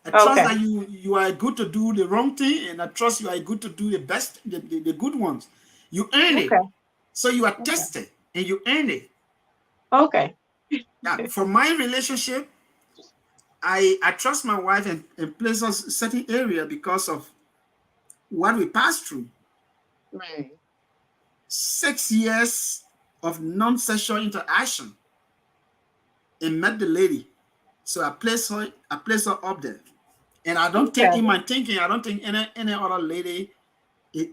Speaker 3: A trust
Speaker 5: Okay.
Speaker 3: that you are good to do the wrong thing, and I trust you are good to do the best, the good ones. You earn it.
Speaker 5: Okay.
Speaker 3: So you are
Speaker 5: Okay.
Speaker 3: tested and you earn it.
Speaker 5: Okay.
Speaker 3: Yeah, for my relationship, I trust my wife and place us certain area because of what we passed through.
Speaker 5: Right.
Speaker 3: 6 years of non-sexual interaction and met the lady. So I place her up there. And I don't think
Speaker 5: Okay.
Speaker 3: in my thinking, I don't think any other lady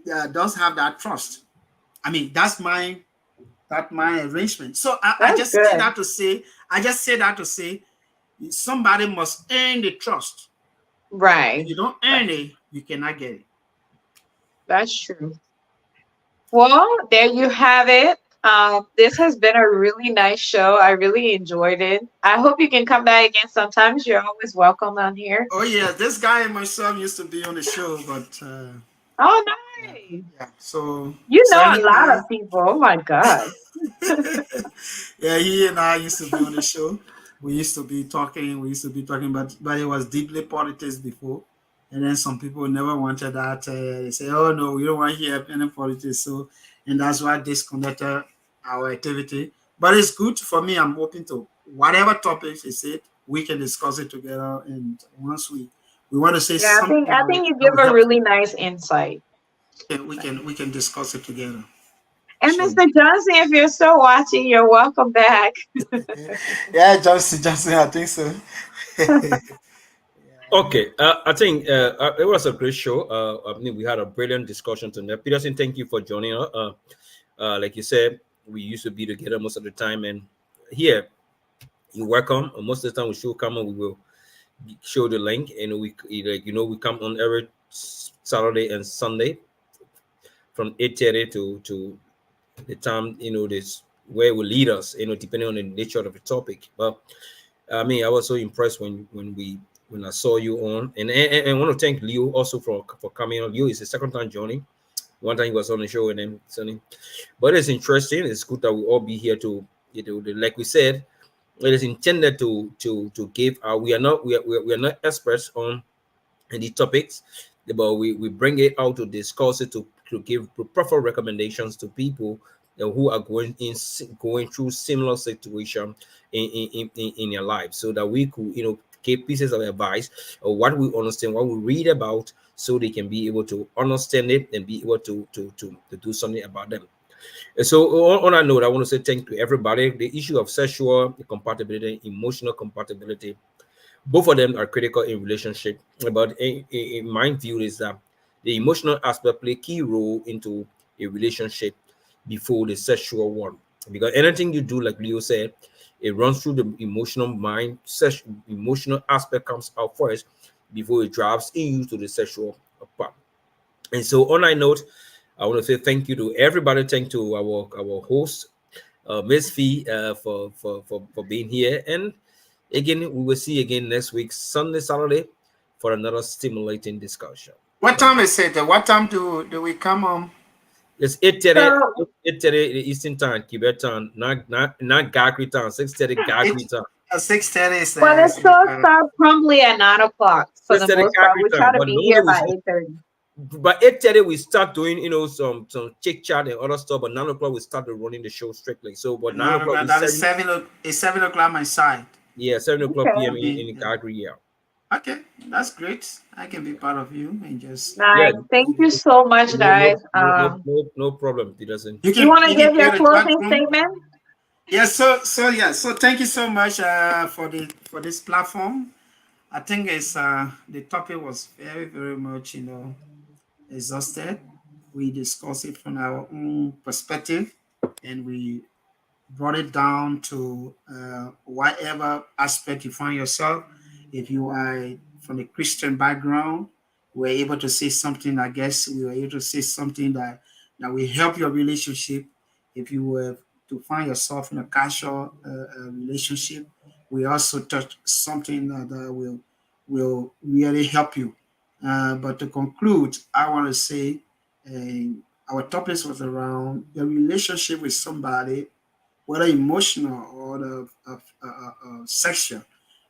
Speaker 3: does have that trust. I mean, that's my arrangement. So I
Speaker 5: That's
Speaker 3: just say
Speaker 5: good.
Speaker 3: that to say, somebody must earn the trust. If
Speaker 5: Right.
Speaker 3: you don't
Speaker 5: Right.
Speaker 3: earn it, you cannot get it.
Speaker 5: That's true. Well, there you have it. This has been a really nice show. I really enjoyed it. I hope you can come back again sometimes. You're always welcome on here.
Speaker 3: Oh yeah, this guy and myself used to be on the show, but
Speaker 5: Oh,
Speaker 3: yeah,
Speaker 5: nice.
Speaker 3: yeah. So
Speaker 5: You
Speaker 3: so
Speaker 5: know a lot of
Speaker 3: anytime.
Speaker 5: people. Oh my God.
Speaker 3: Yeah, he and I used to be on the show. We used to be talking. We used to be talking, but it was deeply politics before. And then some people never wanted that. They say, "Oh no, we don't want to hear any politics." So, and that's why disconnected our activity. But it's good for me. I'm open to whatever topics is it. We can discuss it together. And once we want to say
Speaker 5: Yeah,
Speaker 3: something
Speaker 5: I think you
Speaker 3: that
Speaker 5: give
Speaker 3: will
Speaker 5: a
Speaker 3: help,
Speaker 5: really nice insight.
Speaker 3: we can discuss it together.
Speaker 5: And
Speaker 3: Sure.
Speaker 5: Mr. Johnson, if you're still watching, you're welcome back.
Speaker 3: Yeah, Johnson, I think so.
Speaker 2: Okay, I think it was a great show. I mean, we had a brilliant discussion tonight. Peterson, thank you for joining us. Like you said, we used to be together most of the time, and here you're welcome. Most of the time, we should come and we will show the link, and we come on every Saturday and Sunday from 8:30 to the time this where it will lead us. Depending on the nature of the topic, but I mean, I was so impressed when I saw you on, and I want to thank Leo also for coming on. Leo is the second time joining. One time he was on the show, and then Sunny. But it's interesting. It's good that we all be here to like we said, it is intended to give. We are not experts on and the topics, but we bring it out to discuss it to give proper recommendations to people who are going through similar situation in their life, so that we could give pieces of advice or what we understand, what we read about, so they can be able to understand it and be able to do something about them. And so on that note, I want to say thank you to everybody. The issue of sexual compatibility, emotional compatibility, both of them are critical in relationship. But in my view is that the emotional aspect play a key role into a relationship before the sexual one. Because anything you do, like Leo said, it runs through the emotional mind. Emotional aspect comes out first before it drives in you to the sexual part. And so on that note, I want to say thank you to everybody. Thank to our host, Miss Fee, for being here. And again, we will see you again next week, Sunday, Saturday, for another stimulating discussion.
Speaker 3: What
Speaker 2: Thank
Speaker 3: time
Speaker 2: you.
Speaker 3: is it? What time do we come on?
Speaker 2: It's 8:30,
Speaker 5: So
Speaker 2: 8:30 the Eastern time, Quebec time, not Gagri time, 6:30 Gagri
Speaker 3: It
Speaker 2: time.
Speaker 3: 6:30 is
Speaker 5: but it
Speaker 3: the
Speaker 5: still start promptly at 9 o'clock for the
Speaker 2: 6:30
Speaker 5: most part.
Speaker 2: Gagri
Speaker 5: We try
Speaker 2: time.
Speaker 5: to
Speaker 2: But
Speaker 5: be
Speaker 2: normally
Speaker 5: here
Speaker 2: we
Speaker 5: by
Speaker 2: should,
Speaker 5: 8:30.
Speaker 2: by 8:30 we start doing some chit chat and other stuff, but 9 o'clock we start running the show strictly. So but 9 o'clock
Speaker 3: 9 o'clock.
Speaker 2: we
Speaker 3: That is
Speaker 2: seven,
Speaker 3: 7 o'clock my side.
Speaker 2: yeah, 7 o'clock
Speaker 5: Okay.
Speaker 2: PM
Speaker 3: I'll be
Speaker 2: in
Speaker 3: yeah.
Speaker 2: Calgary, yeah.
Speaker 3: Okay, that's great. I can be part of you and just
Speaker 2: Yeah,
Speaker 5: Nice. Thank you so much, guys.
Speaker 2: no problem, Peterson.
Speaker 5: You want to
Speaker 3: you can
Speaker 5: give your
Speaker 3: create a chat
Speaker 5: closing
Speaker 3: room.
Speaker 5: statement?
Speaker 3: Yeah, so thank you so much for this platform. I think it's the topic was very much exhausted. We discussed it from our own perspective, and we brought it down to whatever aspect you find yourself. If you are from a Christian background, we're able to say something. I guess we were able to say something that will help your relationship. If you were to find yourself in a casual relationship, we also touch something that will really help you. But to conclude, I want to say our topic was around your relationship with somebody, whether emotional or sexual.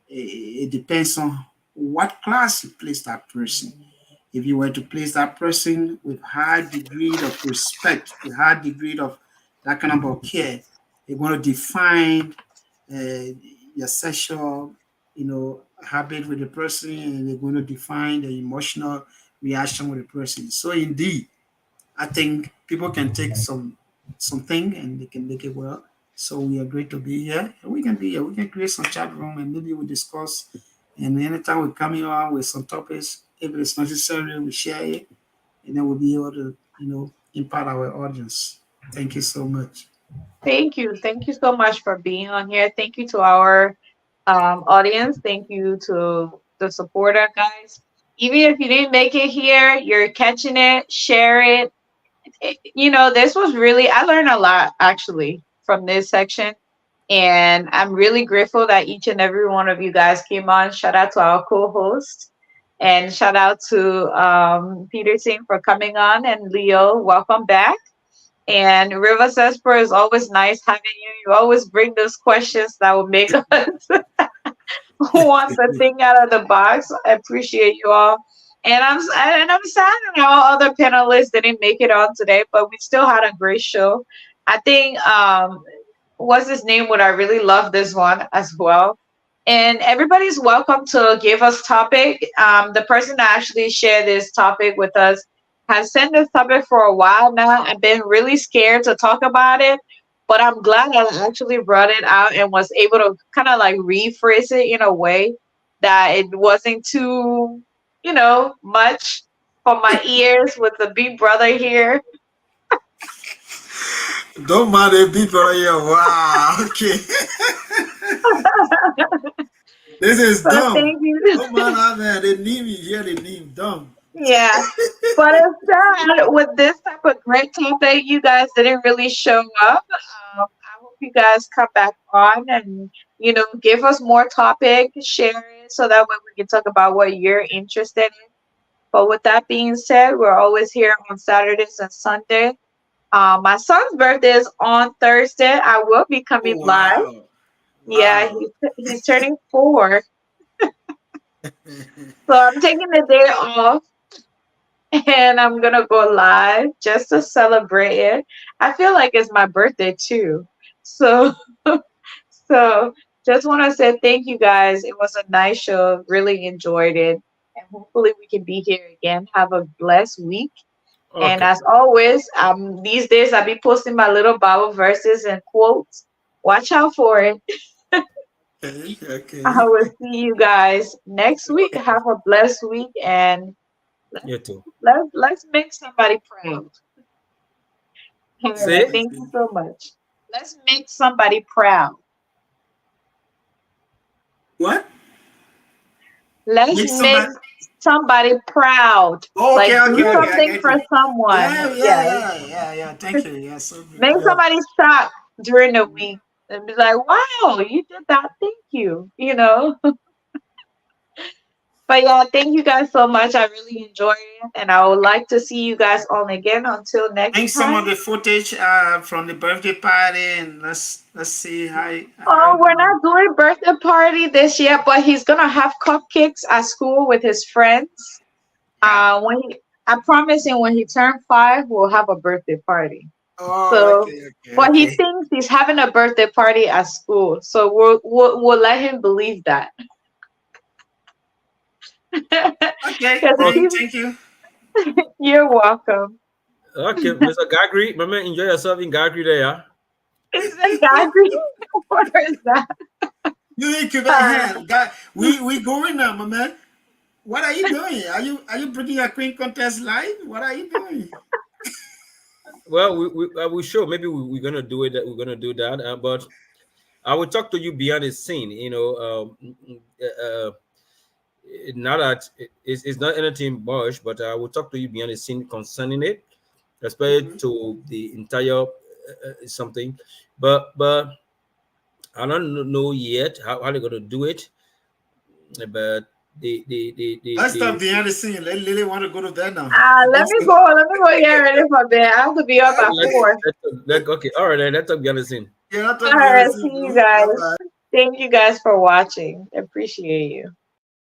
Speaker 3: It depends on what class you place that person. If you were to place that person with high degree of respect, with high degree of that kind of care, you're going to define uh, your sexual, habit with the person, and you're going to define the emotional reaction with the person. So indeed, I think people can take something and they can make it well. So we are great to be here. And we can be here. We can create some chat room and maybe we discuss. And anytime we come on with some topics, if it's necessary, we share it, and then we'll be able to, impact our audience. Thank you so much.
Speaker 5: Thank you. Thank you so much for being on here. Thank you to our audience. Thank you to the supporter guys. Even if you didn't make it here, you're catching it. Share it. This was really, I learned a lot actually from this section. And I'm really grateful that each and every one of you guys came on. Shout out to our co host. And shout out to Peter Singh for coming on. And Leo, welcome back. And River Sesper is always nice having you. You always bring those questions that will make us want the thing out of the box. I appreciate you all. And I'm sad that our other panelists didn't make it on today, but we still had a great show. I think what's his name would I really love this one as well. And everybody's welcome to give us topic. The person that actually shared this topic with us has sent this topic for a while now. I've been really scared to talk about it, but I'm glad I actually brought it out and was able to kind of like rephrase it in a way that it wasn't too, much for my ears with the big brother here.
Speaker 3: Don't mind the people here. Wow. Okay. This is
Speaker 5: So
Speaker 3: dumb.
Speaker 5: thank you.
Speaker 3: Don't mind that man. They name you here. They name dumb.
Speaker 5: Yeah. But instead, with this type of great topic, you guys didn't really show up. I hope you guys come back on and, give us more topic, share it so that way we can talk about what you're interested in. But with that being said, we're always here on Saturdays and Sunday. My son's birthday is on Thursday. I will be coming
Speaker 3: Oh
Speaker 5: live.
Speaker 3: wow.
Speaker 5: Yeah,
Speaker 3: Wow.
Speaker 5: he's turning 4. So I'm taking the day off and I'm gonna go live just to celebrate it. I feel like it's my birthday too. So so just want to say thank you guys. It was a nice show. Really enjoyed it. And hopefully we can be here again. Have a blessed week. And
Speaker 2: Okay.
Speaker 5: as always, these days I'll be posting my little Bible verses and quotes. Watch out for it.
Speaker 3: Okay,
Speaker 5: I
Speaker 3: okay.
Speaker 5: will see you guys next week. Have a blessed week and let's
Speaker 2: You too.
Speaker 5: let's make somebody proud. All right.
Speaker 2: See?
Speaker 5: Thank you so much. Let's make somebody proud.
Speaker 3: What?
Speaker 5: Let's
Speaker 3: Make
Speaker 5: make
Speaker 3: somebody.
Speaker 5: somebody proud.
Speaker 3: Oh,
Speaker 5: Like
Speaker 3: okay,
Speaker 5: do
Speaker 3: okay, okay. I
Speaker 5: something
Speaker 3: get
Speaker 5: for
Speaker 3: you.
Speaker 5: someone.
Speaker 3: Yeah, yeah,
Speaker 5: Yes.
Speaker 3: yeah, yeah, yeah. Thank you. Yeah, so good.
Speaker 5: Make
Speaker 3: Yeah.
Speaker 5: somebody shocked during the week and be like, wow, you did that. Thank you. You know? But yeah, thank you guys so much. I really enjoyed it. And I would like to see you guys on again until next
Speaker 3: Bring some of
Speaker 5: time.
Speaker 3: the footage from the birthday party, and let's see how
Speaker 5: Oh,
Speaker 3: it
Speaker 5: we're
Speaker 3: goes.
Speaker 5: not doing birthday party this year, but he's gonna have cupcakes at school with his friends.
Speaker 3: Yeah.
Speaker 5: I promise him when he turned 5, we'll have a birthday party.
Speaker 3: Oh,
Speaker 5: So,
Speaker 3: okay, okay,
Speaker 5: but he
Speaker 3: okay.
Speaker 5: thinks he's having a birthday party at school, so we'll let him believe that.
Speaker 3: Okay,
Speaker 5: Because
Speaker 2: Okay.
Speaker 3: then
Speaker 5: he,
Speaker 3: thank you.
Speaker 5: you're welcome.
Speaker 2: Okay, Mr. Gagri, remember enjoy yourself in Gagri there, yeah?
Speaker 5: Is that Gagri? What is that?
Speaker 3: You in Quebec
Speaker 5: Uh,
Speaker 3: hand. God, we going now, my man. What are you doing? Are you bringing a queen contest live? What are you doing?
Speaker 2: Well, we sure maybe we're gonna do it. We're gonna do that. But I will talk to you beyond the scene. Not that it's not anything much, but I will talk to you beyond the scene concerning it, especially
Speaker 3: Mhm.
Speaker 2: to the entire something. But I don't know yet how they're gonna do it. But
Speaker 3: Let's stop
Speaker 2: the
Speaker 3: behind the scene. Let Lily want to go to bed now.
Speaker 5: let
Speaker 3: Let's
Speaker 5: me
Speaker 3: go.
Speaker 5: go. Let me go get ready for bed. I have to be up at
Speaker 3: Okay.
Speaker 5: 4.
Speaker 2: okay, all right, then let's talk beyond the scene.
Speaker 3: Yeah, let's
Speaker 5: All
Speaker 3: talk behind the
Speaker 5: right. See
Speaker 3: scene,
Speaker 5: you
Speaker 3: bro. Bye
Speaker 5: guys.
Speaker 3: bye.
Speaker 5: Thank you guys for watching. Appreciate you.